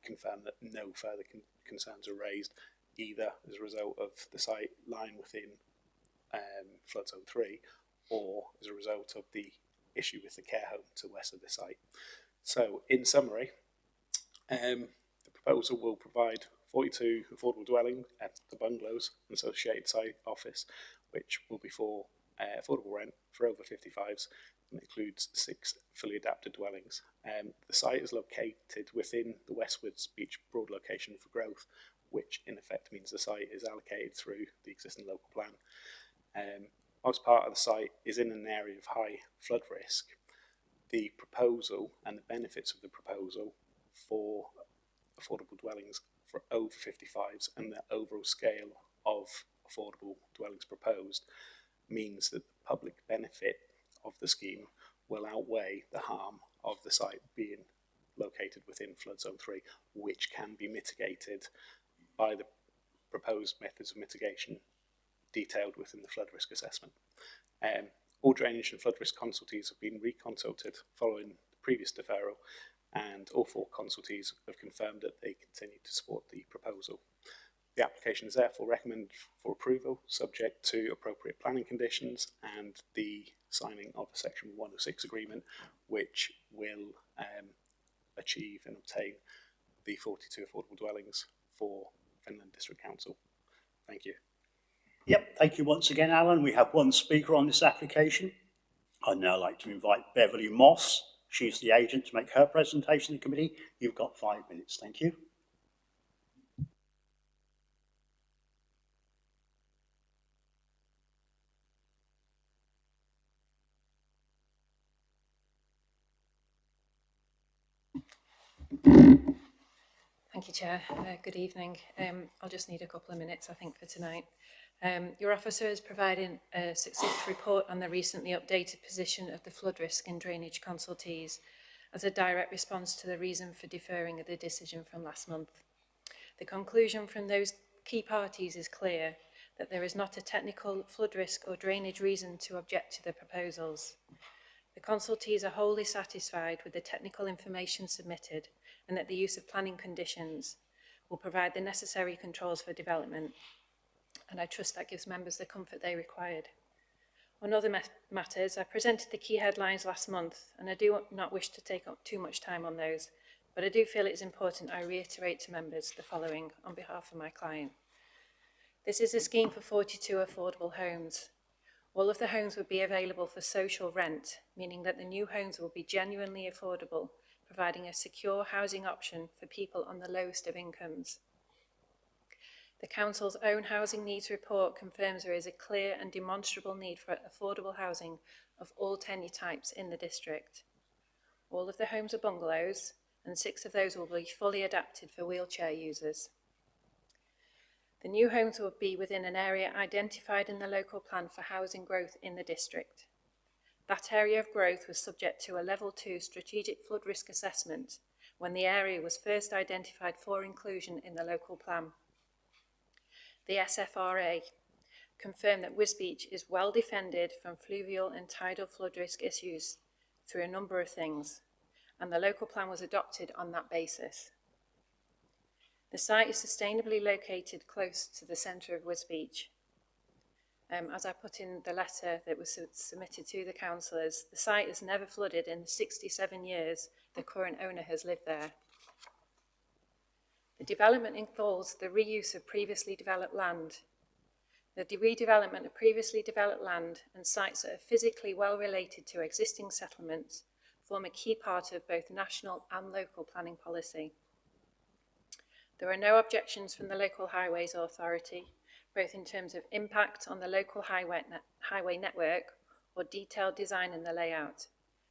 confirm that no further concerns are raised, either as a result of the site lying within flood zone 3 or as a result of the issue with the care home to the west of the site. So in summary, the proposal will provide 42 affordable dwellings at the bungalows and associated site office, which will be for affordable rent for over 55s and includes 6 fully adapted dwellings. The site is located within the Westwards Beach Broad location for growth, which in effect means the site is allocated through the existing local plan. Most part of the site is in an area of high flood risk. The proposal and the benefits of the proposal for affordable dwellings for over 55s and the overall scale of affordable dwellings proposed means that the public benefit of the scheme will outweigh the harm of the site being located within flood zone 3, which can be mitigated by the proposed methods of mitigation detailed within the flood risk assessment. All drainage and flood risk consultees have been reconsulted following the previous deferral, and all 4 consultees have confirmed that they continue to support the proposal. The application is therefore recommended for approval, subject to appropriate planning conditions and the signing of a Section 106 agreement, which will achieve and obtain the 42 affordable dwellings for Fenland District Council. Thank you. Yep, thank you once again, Alan. We have 1 speaker on this application. I'd now like to invite Beverly Moss. She's the agent to make her presentation to the committee. You've got 5 minutes. Thank you. Thank you, Chair. Good evening. I'll just need a couple of minutes, I think, for tonight. Your officer is providing a succinct report on the recently updated position of the flood risk and drainage consultees as a direct response to the reason for deferring the decision from last month. The conclusion from those key parties is clear that there is not a technical flood risk or drainage reason to object to the proposals. The consultees are wholly satisfied with the technical information submitted and that the use of planning conditions will provide the necessary controls for development, and I trust that gives members the comfort they required. On other matters, I presented the key headlines last month, and I do not wish to take up too much time on those, but I do feel it is important I reiterate to members the following on behalf of my client. This is a scheme for 42 affordable homes. All of the homes would be available for social rent, meaning that the new homes will be genuinely affordable, providing a secure housing option for people on the lowest of incomes. The Council's own housing needs report confirms there is a clear and demonstrable need for affordable housing of all tenure types in the district. All of the homes are bungalows, and 6 of those will be fully adapted for wheelchair users. The new homes will be within an area identified in the local plan for housing growth in the district. That area of growth was subject to a Level 2 strategic flood risk assessment when the area was first identified for inclusion in the local plan. The SFRA confirmed that Wisbech is well defended from fluvial and tidal flood risk issues through a number of things, and the local plan was adopted on that basis. The site is sustainably located close to the centre of Wisbech. As I put in the letter that was submitted to the councillors, the site has never flooded in the 67 years the current owner has lived there. The development involves the reuse of previously developed land. The redevelopment of previously developed land and sites that are physically well related to existing settlements form a key part of both national and local planning policy. There are no objections from the Local Highways Authority, both in terms of impact on the local highway network or detailed design in the layout.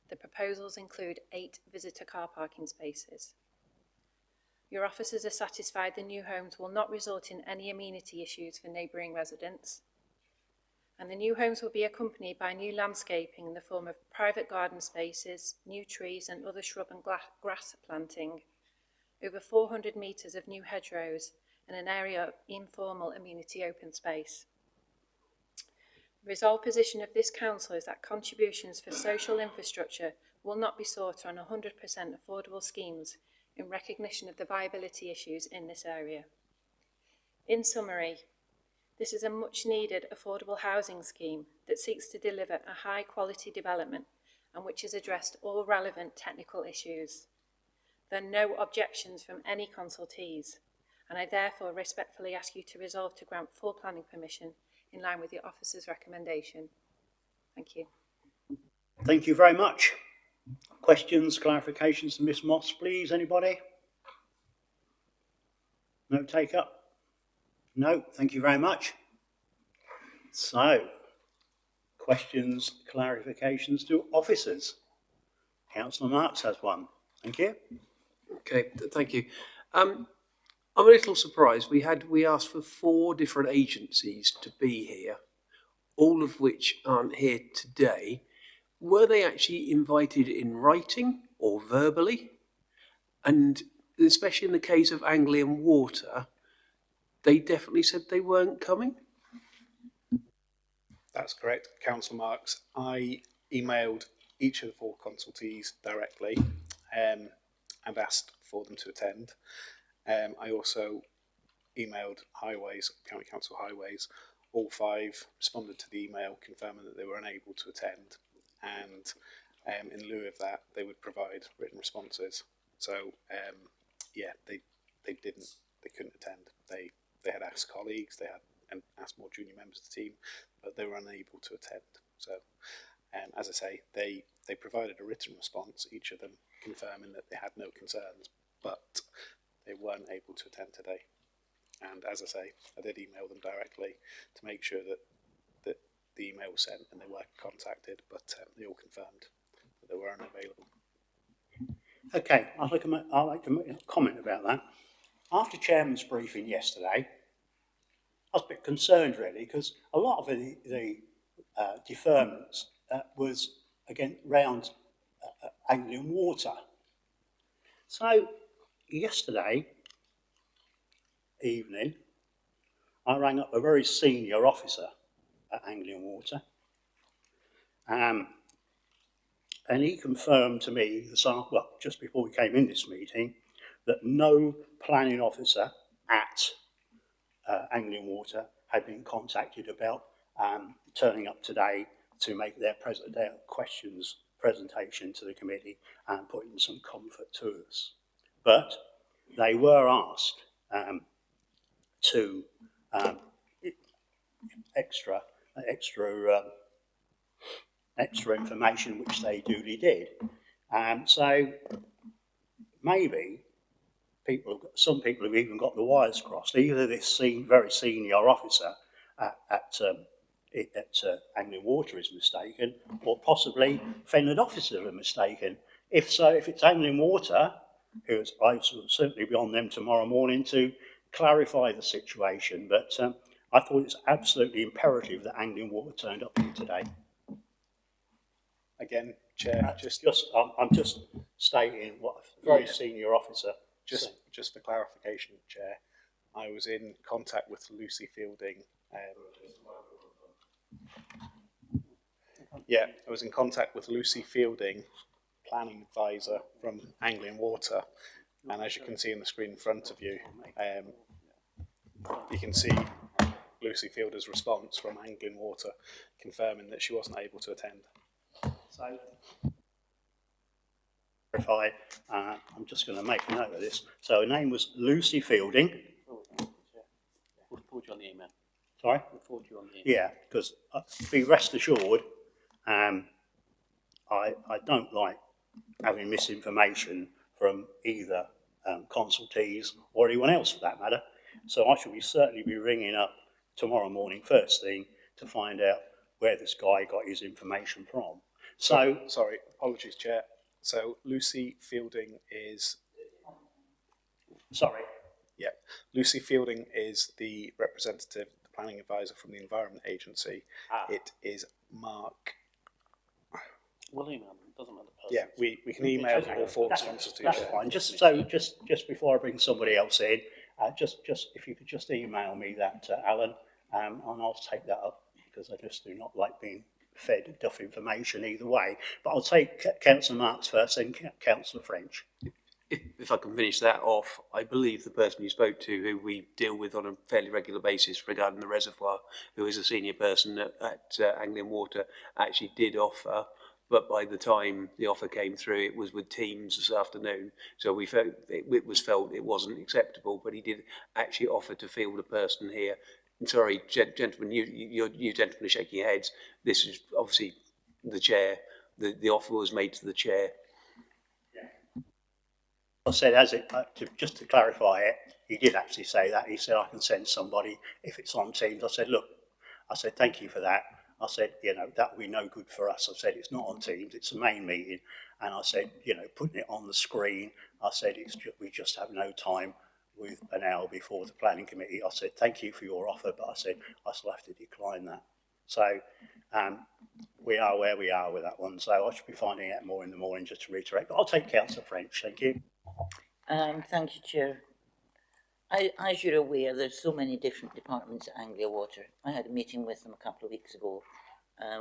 The proposals include 8 visitor car parking spaces. Your officers are satisfied the new homes will not result in any amenity issues for neighbouring residents. And the new homes will be accompanied by new landscaping in the form of private garden spaces, new trees and other shrub and grass planting, over 400 metres of new hedgerows and an area of informal amenity open space. The resolved position of this council is that contributions for social infrastructure will not be sought on 100% affordable schemes in recognition of the viability issues in this area. In summary, this is a much needed affordable housing scheme that seeks to deliver a high quality development and which has addressed all relevant technical issues. There are no objections from any consultees, and I therefore respectfully ask you to resolve to grant full planning permission in line with your officer's recommendation. Thank you. Thank you very much. Questions, clarifications to Ms Moss, please? Anybody? No take up? No, thank you very much. So, questions, clarifications to officers. Councillor Marks has one. Thank you. Okay, thank you. I'm a little surprised. We asked for 4 different agencies to be here, all of which aren't here today. Were they actually invited in writing or verbally? And especially in the case of Anglian Water, they definitely said they weren't coming? That's correct, Councillor Marks. I emailed each of the 4 consultees directly and asked for them to attend. I also emailed Highways, County Council Highways. All 5 responded to the email confirming that they were unable to attend, and in lieu of that, they would provide written responses. So, yeah, they couldn't attend. They had asked colleagues, they had asked more junior members of the team, but they were unable to attend. So, as I say, they provided a written response, each of them confirming that they had no concerns, but they weren't able to attend today. And as I say, I did email them directly to make sure that the email was sent and they were contacted, but they all confirmed that they were unavailable. Okay, I'd like to make a comment about that. After Chairman's briefing yesterday, I was a bit concerned really, because a lot of the deferments was again round Anglian Water. So yesterday evening, I rang up a very senior officer at Anglian Water, and he confirmed to me just before we came in this meeting, that no planning officer at Anglian Water had been contacted about turning up today to make their presentation to the committee and putting some comfort to us. But they were asked to extra information, which they duly did. So maybe some people have even got the wires crossed. Either this very senior officer at Anglian Water is mistaken, or possibly Fenland officers are mistaken. If so, if it's Anglian Water, I will certainly be on them tomorrow morning to clarify the situation. But I thought it's absolutely imperative that Anglian Water turned up here today. Again, Chair, I'm just stating what a very senior officer. Just for clarification, Chair, I was in contact with Lucy Fielding. I was in contact with Lucy Fielding, planning advisor from Anglian Water, and as you can see on the screen in front of you, you can see Lucy Fielder's response from Anglian Water confirming that she wasn't able to attend. So, clarify, I'm just going to make a note of this. So her name was Lucy Fielding. We'll forward you on the email. Sorry? We'll forward you on the email. Yeah, because be rest assured, I don't like having misinformation from either consultees or anyone else for that matter. So I shall certainly be ringing up tomorrow morning first thing to find out where this guy got his information from. So, sorry, apologies, Chair. So Lucy Fielding is... Sorry? Yeah, Lucy Fielding is the representative, the planning advisor from the Environment Agency. It is Mark... We'll email them, doesn't matter. Yeah, we can email all four responses to you. That's fine. Just before I bring somebody else in, just if you could just email me that, Alan, and I'll take that up because I just do not like being fed duff information either way. But I'll take Councillor Marks first, then Councillor French. If I can finish that off, I believe the person you spoke to, who we deal with on a fairly regular basis regarding the reservoir, who is a senior person at Anglian Water, actually did offer. But by the time the offer came through, it was with Teams this afternoon. So we felt it was felt it wasn't acceptable. But he did actually offer to field a person here. And sorry, gentlemen, you gentlemen are shaking your heads. This is obviously the chair. The offer was made to the chair. I said, just to clarify it, he did actually say that. He said, I can send somebody if it's on Teams. I said, look, thank you for that. I said, that will be no good for us. I said, it's not on Teams, it's a main meeting. And I said, putting it on the screen, I said, we just have no time with an hour before the planning committee. I said, thank you for your offer, but I said, I still have to decline that. So we are where we are with that one. So I should be finding out more in the morning, just to reiterate. But I'll take Councillor French, thank you. Thank you, Chair. As you're aware, there's so many different departments at Anglia Water. I had a meeting with them a couple of weeks ago,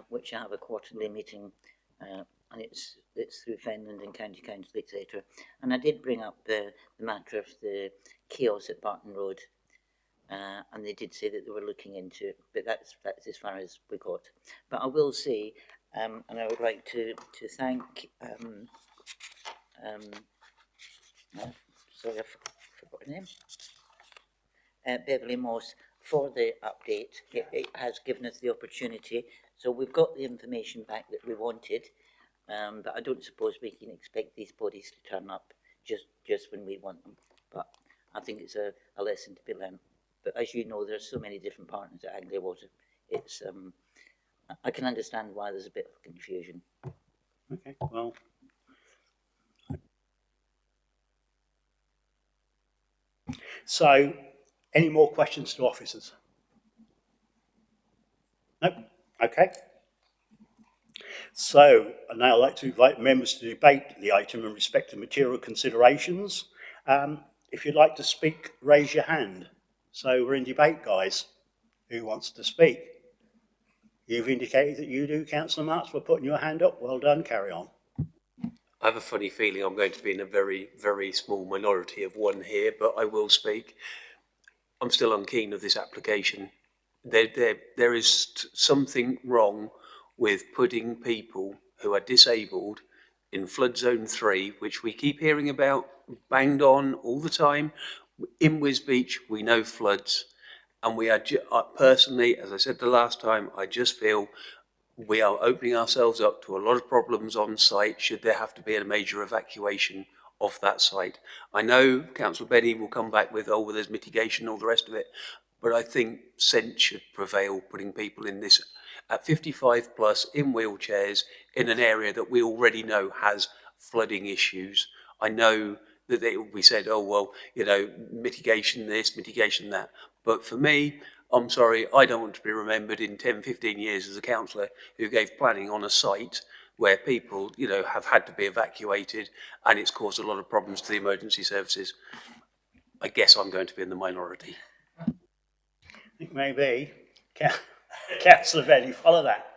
which I have a quarterly meeting, and it's through Fenland and County Council, etc. And I did bring up the matter of the chaos at Barton Road, and they did say that they were looking into it, but that's as far as we got. But I will say, and I would like to thank, sorry, I forgot her name. Beverly Moss for the update. It has given us the opportunity. So we've got the information back that we wanted, but I don't suppose we can expect these bodies to turn up just when we want them. But I think it's a lesson to be learned. But as you know, there's so many different partners at Anglia Water. It's I can understand why there's a bit of confusion. Okay, well. So, any more questions to officers? No? Okay. So, I'd now like to invite members to debate the item in respect to material considerations. If you'd like to speak, raise your hand. So, we're in debate, guys. Who wants to speak? You've indicated that you do, Councillor Marks, for putting your hand up. Well done, carry on. I have a funny feeling I'm going to be in a very, very small minority of one here, but I will speak. I'm still unkeen of this application. There is something wrong with putting people who are disabled in flood zone 3, which we keep hearing about, banged on all the time. In Wisbeach, we know floods, and we are personally, as I said the last time, I just feel we are opening ourselves up to a lot of problems on site should there have to be a major evacuation of that site. I know Councillor Benny will come back with, well, there's mitigation, all the rest of it, but I think sense should prevail, putting people in this at 55 plus in wheelchairs in an area that we already know has flooding issues. I know that it will be said, oh, well, mitigation this, mitigation that. But for me, I'm sorry, I don't want to be remembered in 10, 15 years as a councillor who gave planning on a site where people, have had to be evacuated and it's caused a lot of problems to the emergency services. I guess I'm going to be in the minority. I think maybe. Councillor Benny, follow that.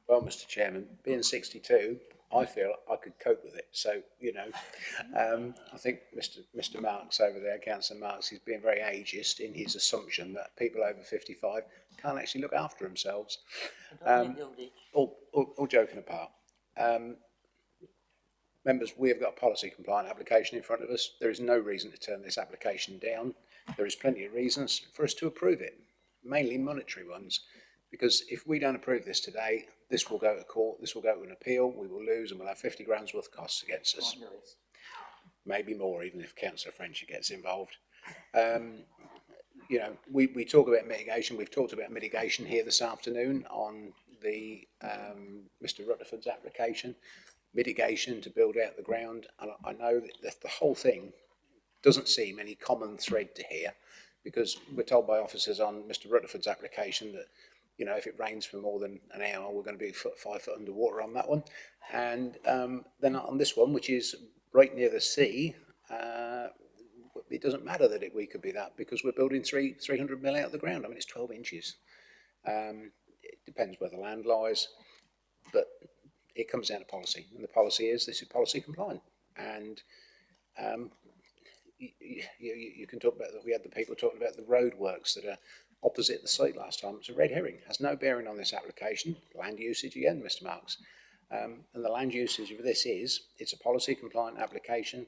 Well, Mr. Chairman, being 62, I feel I could cope with it. So, you know, I think Mr. Marks over there, Councillor Marks, is being very ageist in his assumption that people over 55 can't actually look after themselves. All joking apart. Members, we have got a policy compliant application in front of us. There is no reason to turn this application down. There is plenty of reasons for us to approve it, mainly monetary ones, because if we don't approve this today, this will go to court, this will go to an appeal, we will lose, and we'll have 50 grand's worth of costs against us. Maybe more, even if Councillor French gets involved. You know, we talk about mitigation. We've talked about mitigation here this afternoon on the Mr. Rutherford's application. Mitigation to build out the ground. And I know that the whole thing doesn't seem any common thread to here, because we're told by officers on Mr. Rutherford's application that, you know, if it rains for more than an hour, we're going to be 5 foot underwater on that one. And then on this one, which is right near the sea, it doesn't matter that we could be that, because we're building 300 mil out of the ground. I mean, it's 12 inches. It depends where the land lies, but it comes down to policy, and the policy is this is policy compliant. And you can talk about that. We had the people talking about the road works that are opposite the site last time. It's a red herring. Has no bearing on this application. Land usage again, Mr. Marks. And the land usage of this it's a policy compliant application.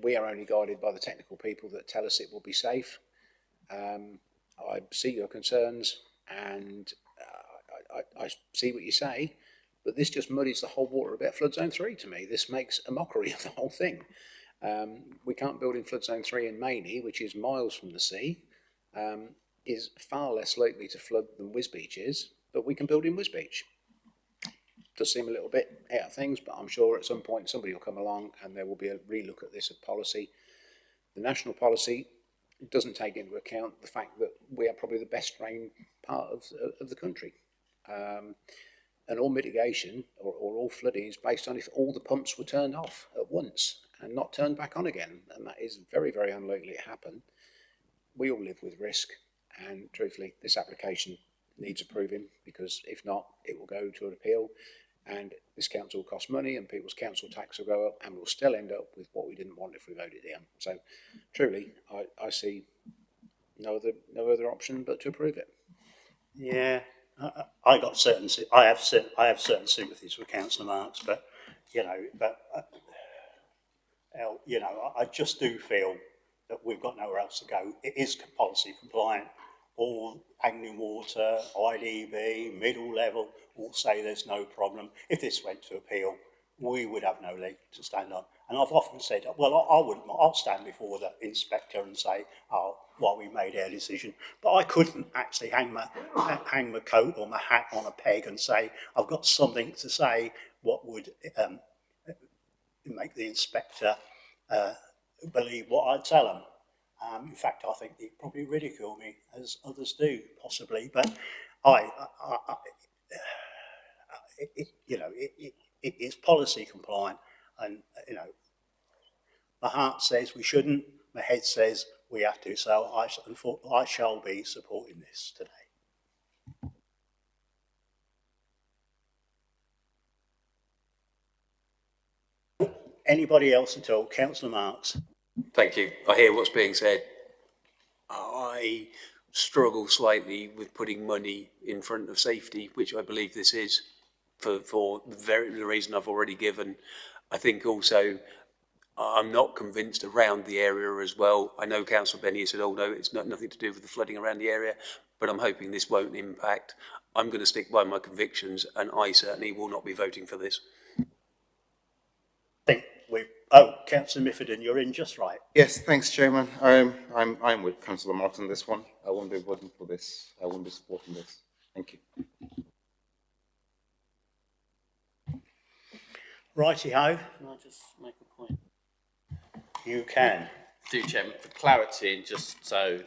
We are only guided by the technical people that tell us it will be safe. I see your concerns, and I see what you say, but this just muddies the whole water about flood zone 3 to me. This makes a mockery of the whole thing. We can't build in flood zone 3 in Mainey, which is miles from the sea, is far less likely to flood than Wisbeach is, but we can build in Wisbeach. Does seem a little bit out of things, but I'm sure at some point somebody will come along and there will be a relook at this policy. The national policy doesn't take into account the fact that we are probably the best drained part of the country. And all mitigation or all flooding is based on if all the pumps were turned off at once and not turned back on again. And that is very, very unlikely to happen. We all live with risk, and truthfully, this application needs approving, because if not, it will go to an appeal, and this council will cost money, and people's council tax will go up, and we'll still end up with what we didn't want if we voted down. So truly, I see no other option but to approve it. Yeah, I have certain sympathies with Councillor Marks, but I just do feel that we've got nowhere else to go. It is policy compliant. All Agnew Water, IDB, middle level all say there's no problem. If this went to appeal, we would have no leg to stand on. And I've often said, well, I'll stand before the inspector and say, well, we made our decision. But I couldn't actually hang my coat or my hat on a peg and say, I've got something to say what would make the inspector believe what I tell them. In fact, I think they'd probably ridicule me, as others do, possibly. But it is policy compliant, and my heart says we shouldn't. My head says we have to. So I shall be supporting this today. Anybody else at all? Councillor Marks. Thank you. I hear what's being said. I struggle slightly with putting money in front of safety, which I believe this is, for the reason I've already given. I think also I'm not convinced around the area as well. I know Councillor Benny said, oh no, it's nothing to do with the flooding around the area, but I'm hoping this won't impact. I'm going to stick by my convictions, and I certainly will not be voting for this. Councillor Mifferton, you're in just right. Yes, thanks, Chairman. I'm with Councillor Marks on this one. I won't be voting for this. I won't be supporting this. Thank you. Righty-ho. Can I just make a point? You can. Do, Chairman, for clarity and just so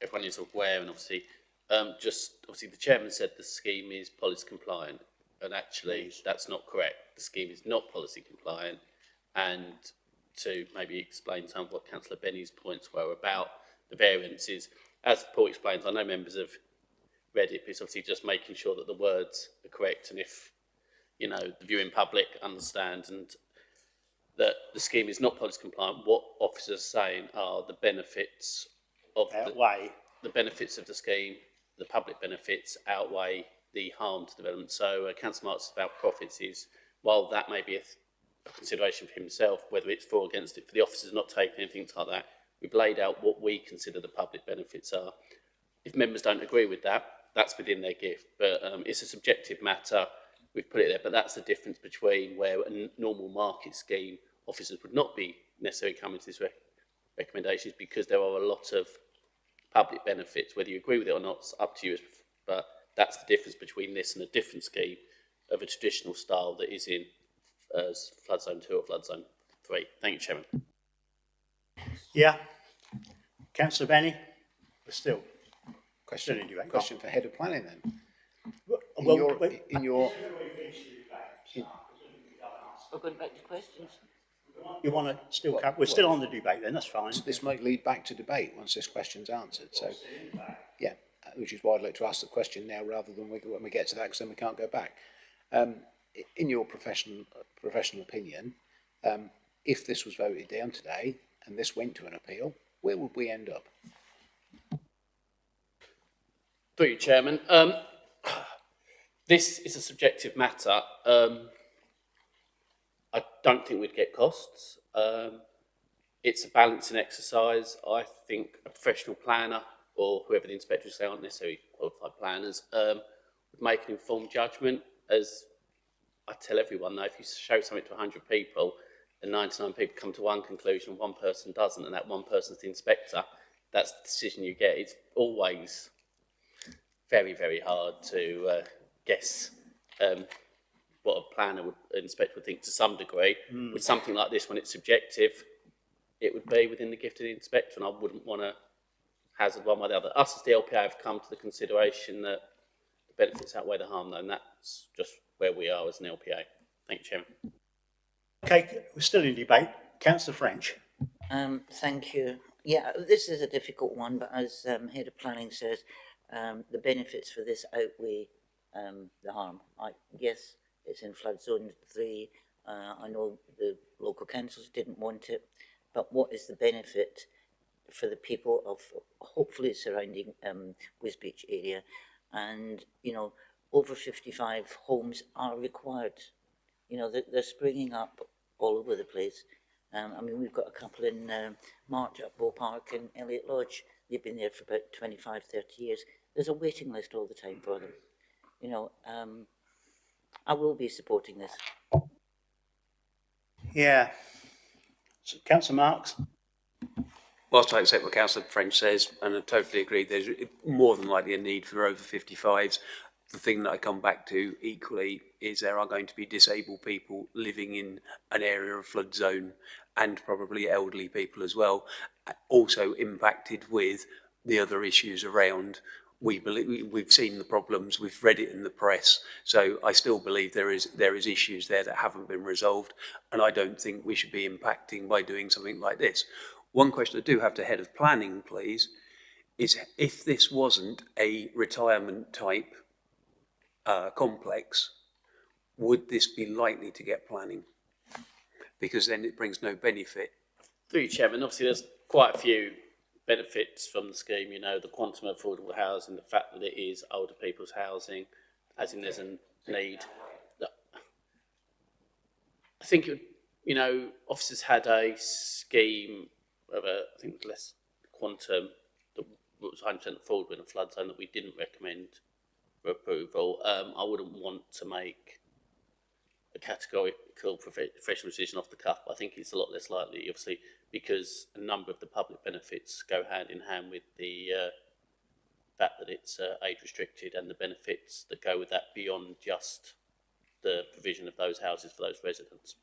everyone is aware, and obviously the Chairman said the scheme is policy compliant, and actually that's not correct. The scheme is not policy compliant, and to maybe explain some of what Councillor Benny's points were about the variances, as Paul explains, I know members have read it, but it's obviously just making sure that the words are correct, and if you know, the viewing public understand and that the scheme is not policy compliant. What officers are saying are the benefits of the benefits of the scheme, the public benefits outweigh the harm to development. So Councillor Marks about profits is, while that may be a consideration for himself, whether it's for or against it, for the officers not taking anything like that, we've laid out what we consider the public benefits are. If members don't agree with that, that's within their gift, but it's a subjective matter. We've put it there, but that's the difference between where a normal market scheme, officers would not be necessarily coming to this recommendations because there are a lot of public benefits. Whether you agree with it or not, it's up to you, but that's the difference between this and a different scheme of a traditional style that is in flood zone 2 or flood zone 3. Thank you, Chairman. Yeah. Councillor Benny? We're still Question, in debate. question for head of planning then. Well, We're going back to questions. you want to still, we're still on the debate then, that's fine. This might lead back to debate once this question's answered, so, yeah, which is why I'd like to ask the question now rather than when we get to that, because then we can't go back. In your professional opinion, if this was voted down today and this went to an appeal, where would we end up? Through you, Chairman. This is a subjective matter. I don't think we'd get costs. It's a balancing exercise. I think a professional planner or whoever the inspectors say aren't necessarily qualified planners would make an informed judgment. As I tell everyone though, if you show something to 100 people and 99 people come to one conclusion and one person doesn't, and that one person's the inspector, that's the decision you get. It's always very, very hard to guess what a planner would, an inspector would think to some degree. With something like this, when it's subjective, it would be within the gift of the inspector, and I wouldn't want to hazard one way or the other. Us as the LPA have come to the consideration that the benefits outweigh the harm, though, and that's just where we are as an LPA. Thank you, Chairman. Okay, we're still in debate. Councillor French. Thank you. Yeah, this is a difficult one, but as Head of Planning says, the benefits for this outweigh the harm. Yes, it's in flood zone 3. I know the local councils didn't want it, but what is the benefit for the people of hopefully surrounding Wisbech area? And, you know, over 55 homes are required. You know, they're springing up all over the place. I mean, we've got a couple in March at Bow Park and Elliott Lodge. They've been there for about 25, 30 years. There's a waiting list all the time for them. You know, I will be supporting this. Yeah. So, Councillor Marks. Whilst I accept what Councillor French says, and I totally agree, there's more than likely a need for over 55s. The thing that I come back to equally is there are going to be disabled people living in an area of flood zone, and probably elderly people as well, also impacted with the other issues around. We've seen the problems, we've read it in the press, so I still believe there is issues there that haven't been resolved, and I don't think we should be impacting by doing something like this. One question I do have to Head of Planning, please, is if this wasn't a retirement type complex, would this be likely to get planning? Because then it brings no benefit. Through you, Chairman, obviously there's quite a few benefits from the scheme, you know, the quantum of affordable housing, the fact that it is older people's housing, as in there's a need. I think, you know, officers had a scheme of I think less quantum that was 100% affordable in a flood zone that we didn't recommend for approval. I wouldn't want to make a categorical professional decision off the cuff. I think it's a lot less likely, obviously, because a number of the public benefits go hand in hand with the fact that it's age restricted and the benefits that go with that beyond just the provision of those houses for those residents.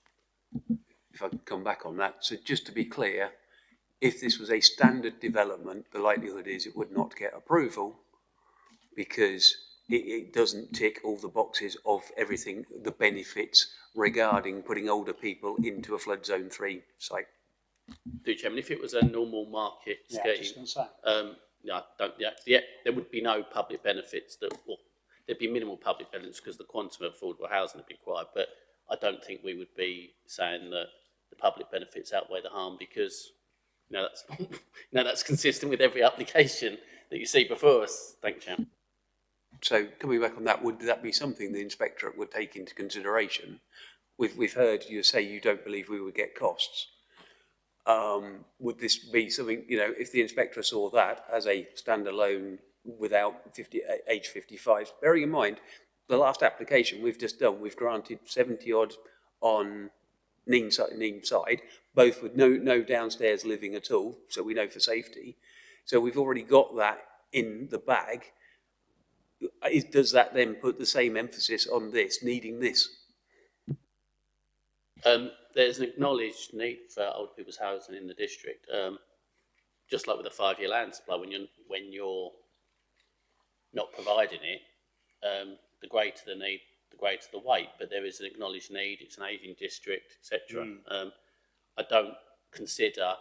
If I can come back on that, so just to be clear, if this was a standard development, the likelihood is it would not get approval because it doesn't tick all the boxes of everything, the benefits regarding putting older people into a flood zone 3 site. Chairman, if it was a normal market scheme, there would be no public benefits that, well, there'd be minimal public benefits because the quantum of affordable housing would be required, but I don't think we would be saying that the public benefits outweigh the harm, because that's that's consistent with every application that you see before us. Thank you, Chairman. So coming back on that, would that be something the inspectorate would take into consideration? We've heard you say you don't believe we would get costs. Would this be something, if the inspector saw that as a standalone without age 55, bearing in mind the last application we've just done, we've granted 70 odd on Neem side, both with no downstairs living at all, so we know for safety. So we've already got that in the bag. Does that then put the same emphasis on this, needing this? There's an acknowledged need for older people's housing in the district, just like with a 5-year land supply. When you're not providing it, the greater the need, the greater the weight. But there is an acknowledged need. It's an ageing district, etc. I don't consider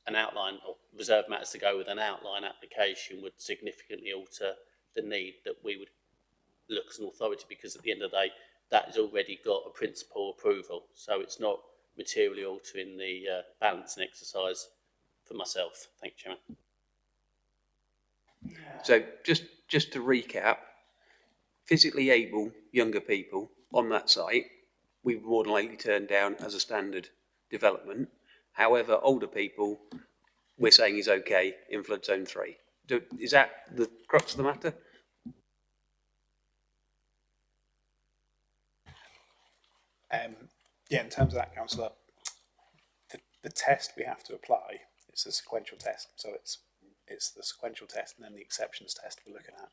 an outline or reserve matters to go with an outline application would significantly alter the need that we would look as an authority, because at the end of the day, that has already got a principal approval. So it's not materially altering the balancing exercise for myself. Thank you, Chairman. So just to recap, physically able younger people on that site, we would more than likely turn down as a standard development. However, older people, we're saying is okay in flood zone 3. Is that the crux of the matter? Yeah, in terms of that, Councillor, the test we have to apply is a sequential test. So it's the sequential test and then the exceptions test we're looking at.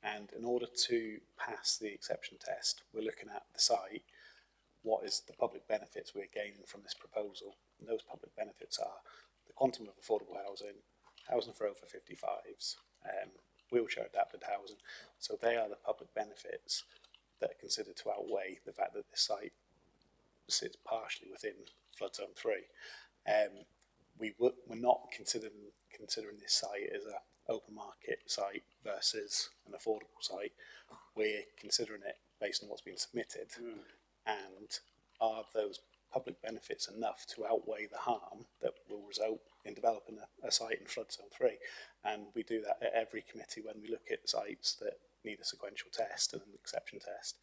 And in order to pass the exception test, we're looking at the site, what is the public benefits we're gaining from this proposal. And those public benefits are the quantum of affordable housing, housing for over 55s, wheelchair adapted housing. So they are the public benefits that are considered to outweigh the fact that this site sits partially within flood zone 3. We're not considering this site as an open market site versus an affordable site. We're considering it based on what's been submitted, and are those public benefits enough to outweigh the harm that will result in developing a site in flood zone 3. And we do that at every committee when we look at sites that need a sequential test and an exception test.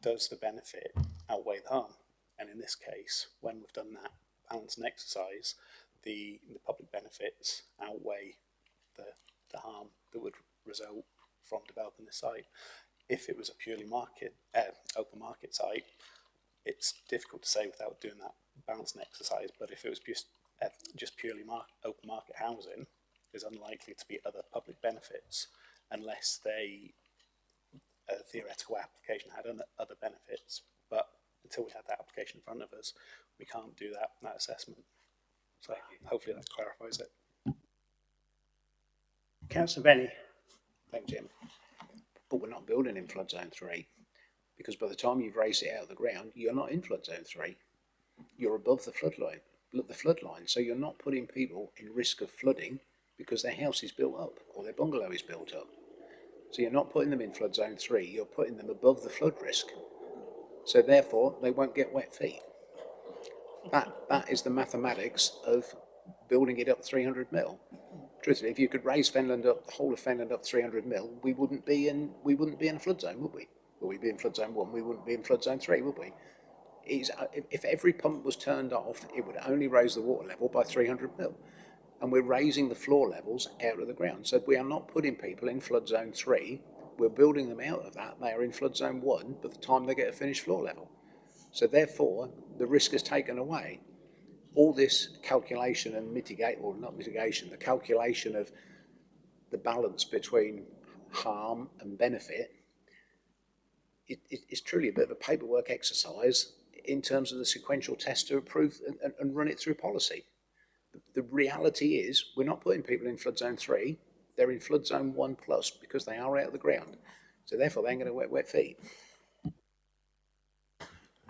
Does the benefit outweigh the harm? And in this case, when we've done that balancing exercise, the public benefits outweigh the harm that would result from developing the site. If it was a purely open market site, it's difficult to say without doing that balancing exercise. But if it was just purely open market housing, there's unlikely to be other public benefits unless a theoretical application had other benefits. But until we have that application in front of us, we can't do that assessment. So hopefully that clarifies it. Councillor Benny. Thank you, Jim. But we're not building in flood zone 3, because by the time you've raised it out of the ground, you're not in flood zone 3. You're above the flood line. So you're not putting people in risk of flooding because their house is built up or their bungalow is built up. So you're not putting them in flood zone 3, you're putting them above the flood risk. So therefore, they won't get wet feet. That is the mathematics of building it up 300 mil. Truthfully, if you could raise Fenland up, the whole of Fenland up 300 mil, we wouldn't be in a flood zone, would we? Well, we'd be in flood zone 1, we wouldn't be in flood zone 3, would we? If every pump was turned off, it would only raise the water level by 300 mil. And we're raising the floor levels out of the ground. So we are not putting people in flood zone 3, we're building them out of that. They are in flood zone 1 by the time they get a finished floor level. So therefore, the risk is taken away. All this calculation and the calculation of the balance between harm and benefit, it's truly a bit of a paperwork exercise in terms of the sequential test to approve and run it through policy. The reality is we're not putting people in flood zone 3, they're in flood zone 1 plus because they are out of the ground. So therefore they ain't going to get wet feet.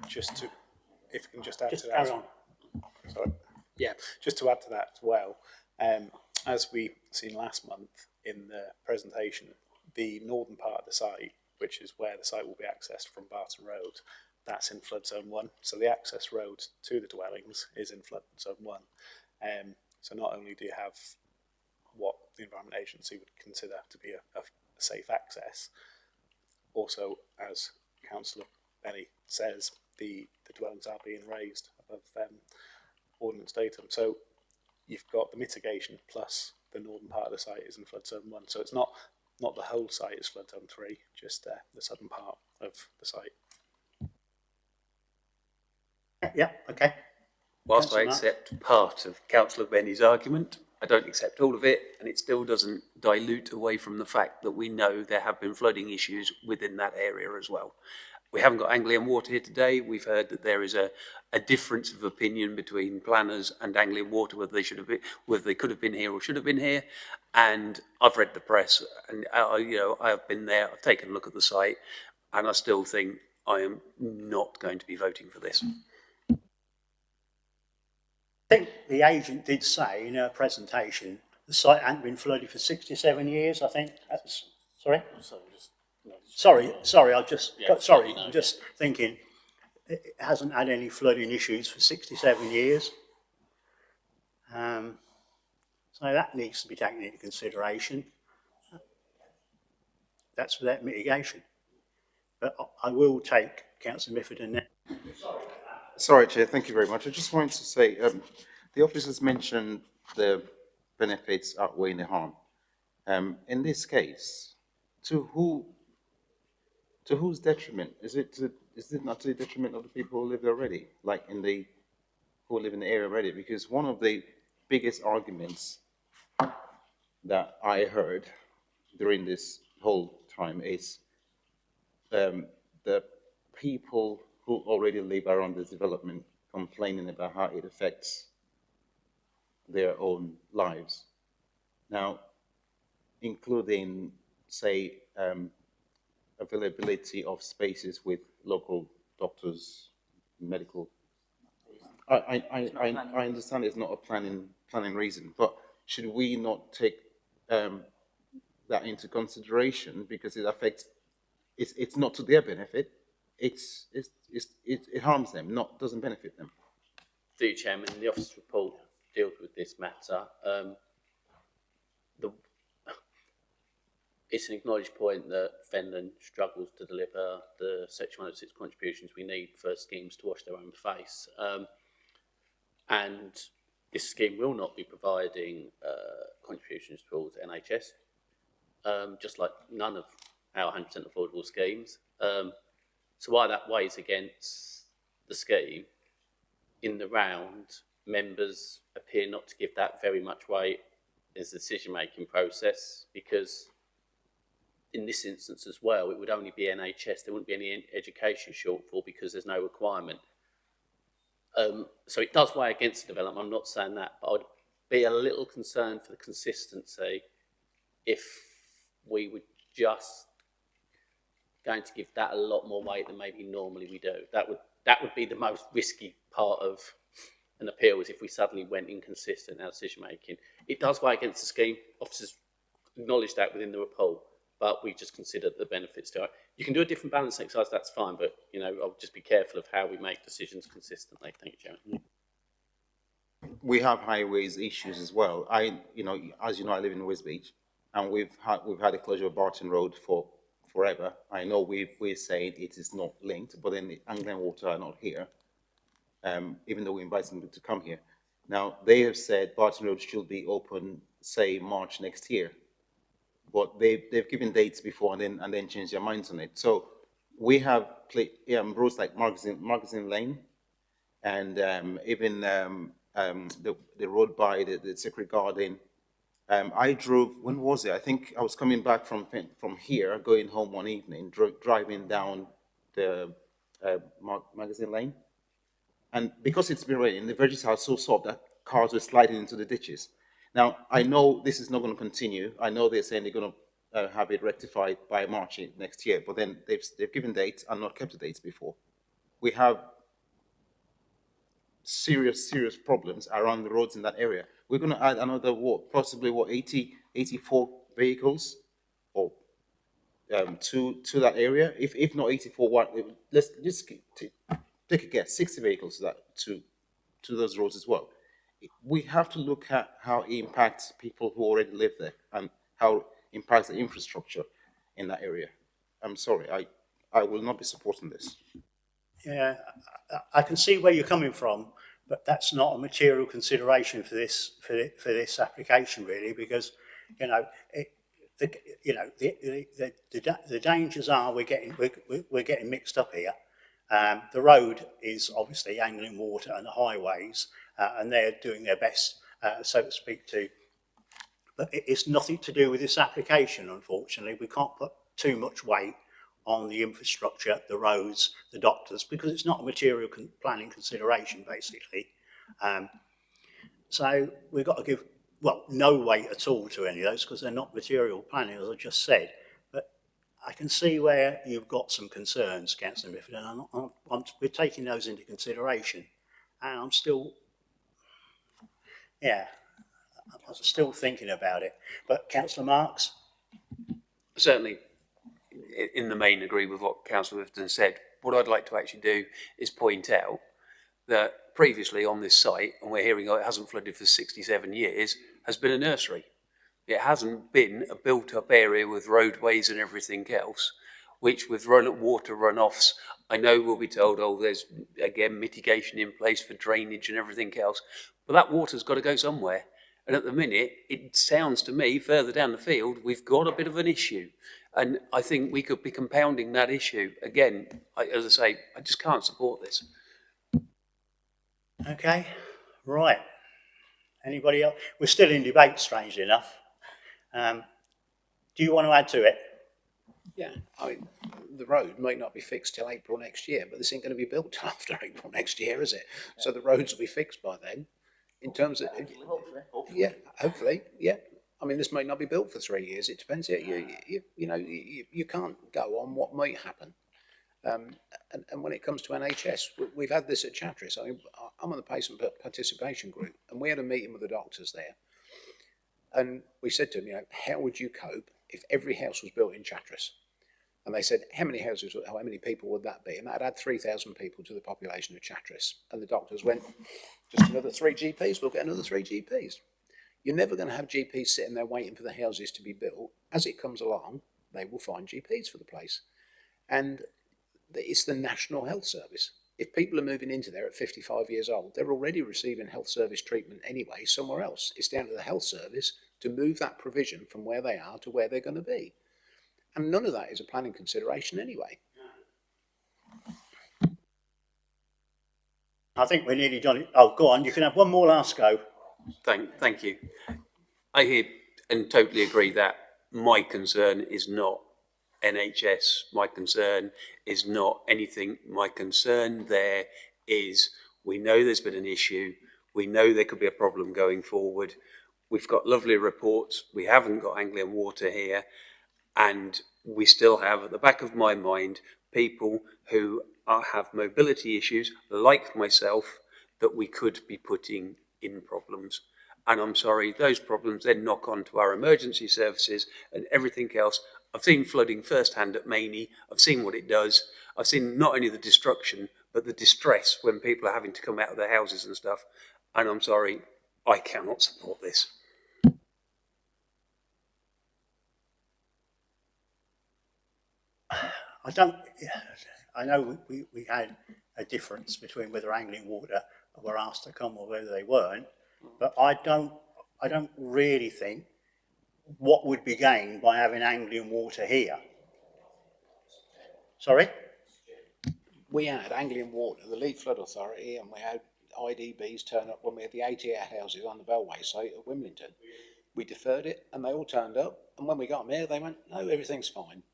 If you can just add to that. Carry on. Sorry. Yeah, just to add to that as well, as we seen last month in the presentation, the northern part of the site which is where the site will be accessed from Barton Road, that's in flood zone 1. So the access road to the dwellings is in flood zone 1. So not only do you have what the Environment Agency would consider to be a safe access, also, as Councillor Benny says, the dwellings are being raised above ordnance datum. So you've got the mitigation plus the northern part of the site is in flood zone 1. So it's not the whole site is flood zone 3, just the southern part of the site. Yeah, okay. Whilst I Councillor Marks. accept part of Councillor Benny's argument, I don't accept all of it, and it still doesn't dilute away from the fact that we know there have been flooding issues within that area as well. We haven't got Anglian Water here today. We've heard that there is a difference of opinion between planners and Anglian Water, whether they could have been here or should have been here. And I've read the press, and I have been there. I've taken a look at the site, and I still think I am not going to be voting for this. I think the agent did say in her presentation the site hadn't been flooded for 67 years. I think that's sorry. Sorry. I'm just thinking it hasn't had any flooding issues for 67 years. So that needs to be taken into consideration. That's without mitigation. But I will take Councillor Miffordin now. Sorry, Chair, thank you very much. I just wanted to say, the officers mentioned the benefits outweighing the harm. In this case, to whose detriment? Is it not to the detriment of the people who live there already, who live in the area already? Because one of the biggest arguments that I heard during this whole time is the people who already live around this development complaining about how it affects their own lives. Now, including, say, availability of spaces with local doctors, medical. I understand it's not a planning reason, but should we not take that into consideration, because it affects? It's not to their benefit. It harms them, doesn't benefit them. Through you, Chairman, the officer's report deals with this matter. It's an acknowledged point that Fenland struggles to deliver the Section 106 contributions we need for schemes to wash their own face. And this scheme will not be providing contributions towards NHS, just like none of our 100% affordable schemes. So while that weighs against the scheme, in the round, members appear not to give that very much weight as the decision-making process, because in this instance as well, it would only be NHS. There wouldn't be any education shortfall because there's no requirement. So it does weigh against the development. I'm not saying that, but I'd be a little concerned for the consistency if we were just going to give that a lot more weight than maybe normally we do. That would be the most risky part of an appeal, is if we suddenly went inconsistent in our decision making. It does weigh against the scheme. Officers acknowledge that within the report, but we just consider the benefits to it. You can do a different balance exercise, that's fine, but I'll just be careful of how we make decisions consistently. Thank you, Chairman. We have highways issues as well. As you know, I live in Wisbech, and we've had a closure of Barton Road for forever. I know we're saying it is not linked, but then the Anglian Water are not here, even though we invited them to come here. Now, they have said Barton Road should be open, say, March next year. But they've given dates before and then changed their minds on it. So we have roads like Magazine Lane, and even the road by the Sacred Garden. I drove, when was it? I think I was coming back from here, going home one evening, driving down the Magazine Lane. And because it's been raining, the veggies are so soft that cars were sliding into the ditches. Now, I know this is not going to continue. I know they're saying they're going to have it rectified by March next year, but then they've given dates and not kept the dates before. We have serious problems around the roads in that area. We're going to add another, possibly 84 vehicles, or to that area. If not 84, one, let's just take a guess, 60 vehicles to those roads as well. We have to look at how it impacts people who already live there and how it impacts the infrastructure in that area. I'm sorry, I will not be supporting this. Yeah, I can see where you're coming from, but that's not a material consideration for this application, really, because you know the dangers are we're getting mixed up here. The road is obviously Anglian Water and the highways, and they're doing their best, so to speak, but it's nothing to do with this application, unfortunately. We can't put too much weight on the infrastructure, the roads, the doctors, because it's not a material planning consideration, basically. So we've got to give, well, no weight at all to any of those because they're not material planning, as I just said. But I can see where you've got some concerns, Councillor Mifford, and we're taking those into consideration. And I'm still, yeah, I'm still thinking about it. But Councillor Marks? Certainly, in the main, agree with what Councillor Mifford said. What I'd like to actually do is point out that previously on this site, and we're hearing it hasn't flooded for 67 years, has been a nursery. It hasn't been a built-up area with roadways and everything else, which with water runoffs, I know we'll be told, oh, there's, again, mitigation in place for drainage and everything else, but that water's got to go somewhere. And at the minute, it sounds to me, further down the field, we've got a bit of an issue. And I think we could be compounding that issue. Again, as I say, I just can't support this. Okay, right. Anybody else? We're still in debate, strangely enough. Do you want to add to it? Yeah, I mean, the road might not be fixed till April next year, but this ain't going to be built till after April next year, is it? So the roads will be fixed by then. In terms of, yeah, hopefully, yeah. I mean, this might not be built for 3 years. It depends. You can't go on what might happen. And when it comes to NHS, we've had this at Chatteris. I mean, I'm on the patient participation group, and we had a meeting with the doctors there. And we said to them, how would you cope if every house was built in Chatteris? And they said, how many people would that be? And that'd add 3,000 people to the population of Chatteris. And the doctors went, just another 3 GPs, we'll get another 3 GPs. You're never going to have GPs sitting there waiting for the houses to be built. As it comes along, they will find GPs for the place. And it's the National Health Service. If people are moving into there at 55 years old, they're already receiving health service treatment anyway somewhere else. It's down to the health service to move that provision from where they are to where they're going to be. And none of that is a planning consideration anyway. I think we're nearly done it. Oh, go on, you can have one more last go. Thank you. I hear and totally agree that my concern is not NHS. My concern is not anything. My concern there is we know there's been an issue. We know there could be a problem going forward. We've got lovely reports. We haven't got Anglian Water here. And we still have, at the back of my mind, people who have mobility issues, like myself, that we could be putting in problems. And I'm sorry, those problems then knock on to our emergency services and everything else. I've seen flooding firsthand at Maney. I've seen what it does. I've seen not only the destruction, but the distress when people are having to come out of their houses and stuff. And I'm sorry, I cannot support this. I know we had a difference between whether Anglian Water were asked to come or whether they weren't, but I don't really think what would be gained by having Anglian Water here. Sorry? We had Anglian Water, the Lead Flood Authority, and we had IDBs turn up when we had the 88 houses on the Bellway site at Wimbledon. We deferred it, and they all turned up, and when we got them here, they went, no, everything's fine.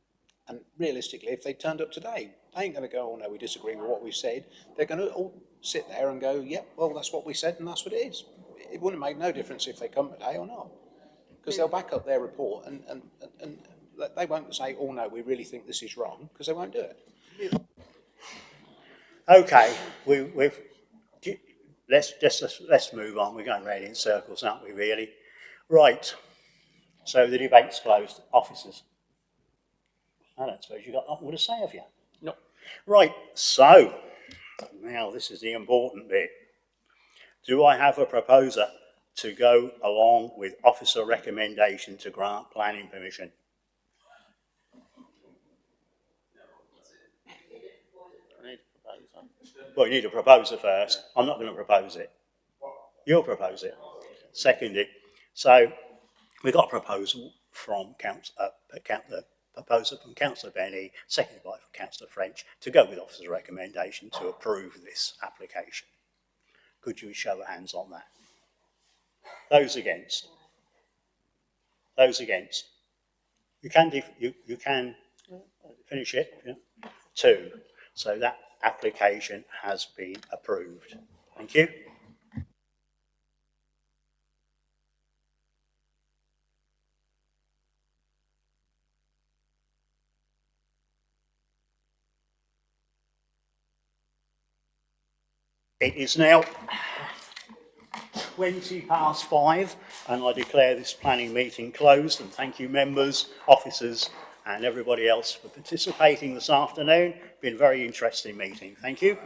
And realistically, if they turned up today, they ain't going to go, oh no, we disagree with what we've said. They're going to all sit there and go, yep, well, that's what we said, and that's what it is. It wouldn't make no difference if they come today or not, because they'll back up their report, and they won't say, oh no, we really think this is wrong, because they won't do it. Okay, let's move on. We're going round in circles, aren't we, really? Right, so the debate's closed. Officers. I don't suppose you've got nothing more to say, have you? No. Right, so, now this is the important bit. Do I have a proposer to go along with officer recommendation to grant planning permission? Well, you need a proposer first. I'm not going to propose it. You'll propose it. Second it. So we got a proposal from the proposer from Councillor Benny, seconded by Councillor French, to go with officer's recommendation to approve this application. Could you show of hands on that? Those against? Those against? You can finish it. Yeah? 2. So that application has been approved. Thank you. It is now 5:20 and I declare this planning meeting closed, and thank you members, officers and everybody else for participating this afternoon. Been a very interesting meeting. Thank you.